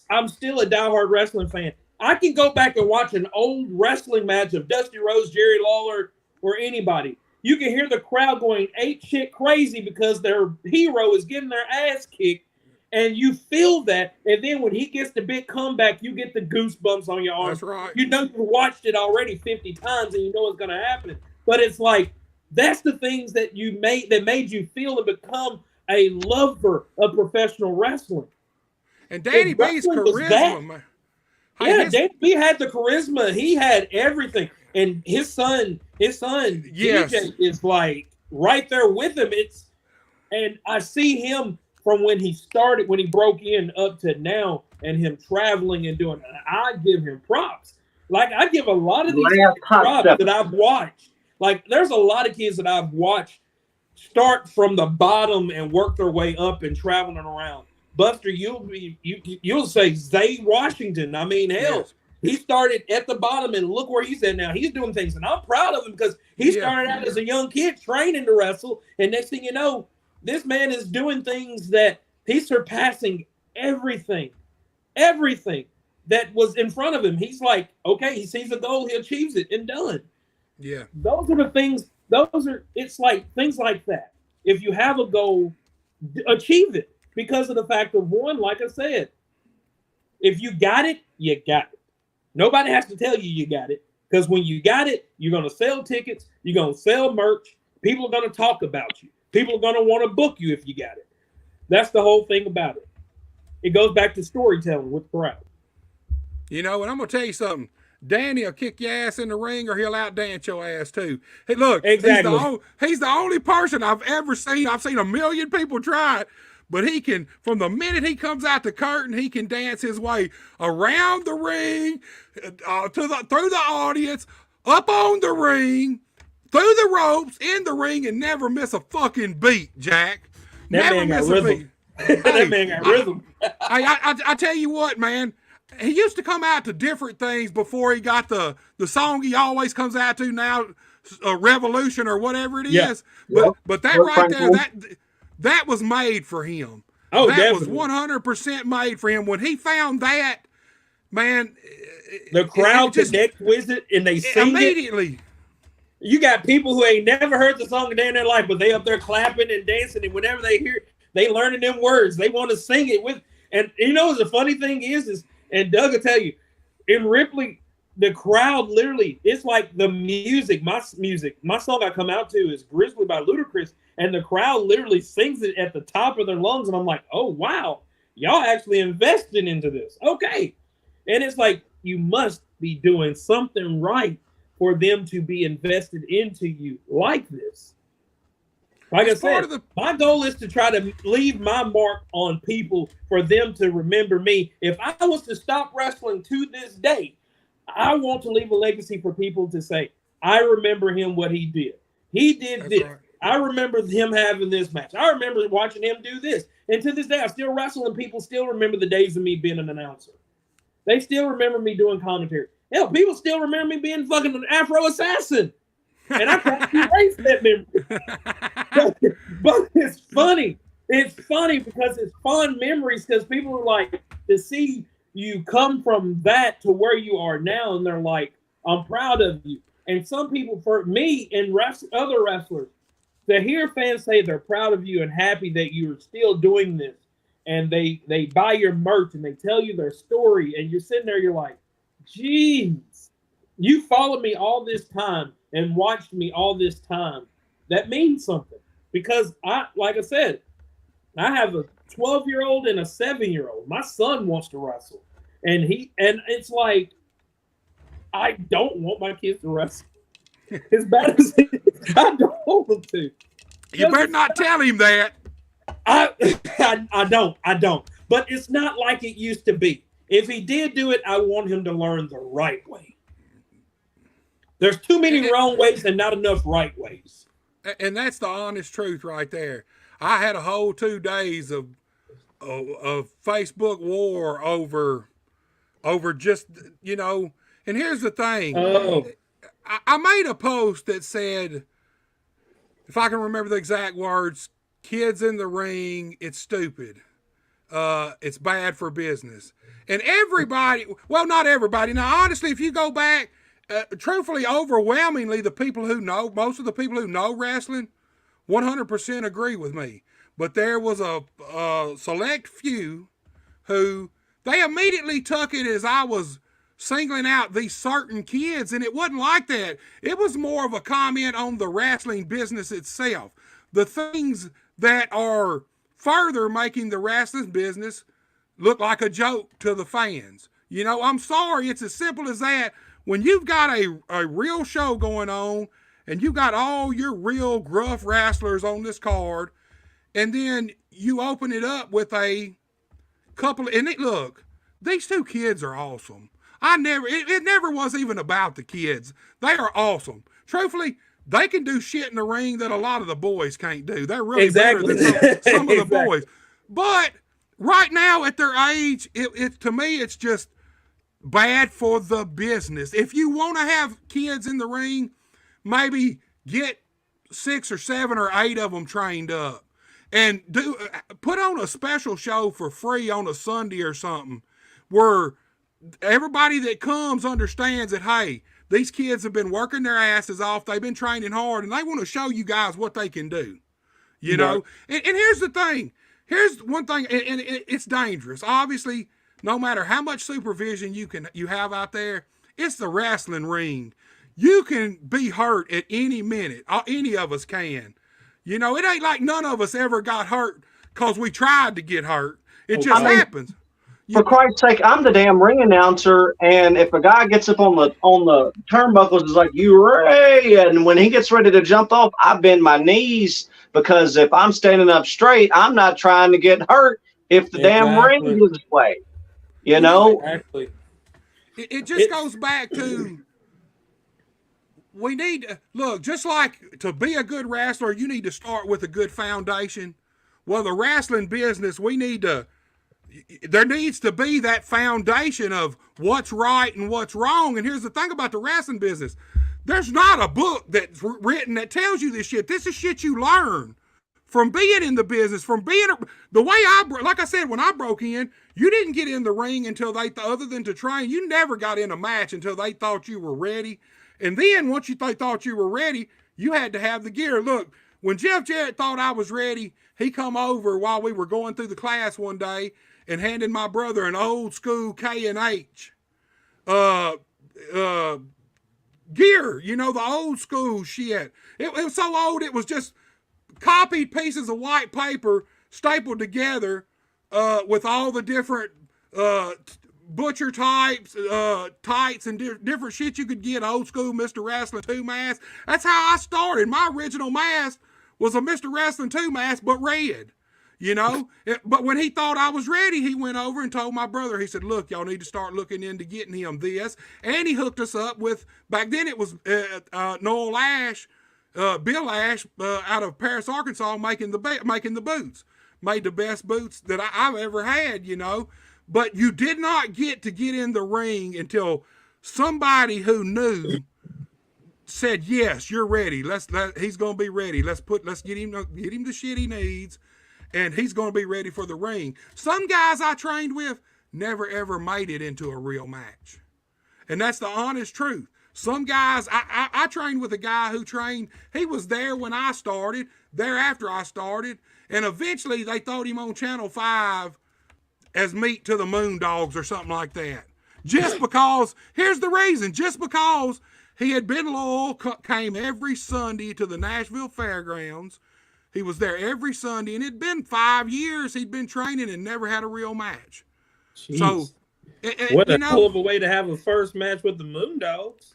I'm still a diehard wrestling fan. I can go back and watch an old wrestling match of Dusty Rhodes, Jerry Lawler, or anybody. You can hear the crowd going ape shit crazy because their hero is getting their ass kicked, and you feel that. And then when he gets the big comeback, you get the goosebumps on your arm. That's right. You've watched it already 50 times, and you know it's going to happen. But it's like that's the things that made you feel and become a lover of professional wrestling. And Danny B's charisma, man. Danny B had the charisma. He had everything. And his son, DJ is like right there with him. And I see him from when he broke in up to now, and him traveling and doing. I give him props. Like I give a lot of these props that I've watched. Like there's a lot of kids that I've watched start from the bottom and work their way up and traveling around. Buster, you'll say Zay Washington. I mean, hell, yes. He started at the bottom and look where he's at now. He's doing things, and I'm proud of him because he started out as a young kid training to wrestle, and next thing you know, this man is doing things that he's surpassing everything that was in front of him. He's like, okay, he sees a goal, he achieves it, and done. Yeah. Those are the things. It's like things like that. If you have a goal, achieve it. Because of the fact of one, like I said, if you got it, you got it. Nobody has to tell you you got it. Because when you got it, you're going to sell tickets. You're going to sell merch. People are going to talk about you. People are going to want to book you if you got it. That's the whole thing about it. It goes back to storytelling with the crowd. You know, and I'm going to tell you something. Danny will kick your ass in the ring or he'll outdance your ass too. Hey, look, exactly. he's the only person I've ever seen. I've seen a million people try it, but he can, from the minute he comes out the curtain, he can dance his way around the ring, through the audience, up on the ring, through the ropes, in the ring, and never miss a fucking beat, Jack. Never miss a beat. That man got rhythm. I tell you what, man. He used to come out to different things before he got the song he always comes out to now, Revolution or whatever it is. But that right there, that was made for him. Oh, that definitely. was 100% made for him. When he found that, man, the crowd connects with it and they sing immediately. It. You got people who ain't never heard the song a day in their life, but they up there clapping and dancing, and whenever they hear, they learning them words. They want to sing it with. And you know, the funny thing is, and Doug will tell you, in Ripley, the crowd literally, it's like the music. My song I come out to is Grizzly by Ludacris, and the crowd literally sings it at the top of their lungs, and I'm like, oh wow, y'all actually invested into this. Okay. And it's like, you must be doing something right for them to be invested into you like this. Like I said, my goal is to try to leave my mark on people for them to remember me. If I was to stop wrestling to this day, I want to leave a legacy for people to say, I remember him, what he did. He did That's this. Right. I remember him having this match. I remember watching him do this. And to this day, I still wrestle, and people still remember the days of me being an announcer. They still remember me doing commentary. Hell, people still remember me being fucking an Afro assassin. And I can't erase that memory. But it's funny. It's funny because it's fun memories, because people are like, to see you come from that to where you are now, and they're like, I'm proud of you. And some people, for me and other wrestlers, to hear fans say they're proud of you and happy that you're still doing this, and they buy your merch and they tell you their story, and you're sitting there, you're like, geez, you followed me all this time and watched me all this time. That means something, because like I said, I have a 12-year-old and a 7-year-old. My son wants to wrestle, and it's like, I don't want my kids to wrestle as bad as it is. I don't want them to. You better not tell him that. I don't. But it's not like it used to be. If he did do it, I want him to learn the right way. There's too many wrong ways and not enough right ways. And that's the honest truth right there. I had a whole 2 days of Facebook war over just, you know, and here's the thing. I made a post that said, if I can remember the exact words, kids in the ring, it's stupid. It's bad for business. And everybody, well, not everybody. Now, honestly, if you go back, truthfully, overwhelmingly, most of the people who know wrestling, 100% agree with me. But there was a select few who, they immediately took it as I was singling out these certain kids, and it wasn't like that. It was more of a comment on the wrestling business itself. The things that are further making the wrestling business look like a joke to the fans. You know, I'm sorry, it's as simple as that. When you've got a real show going on, and you got all your real gruff wrestlers on this card, and then you open it up with a couple, and look, these 2 kids are awesome. It never was even about the kids. They are awesome. Truthfully, they can do shit in the ring that a lot of the boys can't do. They're really better than some of the boys. But right now at their age, it to me, it's just bad for the business. If you want to have kids in the ring, maybe get 6 or 7 or 8 of them trained up, and put on a special show for free on a Sunday or something, where everybody that comes understands that, hey, these kids have been working their asses off, they've been training hard, and they want to show you guys what they can do. You know? And here's the thing. Here's one thing, and it's dangerous. Obviously, no matter how much supervision you have out there, it's the wrestling ring. You can be hurt at any minute. Any of us can. You know, it ain't like none of us ever got hurt because we tried to get hurt. It just happens. For Christ's sake, I'm the damn ring announcer, and if a guy gets up on the turnbuckles, is like, "You ready?" And when he gets ready to jump off, I bend my knees, because if I'm standing up straight, I'm not trying to get hurt if the damn ring is way. You know? Exactly. It just goes back to, we need to, look, just like to be a good wrestler, you need to start with a good foundation. Well, the wrestling business, there needs to be that foundation of what's right and what's wrong. And here's the thing about the wrestling business. There's not a book that's written that tells you this shit. This is shit you learn from being in the business, from being the way like I said, when I broke in, you didn't get in the ring until other than to train, you never got in a match until they thought you were ready. And then once they thought you were ready, you had to have the gear. Look, when Jeff Jarrett thought I was ready, he come over while we were going through the class one day and handed my brother an old school K&H gear, you know, the old school shit. It was so old, it was just copied pieces of white paper stapled together with all the different butcher types, tights, and different shit you could get. Old school Mr. Wrestling 2 mask. That's how I started. My original mask was a Mr. Wrestling 2 mask, but red. You know, but when he thought I was ready, he went over and told my brother, he said, "Look, y'all need to start looking into getting him this." And he hooked us up with, back then it was Noel Ash, Bill Ash out of Paris, Arkansas, making the boots. Made the best boots that I've ever had, you know. But you did not get in the ring until somebody who knew said, "Yes, you're ready. He's going to be ready. Let's get him the shit he needs. And he's going to be ready for the ring." Some guys I trained with never ever made it into a real match. And that's the honest truth. Some guys, I trained with a guy who he was there when I started, there after I started, and eventually they throwed him on Channel 5 as meat to the Moondogs or something like that. Just because, here's the reason, just because he had been loyal, came every Sunday to the Nashville Fairgrounds. He was there every Sunday, and it'd been 5 years he'd been training and never had a real match. Jeez. So, what a hell of a way to have a first match with the Moondogs.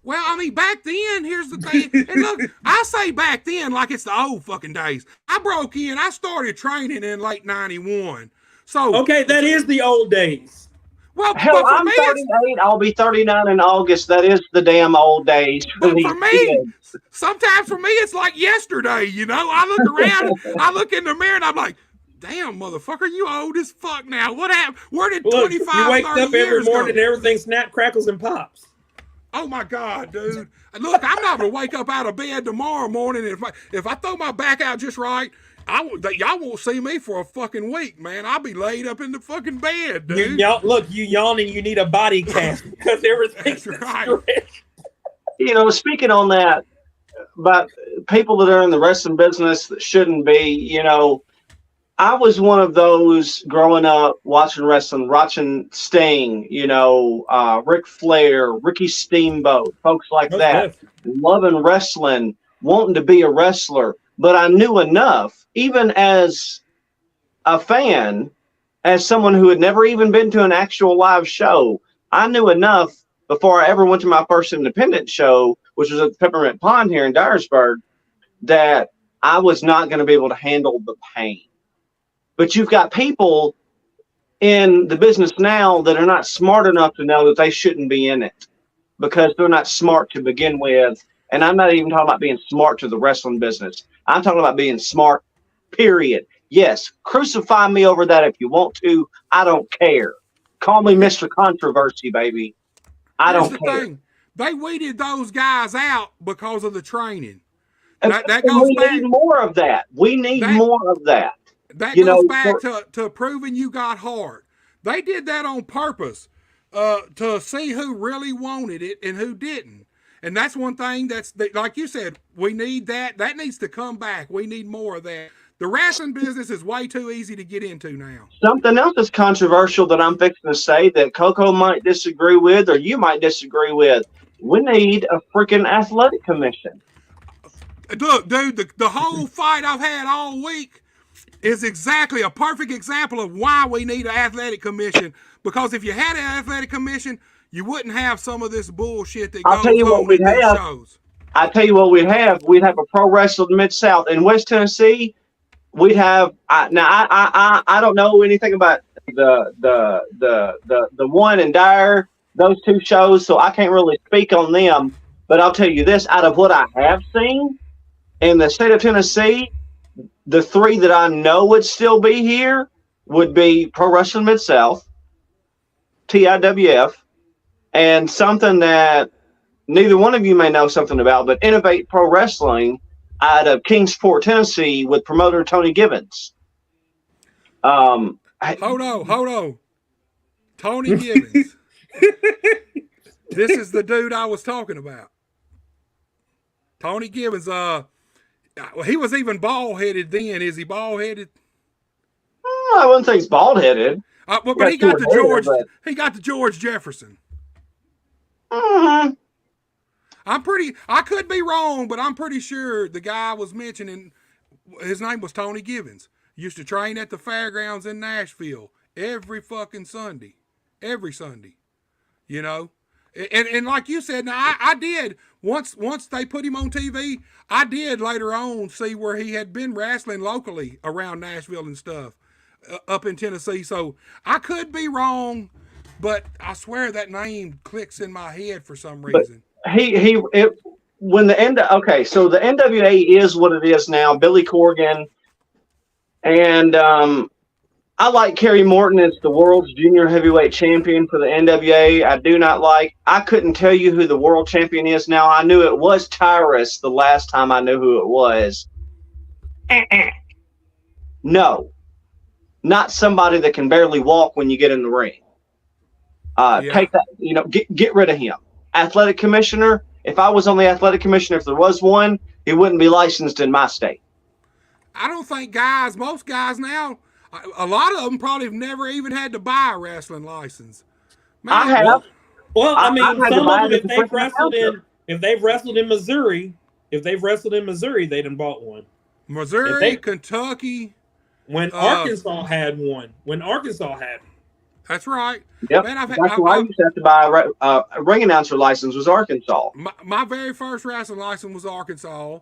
Well, I mean, back then, here's the thing. And look, I say back then like it's the old fucking days. I broke in, I started training in late 91. So okay, that is the old days. Well, hell, I'm 38. I'll be 39 in August. That is the damn old days. But for me, sometimes for me, it's like yesterday, you know? I look around, I look in the mirror, and I'm like, damn, motherfucker, you old as fuck now. What happened? Where did 25, 30 years go? You wake up every morning and everything snap, crackles, and pops. Oh, my God, dude. Look, I'm not going to wake up out of bed tomorrow morning. If I throw my back out just right, y'all won't see me for a fucking week, man. I'll be laid up in the fucking bed, dude. You yawning, you need a body cast because everything's right. You know, speaking on that, about people that are in the wrestling business that shouldn't be, you know, I was one of those growing up watching wrestling, watching Sting, you know, Ric Flair, Ricky Steamboat, folks like that, loving wrestling, wanting to be a wrestler. But I knew enough, even as a fan, as someone who had never even been to an actual live show, I knew enough before I ever went to my first independent show, which was at Peppermint Pond here in Dyersburg, that I was not going to be able to handle the pain. But you've got people in the business now that are not smart enough to know that they shouldn't be in it because they're not smart to begin with. And I'm not even talking about being smart to the wrestling business. I'm talking about being smart, period. Yes, crucify me over that if you want to. I don't care. Call me Mr. Controversy, baby. I don't care. Thing. They weeded those guys out because of the training. That goes back. We need more of that. We need more of that. That goes back to proving you got hard. They did that on purpose to see who really wanted it and who didn't. And that's one thing like you said, we need that. That needs to come back. We need more of that. The wrestling business is way too easy to get into now. Something else that's controversial that I'm fixing to say that Koko might disagree with, or you might disagree with. We need a freaking athletic commission. Look, dude, the whole fight I've had all week is exactly a perfect example of why we need an athletic commission. Because if you had an athletic commission, you wouldn't have some of this bullshit that goes on in these shows. I tell you what we'd have. We'd have a pro wrestling Mid-South. In West Tennessee, we'd have I don't know anything about the one in Dyer, those two shows, so I can't really speak on them. But I'll tell you this, out of what I have seen in the state of Tennessee, the three that I know would still be here would be Pro Wrestling Mid-South, TIWF, and something that neither one of you may know something about, but Innovate Pro Wrestling out of Kingsport, Tennessee, with promoter Tony Gibbons. Hold on. Tony Gibbons. This is the dude I was talking about. Tony Gibbons, he was even bald-headed then. Is he bald-headed? I wouldn't say he's bald-headed. But he got the George Jefferson. Mm-hmm. I could be wrong, but I'm pretty sure the guy I was mentioning, his name was Tony Gibbons. Used to train at the fairgrounds in Nashville every fucking Sunday. Every Sunday. You know? And like you said, now I did, once they put him on TV, I did later on see where he had been wrestling locally around Nashville and stuff, up in Tennessee. So I could be wrong, but I swear that name clicks in my head for some reason. So the NWA is what it is now. Billy Corgan, and I like Kerry Morton as the world's junior heavyweight champion for the NWA. I couldn't tell you who the world champion is now. I knew it was Tyrus the last time I knew who it was. No, not somebody that can barely walk when you get in the ring. Take that, get rid of him. Athletic commissioner, if I was on the athletic commissioner, if there was one, he wouldn't be licensed in my state. I don't think most guys now, a lot of them probably have never even had to buy a wrestling license. Man, I have. Well, I mean, some of them, if they've wrestled in Missouri, they done bought one. Missouri, Kentucky. When Arkansas had one. That's right. Yep. Man, That's why I used to have to buy a ring announcer license was Arkansas. My very first wrestling license was Arkansas.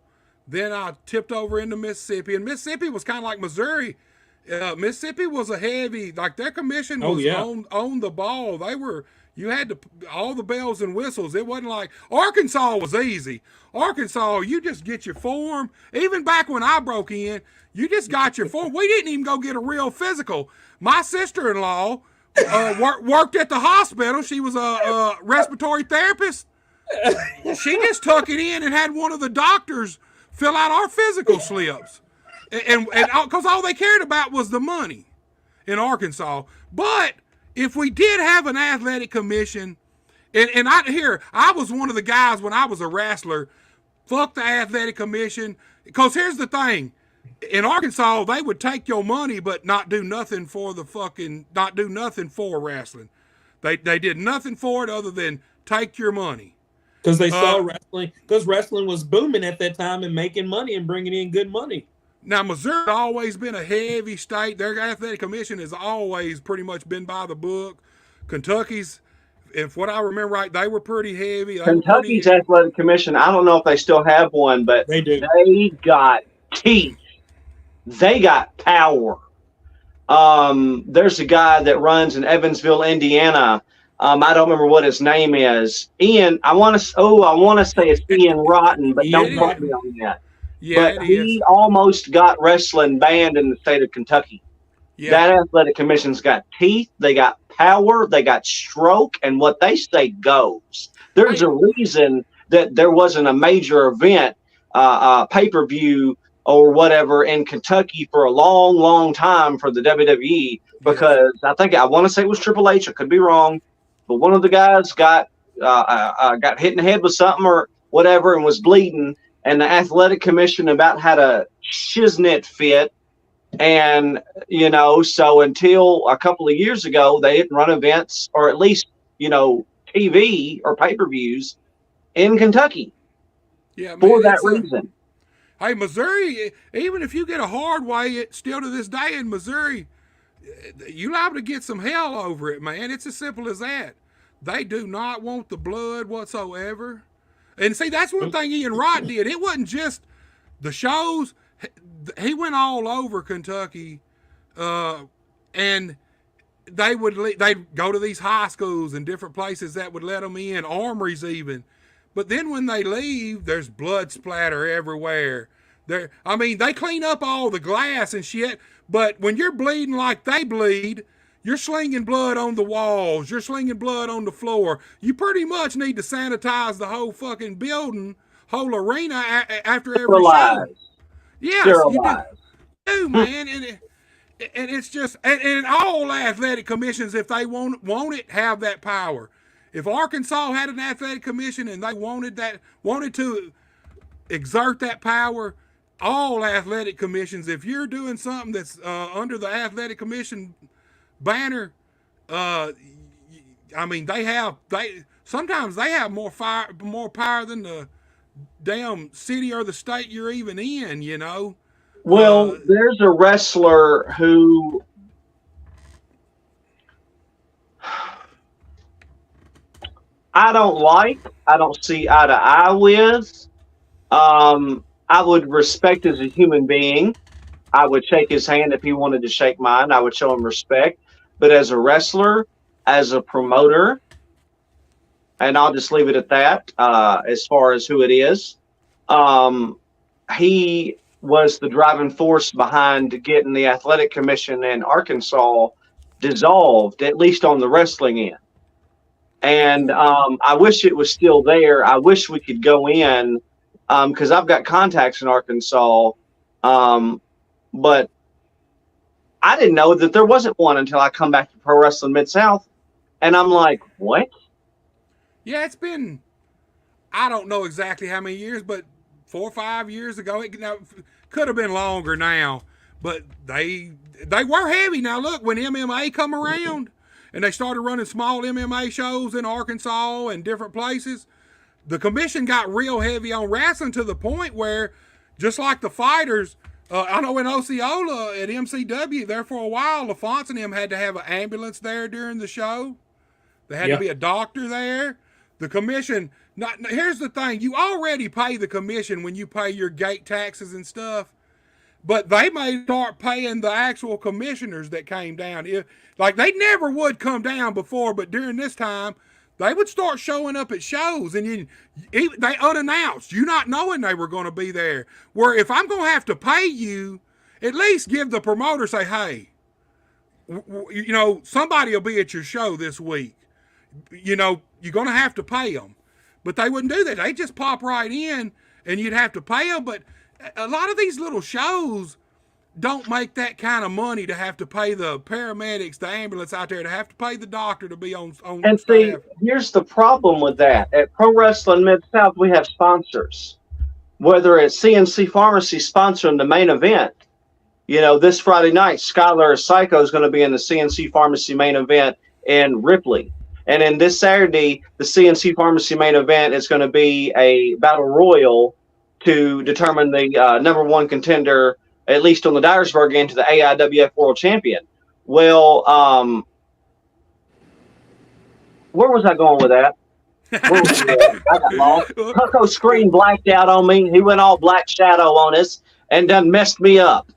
Then I tipped over into Mississippi, and Mississippi was kind of like Missouri. Mississippi was a heavy, like their commission was on the ball. You had to, all the bells and whistles. It wasn't like, Arkansas was easy. Arkansas, you just get your form. Even back when I broke in, you just got your form. We didn't even go get a real physical. My sister-in-law worked at the hospital. She was a respiratory therapist. She just took it in and had one of the doctors fill out our physical slips. And because all they cared about was the money in Arkansas. But if we did have an athletic commission, and I was one of the guys when I was a wrestler, fuck the athletic commission. Because here's the thing. In Arkansas, they would take your money but not do nothing for wrestling. They did nothing for it other than take your money. Because they saw wrestling, because wrestling was booming at that time and making money and bringing in good money. Now, Missouri has always been a heavy state. Their athletic commission has always pretty much been by the book. Kentucky's, if what I remember right, they were pretty heavy. Kentucky's athletic commission, I don't know if they still have one, but they do. They got teeth. They got power. There's a guy that runs in Evansville, Indiana. I don't remember what his name is. Ian, I want to say it's Ian Rotten, but don't quote me on that. Yeah, but he almost got wrestling banned in the state of Kentucky. Yeah. That athletic commission's got teeth, they got power, they got stroke, and what they say goes. There's a reason that there wasn't a major event, pay-per-view or whatever in Kentucky for a long, long time for the WWE, because I want to say it was Triple H. I could be wrong, but one of the guys got hit in the head with something or whatever and was bleeding. And the athletic commission about had a shiznit fit And, so until a couple of years ago, they didn't run events or at least, TV or pay-per-views in Kentucky for that reason. Hey, Missouri, even if you get a hard way, still to this day in Missouri, you liable to get some hell over it, man. It's as simple as that. They do not want the blood whatsoever. And see, that's one thing Ian Roth did. It wasn't just the shows. He went all over Kentucky, and they'd go to these high schools and different places that would let them in, armories even. But then when they leave, there's blood splatter everywhere. They clean up all the glass and shit, but when you're bleeding like they bleed, you're slinging blood on the walls, you're slinging blood on the floor. You pretty much need to sanitize the whole fucking building, whole arena after every show. Yes, you do, man. And it's just, and all athletic commissions, if they want it, have that power. If Arkansas had an athletic commission and they wanted to exert that power, all athletic commissions, if you're doing something that's under the athletic commission banner, sometimes they have more power than the damn city or the state you're even in, Well, there's a wrestler who I don't see eye to eye with. I would respect as a human being. I would shake his hand if he wanted to shake mine. I would show him respect. But as a wrestler, as a promoter, and I'll just leave it at that, as far as who it is, he was the driving force behind getting the athletic commission in Arkansas dissolved, at least on the wrestling end. And I wish it was still there. I wish we could go in because I've got contacts in Arkansas, but I didn't know that there wasn't one until I come back to Pro Wrestling Mid-South, and I'm like, what? Yeah, it's been, I don't know exactly how many years, but 4 or 5 years ago. It could have been longer now, but they were heavy. Now look, when MMA come around and they started running small MMA shows in Arkansas and different places, the commission got real heavy on wrestling to the point where, just like the fighters, I know in Osceola at MCW there for a while, LaFonce and them had to have an ambulance there during the show. There had to be a doctor there. The commission, here's the thing, you already pay the commission when you pay your gate taxes and stuff, but they may start paying the actual commissioners that came down. Like, they never would come down before, but during this time, they would start showing up at shows, and they unannounced, you not knowing they were going to be there. Where if I'm going to have to pay you, at least give the promoter, say, hey, somebody will be at your show this week. You're going to have to pay them. But they wouldn't do that. They just pop right in, and you'd have to pay them. But a lot of these little shows don't make that kind of money to have to pay the paramedics, the ambulance out there, to have to pay the doctor to be on and staff. See, here's the problem with that. At Pro Wrestling Mid-South, we have sponsors. Whether it's CNC Pharmacy sponsoring the main event, this Friday night, Skylar Psycho is going to be in the CNC Pharmacy main event in Ripley. And then this Saturday, the CNC Pharmacy main event is going to be a battle royal to determine the number one contender, at least on the Dyersburg end, to the AIWF World Champion. Well, where was I going with that? I got lost. Koko screen blacked out on me. He went all Black Shadow on us and done messed me up.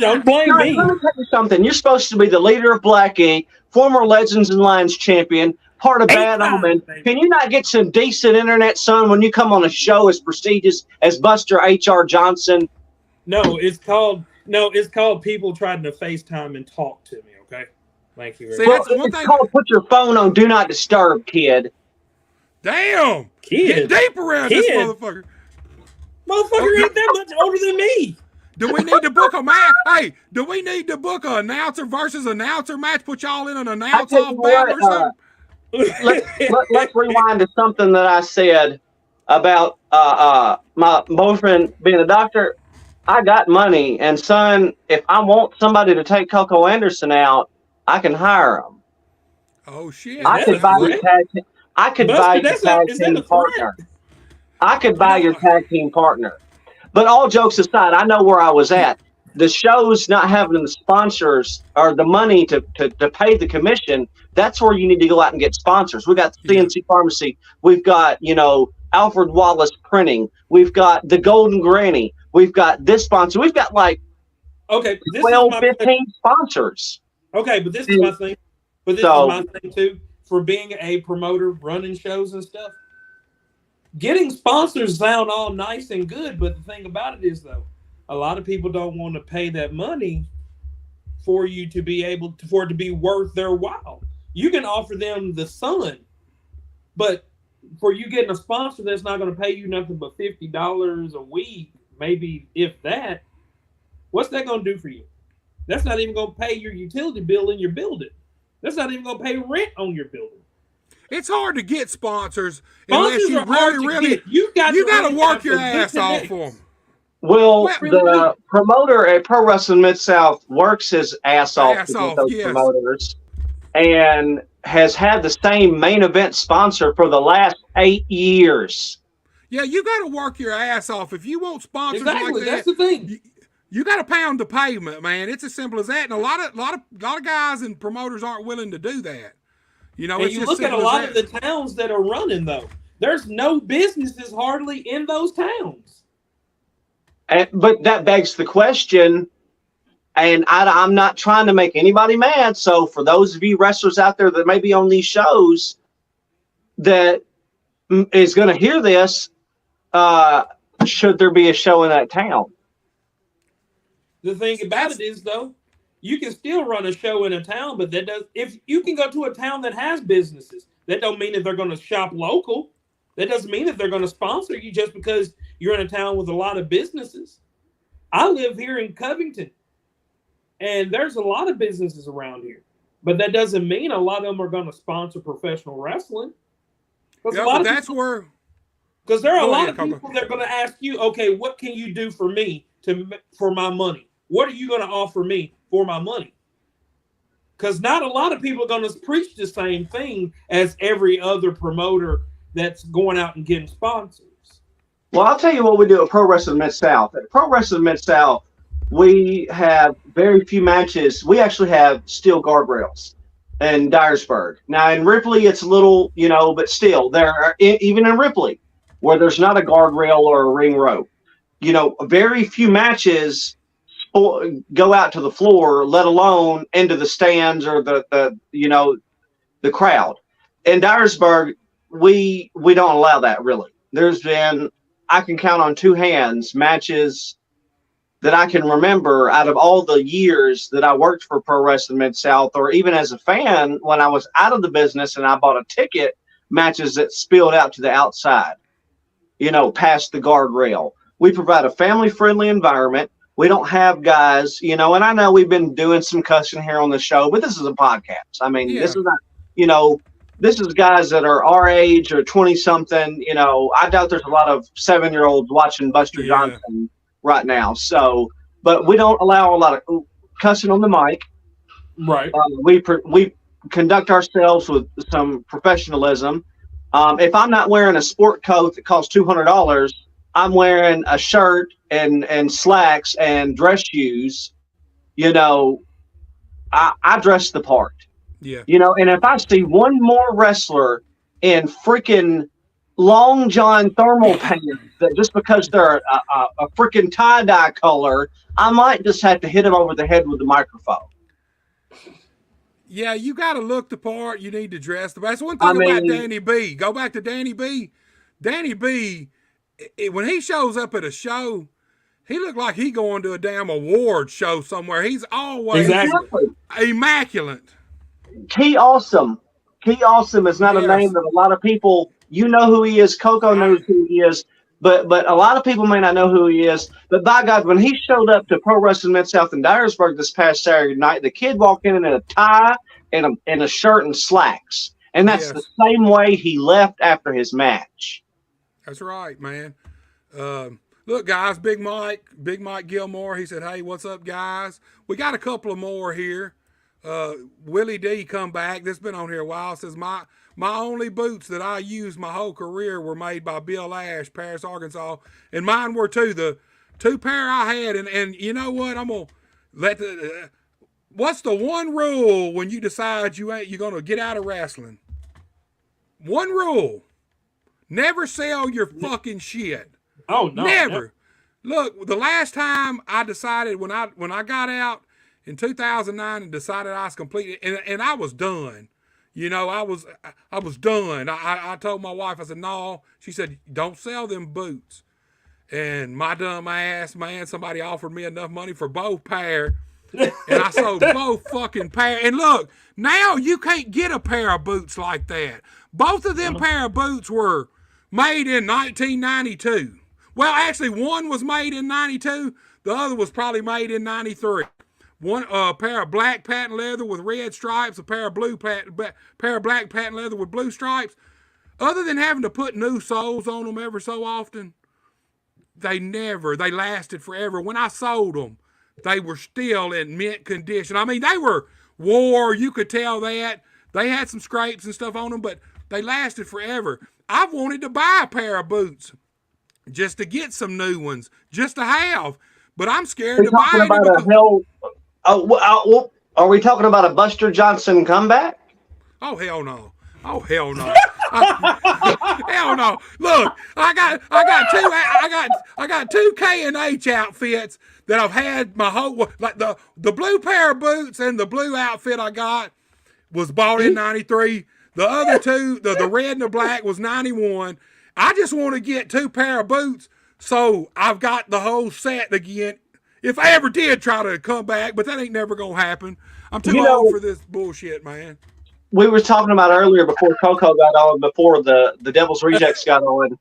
Don't blame me. Let me tell you something. You're supposed to be the leader of Black Ink, former Legends and Lions champion, part of Bad Omen. Can you not get some decent internet, son, when you come on a show as prestigious as Buster H.R. Johnson? No, it's called people trying to FaceTime and talk to me, okay? Thank you very much. It's called put your phone on Do Not Disturb, kid. Damn! Kid. Get deep around this motherfucker. Motherfucker ain't that much older than me. Do we need to book a match? Hey, do we need to book an announcer versus announcer match? Put y'all in an announce-off battle or something? Let's rewind to something that I said about my boyfriend being a doctor. I got money, and son, if I want somebody to take Koko Anderson out, I can hire him. Oh shit! Is I that could a buy your threat? tag. I could buy Buster, your tag is that a team threat? partner. I could You buy know, your tag team partner. But all jokes aside, I know where I was at. The show's not having the sponsors or the money to pay the commission. That's where you need to go out and get sponsors. We got yeah, CNC Pharmacy. We've got, Alfred Wallace Printing. We've got the Golden Granny. We've got this sponsor. We've got like Okay, this is 12, my question. 15 sponsors. Okay, but this is my thing. But this is So, my thing too. For being a promoter, running shows and stuff, getting sponsors sound all nice and good. But the thing about it is, though, a lot of people don't want to pay that money for you to be able to, for it to be worth their while. You can offer them the sun, but for you getting a sponsor that's not going to pay you nothing but $50 a week, maybe if that, what's that going to do for you? That's not even going to pay your utility bill in your building. That's not even going to pay rent on your building. it's hard to get sponsors unless Sponsors you are hard to really, get. You got to to work your ass off for them. well, Well, the promoter at Pro Wrestling Mid South works his ass off to get those yes. promoters, and has had the same main event sponsor for the last 8 years. Yeah, you got to work your ass off if you want sponsors Exactly, like that. that's the thing. You got to pound the pavement, man. It's as simple as that. And a lot of guys and promoters aren't willing to do that. You know, And it's you just look at a simple lot as of that. the towns that are running, though. There's no businesses hardly in those towns. But that begs the question, and I'm not trying to make anybody mad. So for those of you wrestlers out there that may be on these shows that is going to hear this, should there be a show in that town? The thing about it is, though, you can still run a show in a town, but that does. If you can go to a town that has businesses, that don't mean that they're going to shop local. That doesn't mean that they're going to sponsor you just because you're in a town with a lot of businesses. I live here in Covington, and there's a lot of businesses around here, but that doesn't mean a lot of them are going to sponsor professional wrestling. Yeah, but that's where. Because there are a Go lot ahead, of people Koko. that are going to ask you, okay, what can you do for me for my money? What are you going to offer me for my money? Because not a lot of people are going to preach the same thing as every other promoter that's going out and getting sponsors. Well, I'll tell you what we do at Pro Wrestling Mid South. At Pro Wrestling Mid South, we have very few matches. We actually have steel guardrails in Dyersburg. Now in Ripley, it's a little, but still, there are even in Ripley, where there's not a guardrail or a ring rope. Very few matches go out to the floor, let alone into the stands or the crowd. In Dyersburg, we don't allow that really. There's been, I can count on two hands, matches that I can remember out of all the years that I worked for Pro Wrestling Mid South, or even as a fan when I was out of the business and I bought a ticket, matches that spilled out to the outside, past the guardrail. We provide a family-friendly environment. We don't have guys, and I know we've been doing some cussing here on the show, but this is a podcast. I mean, This is not, this is guys that are our age or 20-something. I doubt there's a lot of 7-year-olds watching Buster Johnson right now. So, but we don't allow a lot of cussing on the mic. Right. We conduct ourselves with some professionalism. If I'm not wearing a sport coat that costs $200, I'm wearing a shirt and slacks and dress shoes. I dress the part. Yeah. And if I see one more wrestler in freaking Long John thermal pants that just because they're a freaking tie-dye color, I might just have to hit him over the head with the microphone. Yeah, you got to look the part. You need to dress the part. That's one thing about Danny B. Go back to Danny B. Danny B, when he shows up at a show, he looked like he going to a damn award show somewhere. He's always immaculate. Key Awesome. Key Awesome is not a name that a lot of people, who he is. Koko knows who he is. But a lot of people may not know who he is. But by God, when he showed up to Pro Wrestling Mid South in Dyersburg this past Saturday night, the kid walked in a tie and a shirt and slacks. And that's the same way he left after his match. That's right, man. Look, guys, Big Mike Gilmore, he said, hey, what's up, guys? We got a couple of more here. Willie D come back. This been on here a while. Says, my only boots that I used my whole career were made by Bill Ash, Paris, Arkansas. And mine were too. The two pair I had. And you know what? I'm going to let the... what's the one rule when you decide you're going to get out of wrestling? One rule. Never sell your fucking shit. Oh no, never. Look, the last time I decided when I got out in 2009 and decided I was completely and I was done. You know, I was done. I told my wife, I said, no. She said, don't sell them boots. And my dumb ass, man, somebody offered me enough money for both pair. And I sold both fucking pair. And look, now you can't get a pair of boots like that. Both of them pair of boots were made in 1992. Well, actually, one was made in 92. The other was probably made in 93. One pair of black patent leather with red stripes, a pair of black patent leather with blue stripes. Other than having to put new soles on them ever so often, they lasted forever. When I sold them, they were still in mint condition. I mean, they were wore. You could tell that. They had some scrapes and stuff on them, but they lasted forever. I've wanted to buy a pair of boots just to get some new ones, just to have. But I'm scared to buy it. Are we talking about a Buster Johnson comeback? Oh, hell no. Oh, hell no. Hell no. Look, I got two K&H outfits that I've had my whole, like the blue pair of boots and the blue outfit I got was bought in 93. The other two, the red and the black, was 91. I just want to get two pair of boots, so I've got the whole set again. If I ever did try to come back, but that ain't never going to happen. I'm too old for this bullshit, man. We were talking about earlier before Koko got on, before the Devil's Rejects got on,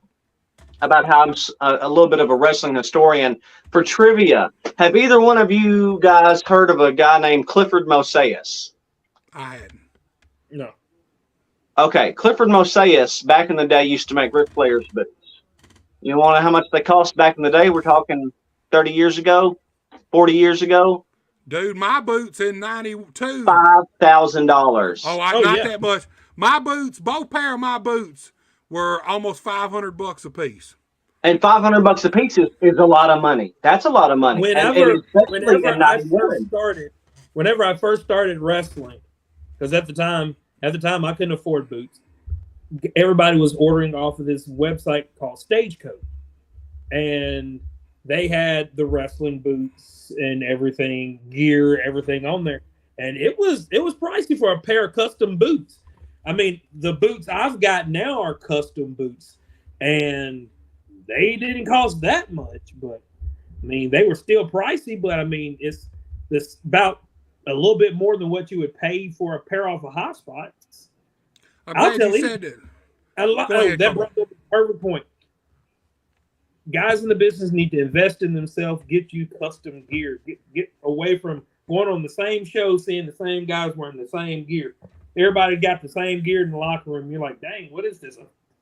about how I'm a little bit of a wrestling historian. For trivia, have either one of you guys heard of a guy named Clifford Mosias? I hadn't. No. Okay, Clifford Mosias back in the day used to make Ric Flair's boots. You want to know how much they cost back in the day? We're talking 30 years ago, 40 years ago. Dude, my boots in 92. $5,000. Oh, not that much. My boots, both pair of my boots were almost $500 a piece. And $500 a piece is a lot of money. That's a lot of money. Whenever I first started wrestling, because at the time I couldn't afford boots. Everybody was ordering off of this website called Stagecoach, and they had the wrestling boots and everything, gear, everything on there, and it was pricey for a pair of custom boots. I mean, the boots I've got now are custom boots, and they didn't cost that much, but I mean, they were still pricey. But I mean, it's about a little bit more than what you would pay for a pair off of Hot Spots. I'm glad you said that. That brought up a perfect point. Guys in the business need to invest in themselves, get you custom gear, get away from going on the same show, seeing the same guys wearing the same gear. Everybody got the same gear in the locker room. You're like, dang, what is this?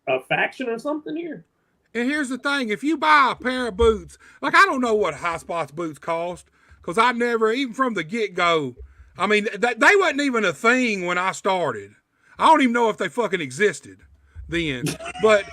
A faction or something here? And here's the thing. If you buy a pair of boots, like I don't know what High Spots boots cost, because I never, even from the get-go, I mean, they wasn't even a thing when I started. I don't even know if they fucking existed then. But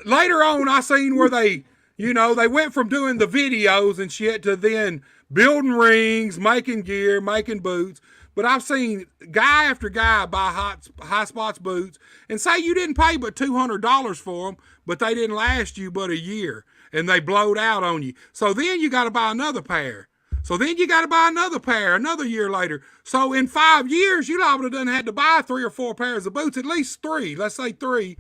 later on, I seen where they went from doing the videos and shit to then building rings, making gear, making boots. But I've seen guy after guy buy High Spots boots and say you didn't pay but $200 for them, but they didn't last you but a year, and they blowed out on you. So then you got to buy another pair. So then you got to buy another pair another year later. So in 5 years, you probably done had to buy 3 or 4 pairs of boots, at least 3. Let's say 3.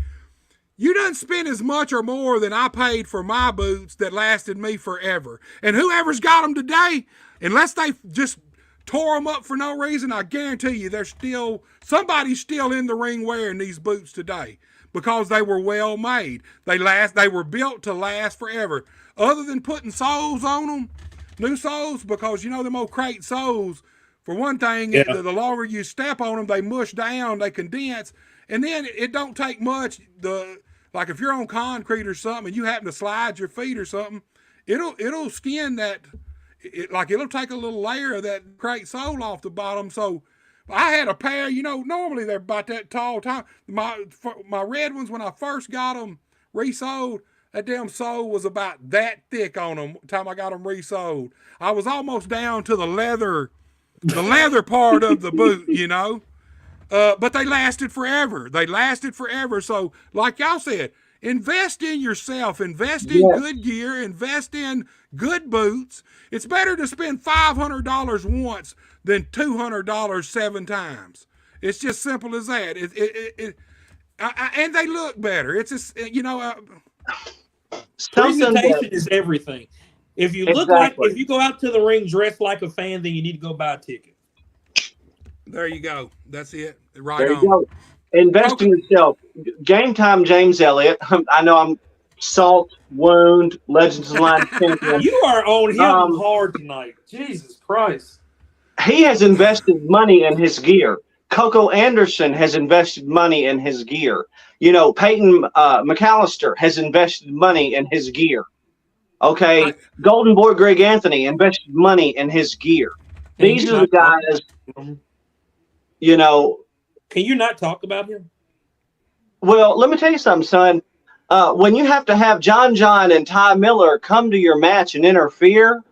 You done spent as much or more than I paid for my boots that lasted me forever. And whoever's got them today, unless they just tore them up for no reason, I guarantee you somebody's still in the ring wearing these boots today because they were well made. They were built to last forever. Other than putting soles on them, new soles, because them old crate soles, for one thing, the longer you step on them, they mush down, they condense, and then it don't take much. Like if you're on concrete or something and you happen to slide your feet or something, it'll skin that. Like it'll take a little layer of that crate sole off the bottom. So I had a pair. Normally they're about that tall. My red ones when I first got them resold, that damn sole was about that thick on them. Time I got them resold, I was almost down to the leather part of the boot. But they lasted forever. So, like y'all said, invest in yourself. Invest in good gear. Invest in good boots. It's better to spend $500 once than $200 7 times. It's just simple as that. And they look better. It's just, presentation is everything. If you look if you go out to the ring dressed like a fan, then you need to go buy a ticket. There you go. That's it. Right there you on. go. Invest in yourself. Game time, James Elliott. I know I'm salt, wound, Legends of Line champion. You are on him hard tonight. Jesus Christ. He has invested money in his gear. Koko Anderson has invested money in his gear. Peyton McAllister has invested money in his gear. Okay. Golden Boy Greg Anthony invested money in his gear. These are the guys, Can you not talk about him? Well, let me tell you something, son. When you have to have John and Ty Miller come to your match and interfere,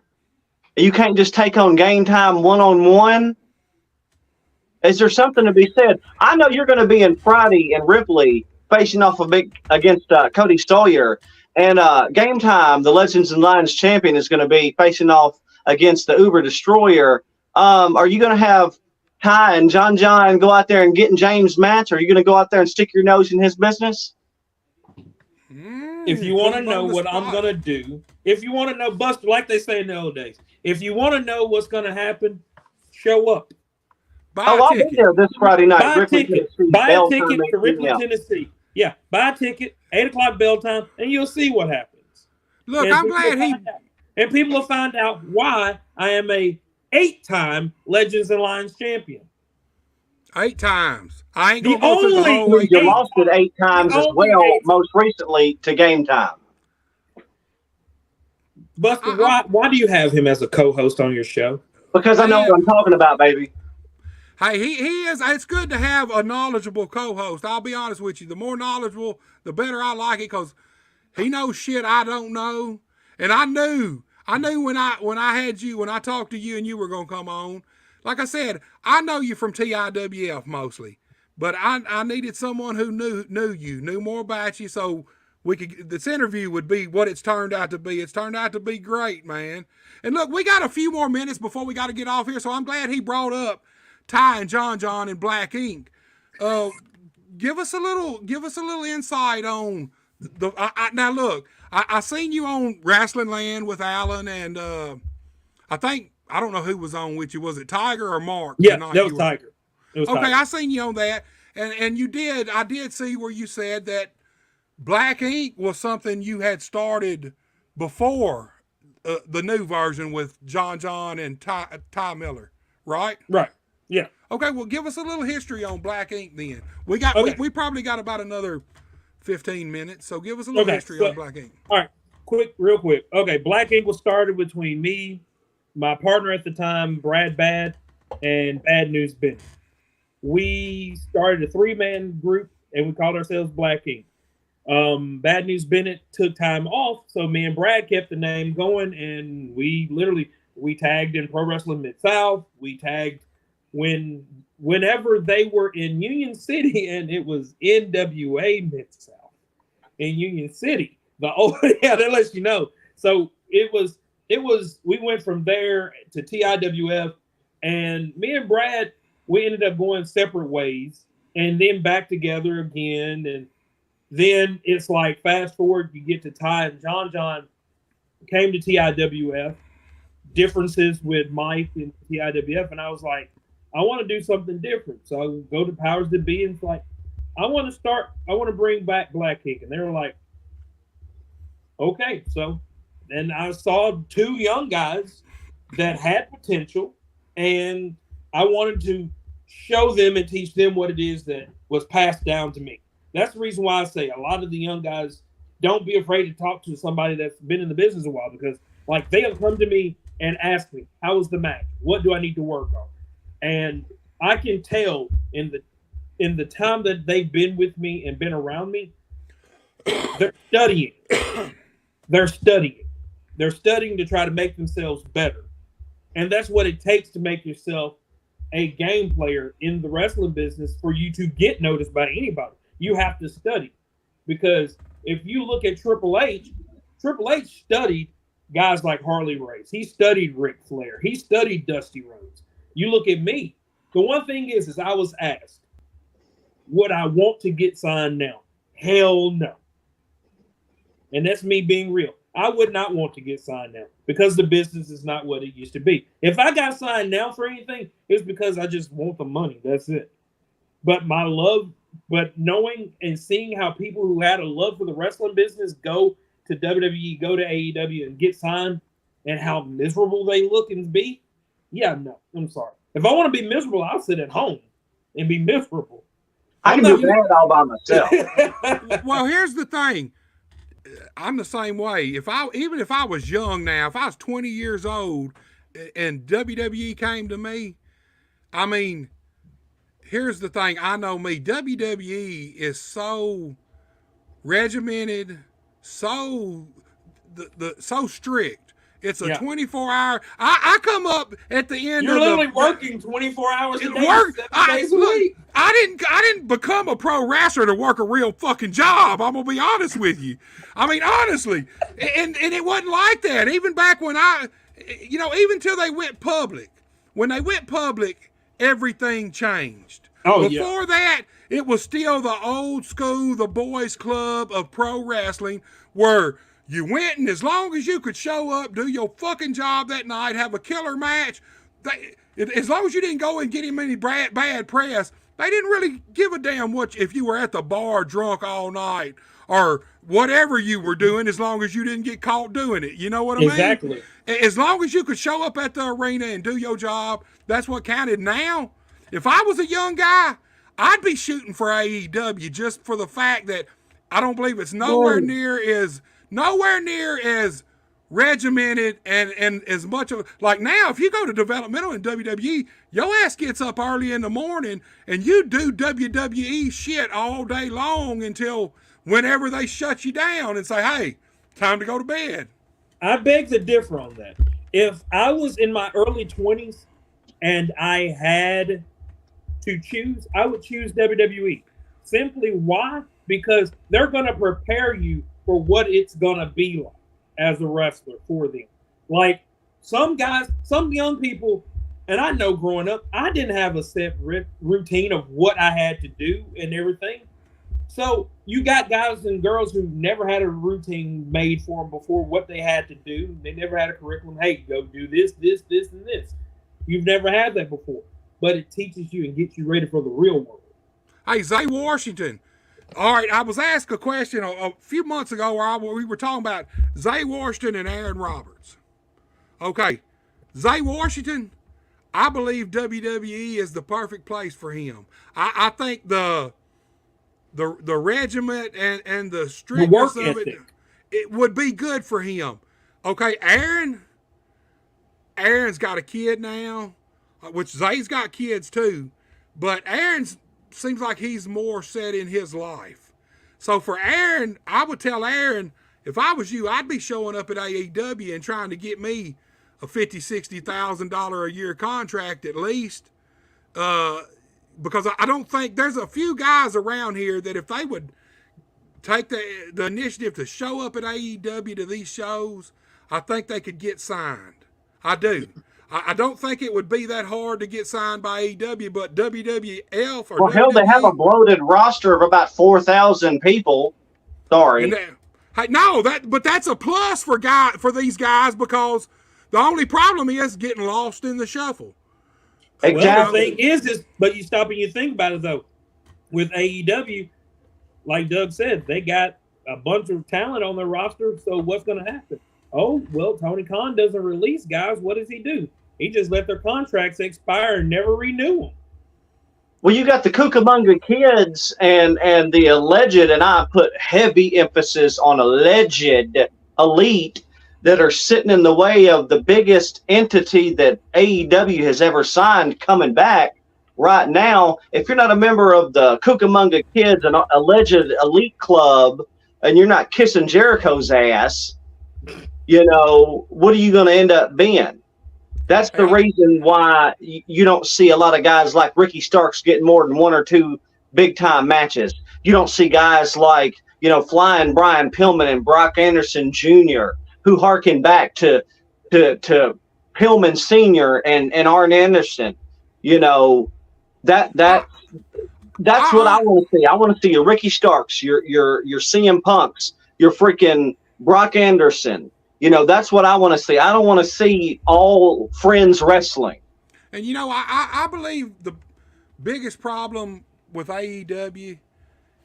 you can't just take on Game Time one-on-one. Is there something to be said? I know you're going to be in Friday in Ripley facing off against Cody Sawyer. And Game Time, the Legends and Lions champion, is going to be facing off against the Uber Destroyer. Are you going to have Ty and John go out there and get in James' match? Or are you going to go out there and stick your nose in his business? If you want to know what I'm going to do, if you want to know, Buster, like they say in the old days, if you want to know what's going to happen, show up. I'll be there this Friday night. Buy a ticket. Buy a ticket to Ripley, Tennessee. Yeah, buy a ticket, 8 o'clock bell time, and you'll see what happens. Look, I'm glad and people will find out why I am a 8-time Legends and Lions champion. 8 times. I ain't going to go through the whole 8. You lost it 8 times as well, most recently to Game Time. Buster, why do you have him as a co-host on your show? Because I know what I'm talking about, baby. Hey, he is. It's good to have a knowledgeable co-host. I'll be honest with you. The more knowledgeable, the better I like it, because he knows shit I don't know. And I knew when I talked to you and you were gonna come on. Like I said, I know you from TIWF mostly, but I needed someone who knew more about you, so this interview would be what it's turned out to be. It's turned out to be great, man. And look, we got a few more minutes before we got to get off here, so I'm glad he brought up Ty and John and Black Ink. Give us a little insight on now. Look, I seen you on Wrestling Land with Alan, and I don't know who was on with you. Was it Tiger or Mark? Yeah, that was Tiger. Okay, Tiger. I seen you on that, and you did. I did see where you said that Black Ink was something you had started before the new version with John and Ty Miller, right? Right. Yeah. Okay, well, give us a little history on Black Ink then. We probably got about another 15 minutes, so give us a little history on Black Ink. All right, real quick. Okay, Black Ink was started between me, my partner at the time, Brad Bad, and Bad News Bennett. We started a 3-man group, and we called ourselves Black Ink. Bad News Bennett took time off, so me and Brad kept the name going, and we tagged in Pro Wrestling Mid-South. We tagged whenever they were in Union City, and it was NWA Mid-South in Union City. That lets you know. So it was we went from there to TIWF, and me and Brad, we ended up going separate ways and then back together again. And then it's like, fast forward, you get to Ty and John came to TIWF, differences with Mike and TIWF. And I was like, I want to do something different. So I go to Powers That Be, and it's like, I want to bring back Black Ink. And they were like, okay. So then I saw 2 young guys that had potential, and I wanted to show them and teach them what it is that was passed down to me. That's the reason why I say a lot of the young guys don't be afraid to talk to somebody that's been in the business a while, because like they'll come to me and ask me, how was the match? What do I need to work on? And I can tell in the time that they've been with me and been around me, they're studying. They're studying. They're studying to try to make themselves better. And that's what it takes to make yourself a game player in the wrestling business for you to get noticed by anybody. You have to study. Because if you look at Triple H studied guys like Harley Race. He studied Ric Flair. He studied Dusty Rhodes. You look at me. The one thing is I was asked, would I want to get signed now? Hell no. And that's me being real. I would not want to get signed now because the business is not what it used to be. If I got signed now for anything, it's because I just want the money. That's it. But knowing and seeing how people who had a love for the wrestling business go to WWE, go to AEW and get signed, and how miserable they look and be, yeah, no, I'm sorry. If I want to be miserable, I'll sit at home and be miserable. I can do that all by myself. Well, here's the thing. I'm the same way. Even if I was young now, if I was 20 years old and WWE came to me, I mean, here's the thing. I know me. WWE is so regimented, so so strict. It's a 24-hour. I come up at the end. You're literally working 24 hours a day, 7 days a week. I didn't become a pro wrestler to work a real fucking job. I'm gonna be honest with you. I mean, honestly, and it wasn't like that. Even back when even till they went public. When they went public, everything changed. Before that, it was still the old school, the boys club of pro wrestling, where you went, and as long as you could show up, do your fucking job that night, have a killer match, as long as you didn't go and get him any bad press, they didn't really give a damn if you were at the bar drunk all night or whatever you were doing, as long as you didn't get caught doing it. You know what I mean? Exactly. As long as you could show up at the arena and do your job, that's what counted. Now, if I was a young guy, I'd be shooting for AEW just for the fact that I don't believe it's nowhere near as regimented and as much of like now. If you go to developmental in WWE, your ass gets up early in the morning and you do WWE shit all day long until whenever they shut you down and say, hey, time to go to bed. I beg to differ on that. If I was in my early 20s and I had to choose, I would choose WWE. Simply why? Because they're going to prepare you for what it's going to be like as a wrestler for them. Like some guys, some young people, and I know growing up, I didn't have a set routine of what I had to do and everything. So you got guys and girls who never had a routine made for them before, what they had to do. They never had a curriculum. Hey, go do this, this, this, and this. You've never had that before, but it teaches you and gets you ready for the real world. Hey, Zay Washington. All right, I was asked a question a few months ago where we were talking about Zay Washington and Aaron Roberts. Okay, Zay Washington, I believe WWE is the perfect place for him. I think the regiment and the strictness of it would be good for him. Okay, Aaron's got a kid now, which Zay's got kids too, but Aaron's seems like he's more set in his life. So for Aaron, I would tell Aaron, if I was you, I'd be showing up at AEW and trying to get me a $50,000-$60,000 a year contract at least. Because I don't think there's a few guys around here that if they would take the initiative to show up at AEW to these shows, I think they could get signed. I do. I don't think it would be that hard to get signed by AEW, but WWF or hell, they have a bloated roster of about 4,000 people. Sorry. But that's a plus for these guys because the only problem is getting lost in the shuffle. Exactly. Well, the thing is, but you stop and you think about it though. With AEW, like Doug said, they got a bunch of talent on their roster. So what's going to happen? Oh, well, Tony Khan doesn't release guys. What does he do? He just let their contracts expire and never renew them. Well, you got the Cucamonga Kids and the alleged, and I put heavy emphasis on alleged elite that are sitting in the way of the biggest entity that AEW has ever signed coming back right now. If you're not a member of the Cucamonga Kids, an alleged elite club, and you're not kissing Jericho's ass, you know, what are you going to end up being? That's the reason why you don't see a lot of guys like Ricky Starks getting more than one or two big time matches. You don't see guys like, you know, Flying Brian Pillman and Brock Anderson Jr., who harken back to Pillman Sr. and Arn Anderson. You know, that's what I want to see. I want to see your Ricky Starks, your CM Punks, your freaking Brock Anderson. You know, that's what I want to see. I don't want to see all friends wrestling. And, you know, I believe the biggest problem with AEW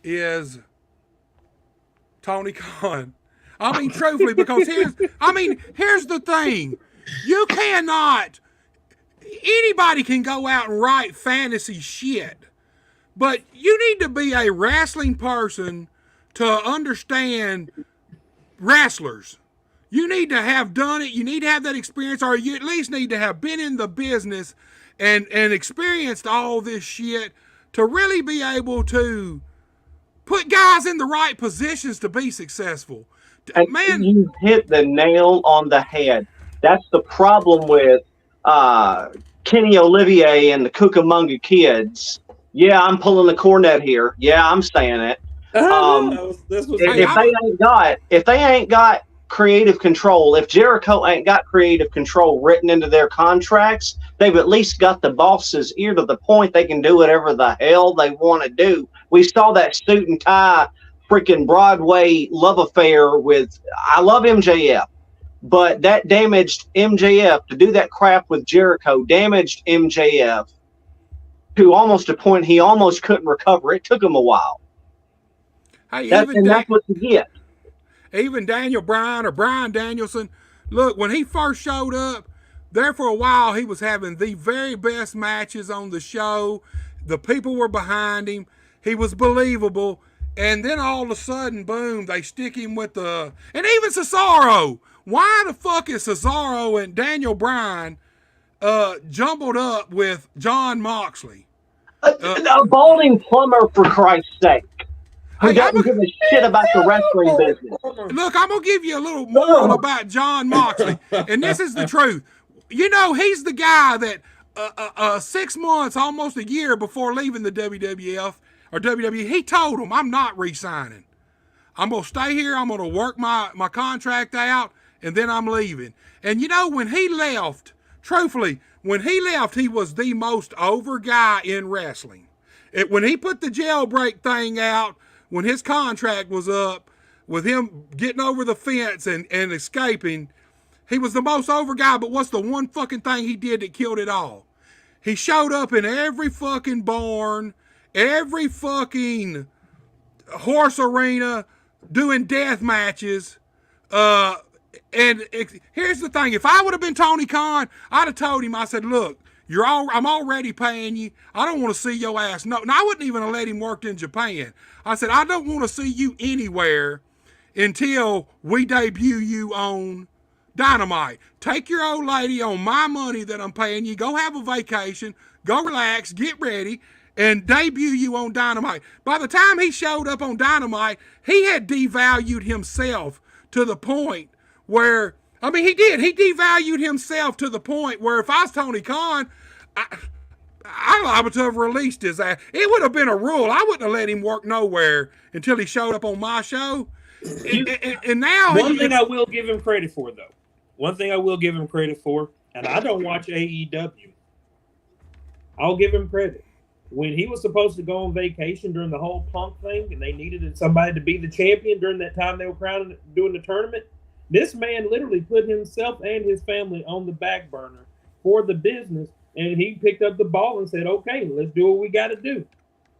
is Tony Khan. I mean, truthfully, because here's the thing. You cannot, anybody can go out and write fantasy shit, but you need to be a wrestling person to understand wrestlers. You need to have done it. You need to have that experience, or you at least need to have been in the business and experienced all this shit to really be able to put guys in the right positions to be successful. And man, you hit the nail on the head. That's the problem with Kenny Olivier and the Cucamonga Kids. Yeah, I'm pulling the cornet here. Yeah, I'm saying it. If they ain't got creative control, if Jericho ain't got creative control written into their contracts, they've at least got the boss's ear to the point they can do whatever the hell they want to do. We saw that suit and tie freaking Broadway love affair with, I love MJF, but that damaged MJF. To do that crap with Jericho damaged MJF to almost a point he almost couldn't recover. It took him a while. Hey, that's what you get. Even Daniel Bryan or Bryan Danielson, look, when he first showed up, there for a while he was having the very best matches on the show. The people were behind him. He was believable. And then all of a sudden, boom, they stick him with the... And even Cesaro. Why the fuck is Cesaro and Daniel Bryan jumbled up with John Moxley? A balding plumber, for Christ's sake. Who doesn't give a shit about the wrestling business. Look, I'm going to give you a little moral about John Moxley. And this is the truth. You know, he's the guy that 6 months, almost a year before leaving the WWF or WWE, he told him, I'm not re-signing. I'm going to stay here. I'm going to work my contract out, and then I'm leaving. And, you know, when he left, truthfully, when he left, he was the most over guy in wrestling. When he put the jailbreak thing out, when his contract was up, with him getting over the fence and escaping, he was the most over guy. But what's the one fucking thing he did that killed it all? He showed up in every fucking barn, every fucking horse arena, doing death matches. Here's the thing. If I would have been Tony Khan, I'd have told him, I said, look, I'm already paying you. I don't want to see your ass. No, and I wouldn't even have let him work in Japan. I said, I don't want to see you anywhere until we debut you on Dynamite. Take your old lady on my money that I'm paying you. Go have a vacation. Go relax. Get ready. And debut you on Dynamite. By the time he showed up on Dynamite, he had devalued himself to the point where, I mean, he did. He devalued himself to the point where if I was Tony Khan, I would have released his ass. It would have been a rule. I wouldn't have let him work nowhere until he showed up on my show. And now... One thing I will give him credit for, though. One thing I will give him credit for, and I don't watch AEW. I'll give him credit. When he was supposed to go on vacation during the whole Punk thing, and they needed somebody to be the champion during that time they were crowning doing the tournament, this man literally put himself and his family on the back burner for the business, and he picked up the ball and said, okay, let's do what we got to do.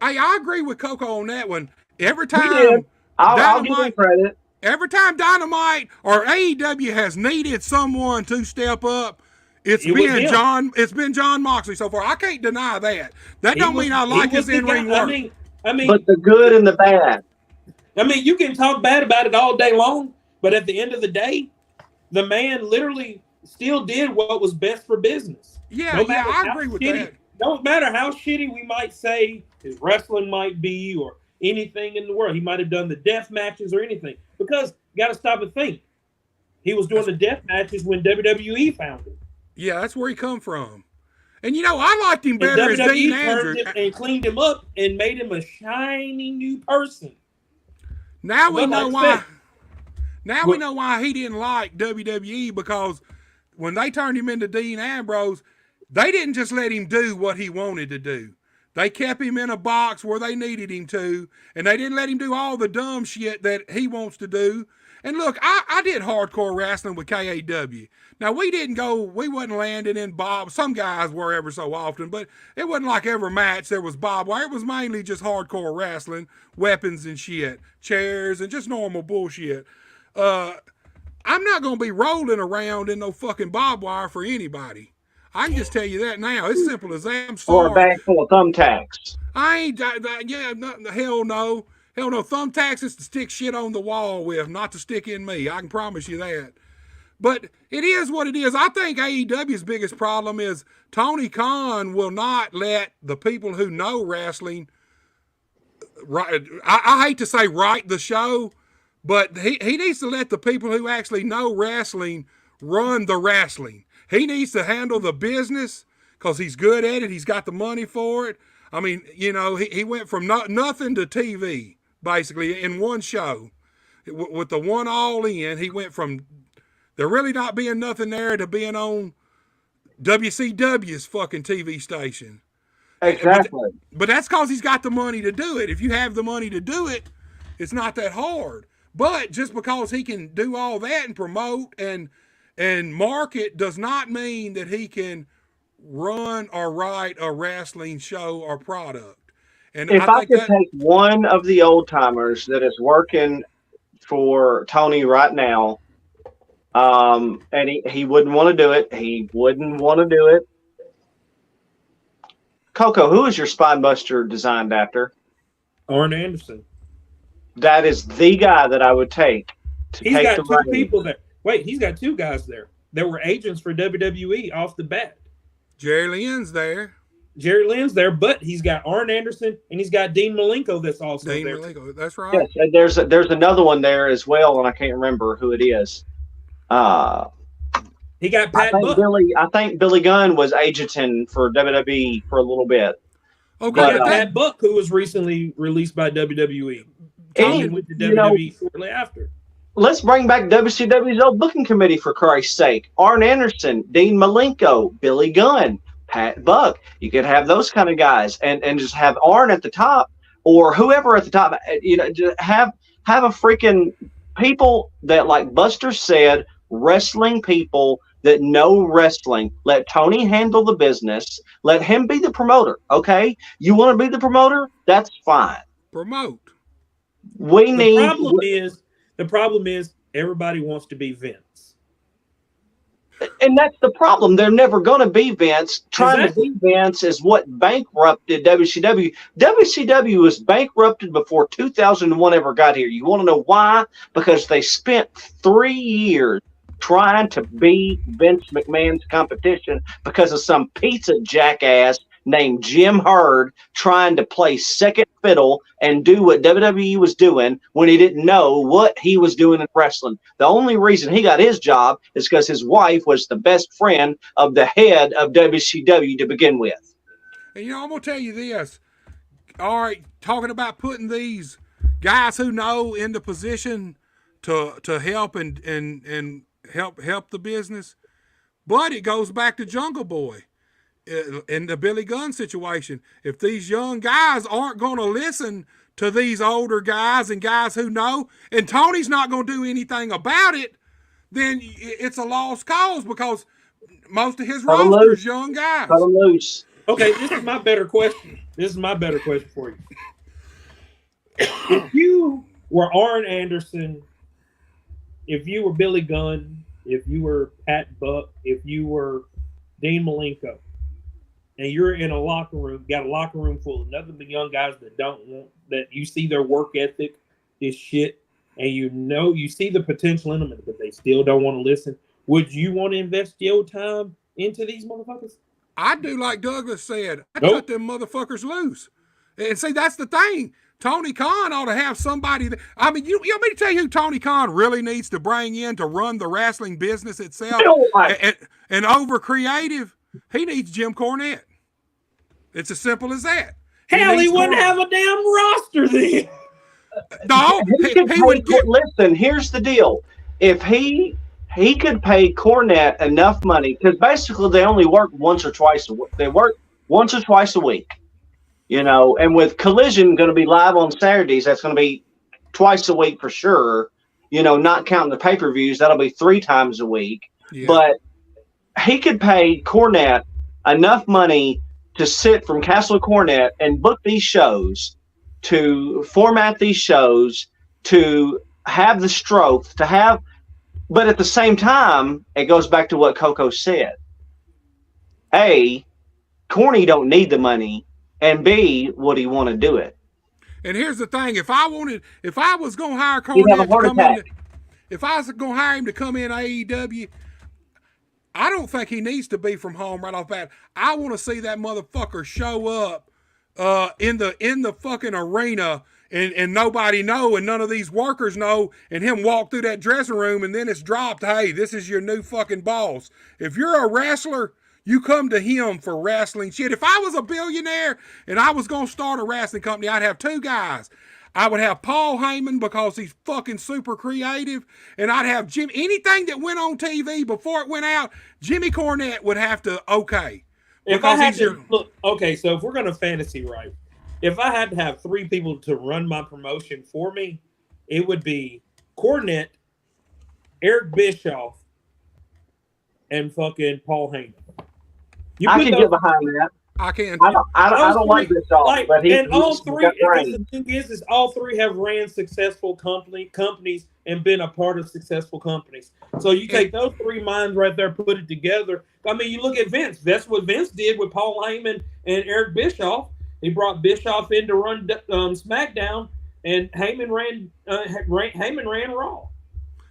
I agree with Koko on that one. Every time I'll give him credit. Every time Dynamite or AEW has needed someone to step up, It's It was been him. John. It's been John Moxley so far. I can't deny that. That He don't was- mean I he like was his the in-ring guy. work. I mean, But the good and the bad. you can talk bad about it all day long, but at the end of the day, the man literally still did what was best for business. Yeah, I agree with that. No matter how shitty we might say his wrestling might be or anything in the world, he might have done the death matches or anything. Because you got to stop and think. He was doing the death matches when WWE found him. Yeah, that's where he come from. And I liked him And better as Dean WWE Andrews. turned him and cleaned him up and made him a shiny new person. Now we But know like I why. said- Now we know why he didn't like WWE, because when they turned him into Dean Ambrose, they didn't just let him do what he wanted to do. They kept him in a box where they needed him to, and they didn't let him do all the dumb shit that he wants to do. And look, I did hardcore wrestling with KAW. Now, we wasn't landing in Bob. Some guys were ever so often, but it wasn't like every match there was barbed wire. It was mainly just hardcore wrestling, weapons and shit, chairs, and just normal bullshit. I'm not going to be rolling around in no fucking barbed wire for anybody. I can just tell you that now. It's simple as that. I'm Or a sorry. bag full of thumbtacks. I ain't, hell no. Hell no. Thumbtacks is to stick shit on the wall with, not to stick in me. I can promise you that. But it is what it is. I think AEW's biggest problem is Tony Khan will not let the people who know wrestling, I hate to say write the show, but he needs to let the people who actually know wrestling run the wrestling. He needs to handle the business because he's good at it. He's got the money for it. I mean, he went from nothing to TV, basically, in one show. With the one All In, he went from there really not being nothing there to being on WCW's fucking TV station. Exactly. But that's because he's got the money to do it. If you have the money to do it, it's not that hard. But just because he can do all that and promote and market does not mean that he can run or write a wrestling show or product. And If I think could take one of the old timers that is working for Tony right now, and he wouldn't want to do it. He wouldn't want to do it. Koko, who is your spine buster designed after? Arn Anderson. That is the guy that I would take to He's take got the two reins. people there. Wait, he's got two guys there. There were agents for WWE off the bat. Jerry Lynn's there. Jerry Lynn's there, but he's got Arn Anderson and he's got Dean Malenko that's also Dean Oh, there. Malenko, that's right. Yes, and there's another one there as well, and I can't remember who it is. He got Pat Buck. I think Billy Gunn was agenting for WWE for a little bit. Okay, He But, got Pat Buck, who was recently released by WWE. Any- And went to you know- WWE shortly after. Let's bring back WCW's old booking committee for Christ's sake. Arn Anderson, Dean Malenko, Billy Gunn, Pat Buck. You could have those kind of guys and just have Arn at the top or whoever at the top. Just have a freaking people that, like Buster said, wrestling people that know wrestling. Let Tony handle the business. Let him be the promoter. Okay, you want to be the promoter? That's fine. Promote. The problem is everybody wants to be Vince. And that's the problem. They're never going to be Vince. Trying to be Vince is what bankrupted WCW. WCW was bankrupted before 2001 ever got here. You want to know why? Because they spent 3 years trying to be Vince McMahon's competition because of some pizza jackass named Jim Herd trying to play second fiddle and do what WWE was doing when he didn't know what he was doing in wrestling. The only reason he got his job is because his wife was the best friend of the head of WCW to begin with. And I'm going to tell you this. All right, talking about putting these guys who know in the position to help and help the business, but it goes back to Jungle Boy. In the Billy Gunn situation, if these young guys aren't going to listen to these older guys and guys who know, and Tony's not going to do anything about it, then it's a lost cause because most of his roster is young guys. Cut them loose. Okay, this is my better question. For you. If you were Arn Anderson, if you were Billy Gunn, if you were Pat Buck, if you were Dean Malenko, and you're in a locker room, got a locker room full of nothing but young guys that don't want, that you see their work ethic is shit, and you see the potential in them, but they still don't want to listen. Would you want to invest your time into these motherfuckers? I do like Douglas said. I Nope. cut them motherfuckers loose. And see, that's the thing. Tony Khan ought to have somebody that, I mean, you want me to tell you who Tony Khan really needs to bring in to run the wrestling business itself and over creative? He needs Jim Cornette. It's as simple as that. Hell, he wouldn't have a damn roster then. No, he would get. Listen, here's the deal. If he could pay Cornette enough money, because basically they only work once or twice a week. They work once or twice a week, you know. And with Collision going to be live on Saturdays, that's going to be twice a week for sure. You know, not counting the pay-per-views, that'll be 3 times a week. Yeah. But he could pay Cornette enough money to sit from Castle Cornette and book these shows, to format these shows, to have the stroke, to have. But at the same time, it goes back to what Koko said. A, Corny don't need the money, and B, would he want to do it? And here's the thing: if I was going to hire Cornette to come in, if I was going to hire him to come in AEW, I don't think he needs to be from home right off the bat. I want to see that motherfucker show up in the fucking arena. And nobody know, and none of these workers know, and him walk through that dressing room, and then it's dropped, hey, this is your new fucking boss. If you're a wrestler, you come to him for wrestling shit. If I was a billionaire and I was going to start a wrestling company, I'd have 2 guys. I would have Paul Heyman because he's fucking super creative, and I'd have Jim. Anything that went on TV before it went out, Jimmy Cornette would have to okay. If I had to, look, okay, so if we're going to fantasy right, if I had to have 3 people to run my promotion for me, it would be Cornette, Eric Bischoff, and fucking Paul Heyman. I can get behind that. I can. I don't like Bischoff, but he's all 3. The thing is all 3 have ran successful companies and been a part of successful companies. So you take those 3 minds right there, put it together. I mean, you look at Vince. That's what Vince did with Paul Heyman and Eric Bischoff. He brought Bischoff in to run SmackDown, and Heyman ran Raw.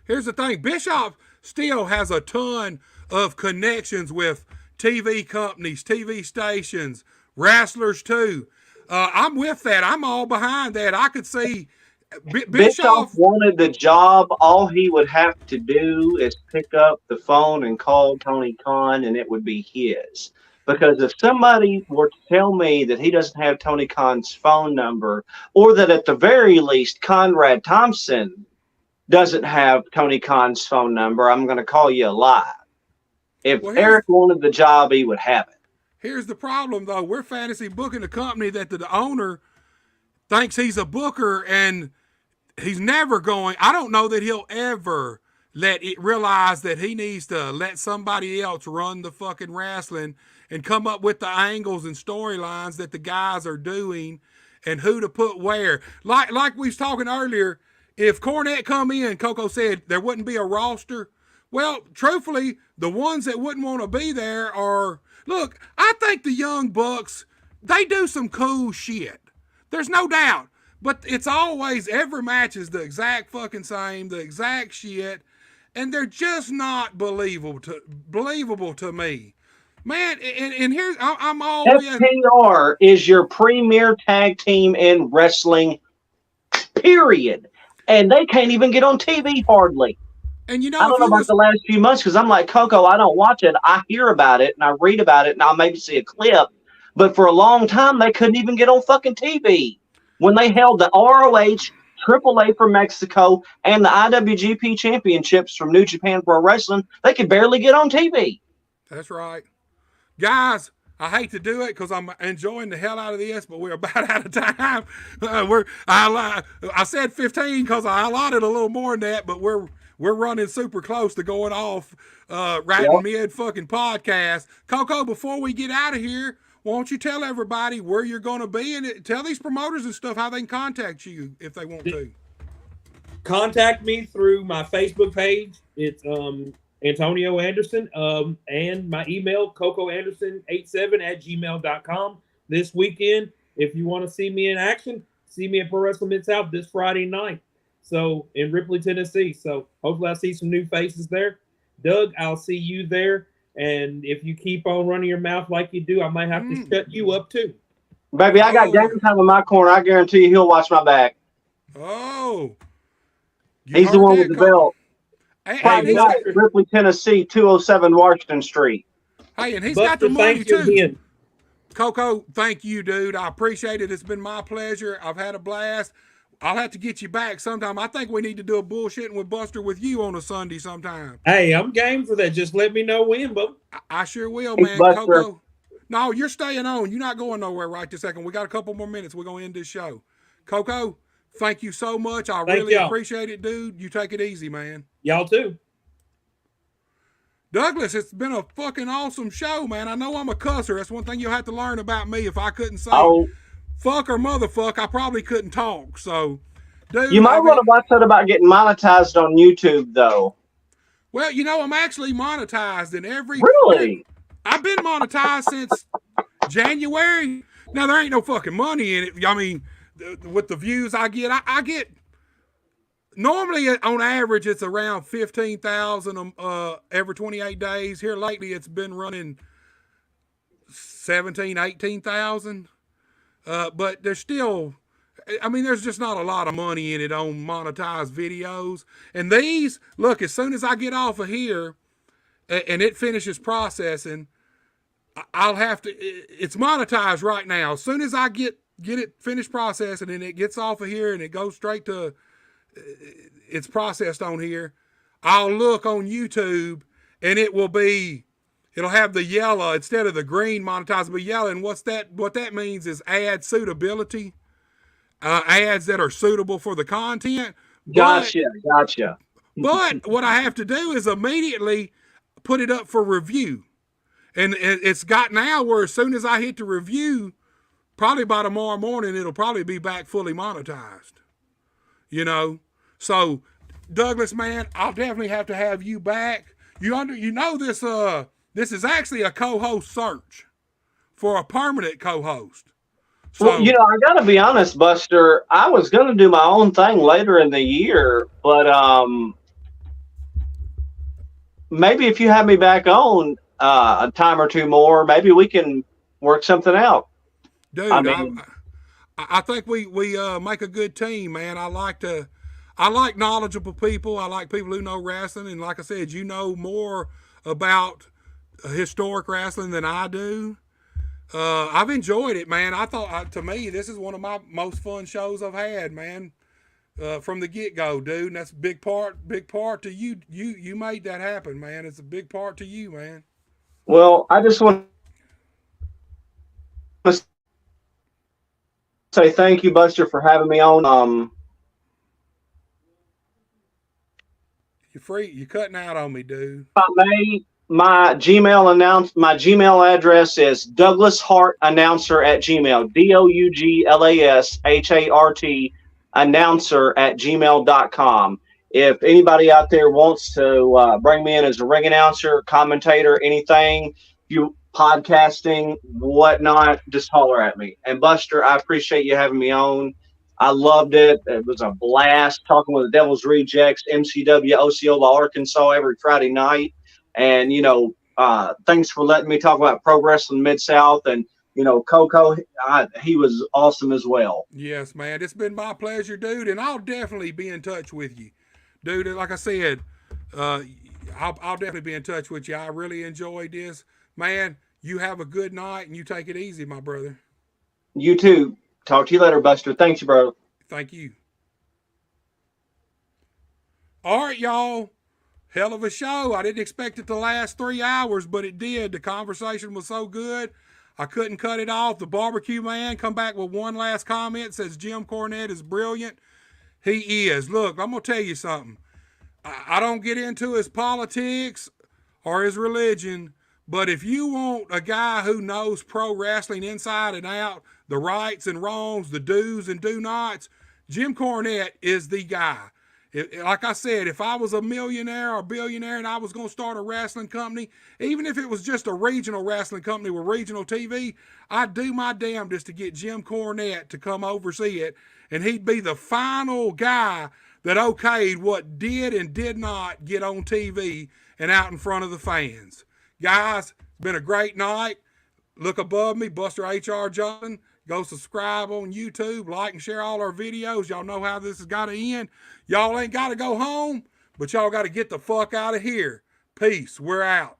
Here's the thing: Bischoff still has a ton of connections with TV companies, TV stations, wrestlers too. I'm with that. I'm all behind that. I could see Bischoff wanted the job. All he would have to do is pick up the phone and call Tony Khan, and it would be his. Because if somebody were to tell me that he doesn't have Tony Khan's phone number, or that at the very least Conrad Thompson doesn't have Tony Khan's phone number, I'm going to call you a lie. If Eric wanted the job, he would have it. Here's the problem, though. We're fantasy booking a company that the owner thinks he's a booker, and he's never going. I don't know that he'll ever realize that he needs to let somebody else run the fucking wrestling and come up with the angles and storylines that the guys are doing and who to put where. Like we was talking earlier, if Cornette come in, Koko said there wouldn't be a roster. Well, truthfully, the ones that wouldn't want to be there are, look, I think the Young Bucks, they do some cool shit. There's no doubt. But it's always, every match is the exact fucking same, the exact shit, and they're just not believable to me. Man, and here's, I'm always... FTR is your premier tag team in wrestling, period. And they can't even get on TV hardly. And you know, I don't know about the last few months, because I'm like, Koko, I don't watch it. I hear about it, and I read about it, and I'll maybe see a clip. But for a long time, they couldn't even get on fucking TV. When they held the ROH, AAA from Mexico, and the IWGP championships from New Japan Pro Wrestling, they could barely get on TV. That's right. Guys, I hate to do it because I'm enjoying the hell out of this, but we're about out of time. I said 15 because I allotted a little more than that, but we're running super close to going off right in mid fucking podcast. Koko, before we get out of here, why don't you tell everybody where you're going to be, and tell these promoters and stuff how they can contact you if they want to. Contact me through my Facebook page. It's Antonio Anderson, and my email, cocoanderson87@gmail.com. This weekend, if you want to see me in action, see me at Pro Wrestling Mid-South this Friday night. So in Ripley, Tennessee. So hopefully I see some new faces there. Doug, I'll see you there. And if you keep on running your mouth like you do, I might have to shut you up too. Baby, I got game time in my corner. I guarantee you he'll watch my back. Oh. He's the one with the belt. Hey, Ripley, Tennessee, 207 Washington Street. Hey, and he's Buster, got the money too. Again. Koko, thank you, dude. I appreciate it. It's been my pleasure. I've had a blast. I'll have to get you back sometime. I think we need to do a bullshitting with Buster with you on a Sunday sometime. Hey, I'm game for that. Just let me know when, bro. I sure will, man. Buster. Koko. No, you're staying on. You're not going nowhere right this second. We got a couple more minutes. We're going to end this show. Koko, thank you so much. I really appreciate it, dude. You take it easy, man. Y'all too. Douglas, it's been a fucking awesome show, man. I know I'm a cusser. That's one thing you'll have to learn about me. If I couldn't say fuck or motherfuck, I probably couldn't talk. So, dude. You might want to watch that about getting monetized on YouTube, though. Well, you know, I'm actually monetized in every... Really? I've been monetized since January. Now, there ain't no fucking money in it. I mean, with the views I get, I get... Normally, on average, it's around 15,000 every 28 days. Here lately, it's been running 17, 18,000. But there's still, I mean, there's just not a lot of money in it on monetized videos. And these, look, as soon as I get off of here and it finishes processing, I'll have to, it's monetized right now. As soon as I get it finished processing and it gets off of here and it goes straight to, it's processed on here, I'll look on YouTube and it'll have the yellow instead of the green monetized, but yellow. And what that means is ad suitability, ads that are suitable for the content. Gotcha. But what I have to do is immediately put it up for review. And it's got now where as soon as I hit the review, probably by tomorrow morning, it'll probably be back fully monetized. You know? So, Douglas, man, I'll definitely have to have you back. You know this is actually a co-host search for a permanent co-host. So, well, you know, I got to be honest, Buster. I was going to do my own thing later in the year, but maybe if you have me back on a time or two more, maybe we can work something out. Dude, I think we make a good team, man. I like knowledgeable people. I like people who know wrestling. And like I said, you know more about historic wrestling than I do. I've enjoyed it, man. I thought, to me, this is one of my most fun shows I've had, man, from the get-go, dude. And that's big part to you. You made that happen, man. It's a big part to you, man. Well, I just want to say thank you, Buster, for having me on. You're free. You're cutting out on me, dude. My Gmail address is DouglasHartAnnouncer@gmail. DouglasHart announcer@gmail.com. If anybody out there wants to bring me in as a ring announcer, commentator, anything, you podcasting, whatnot, just holler at me. And Buster, I appreciate you having me on. I loved it. It was a blast talking with the Devil's Rejects, MCW, Osceola, Arkansas every Friday night. And, you know, thanks for letting me talk about Pro Wrestling Mid-South. And, you know, Koko, he was awesome as well. Yes, man. It's been my pleasure, dude. And I'll definitely be in touch with you. Dude, like I said, I'll definitely be in touch with you. I really enjoyed this. Man, you have a good night and you take it easy, my brother. You too. Talk to you later, Buster. Thanks, bro. Thank you. All right, y'all. Hell of a show. I didn't expect it to last 3 hours, but it did. The conversation was so good, I couldn't cut it off. The barbecue man come back with one last comment, says Jim Cornette is brilliant. He is. Look, I'm going to tell you something. I don't get into his politics or his religion, but if you want a guy who knows pro wrestling inside and out, the rights and wrongs, the do's and do nots, Jim Cornette is the guy. Like I said, if I was a millionaire or billionaire and I was going to start a wrestling company, even if it was just a regional wrestling company with regional TV, I'd do my damnedest to get Jim Cornette to come oversee it, and he'd be the final guy that okayed what did and did not get on TV and out in front of the fans. Guys, it's been a great night. Look above me, Buster H.R. Johnson. Go subscribe on YouTube, like and share all our videos. Y'all know how this has got to end. Y'all ain't got to go home, but y'all got to get the fuck out of here. Peace. We're out.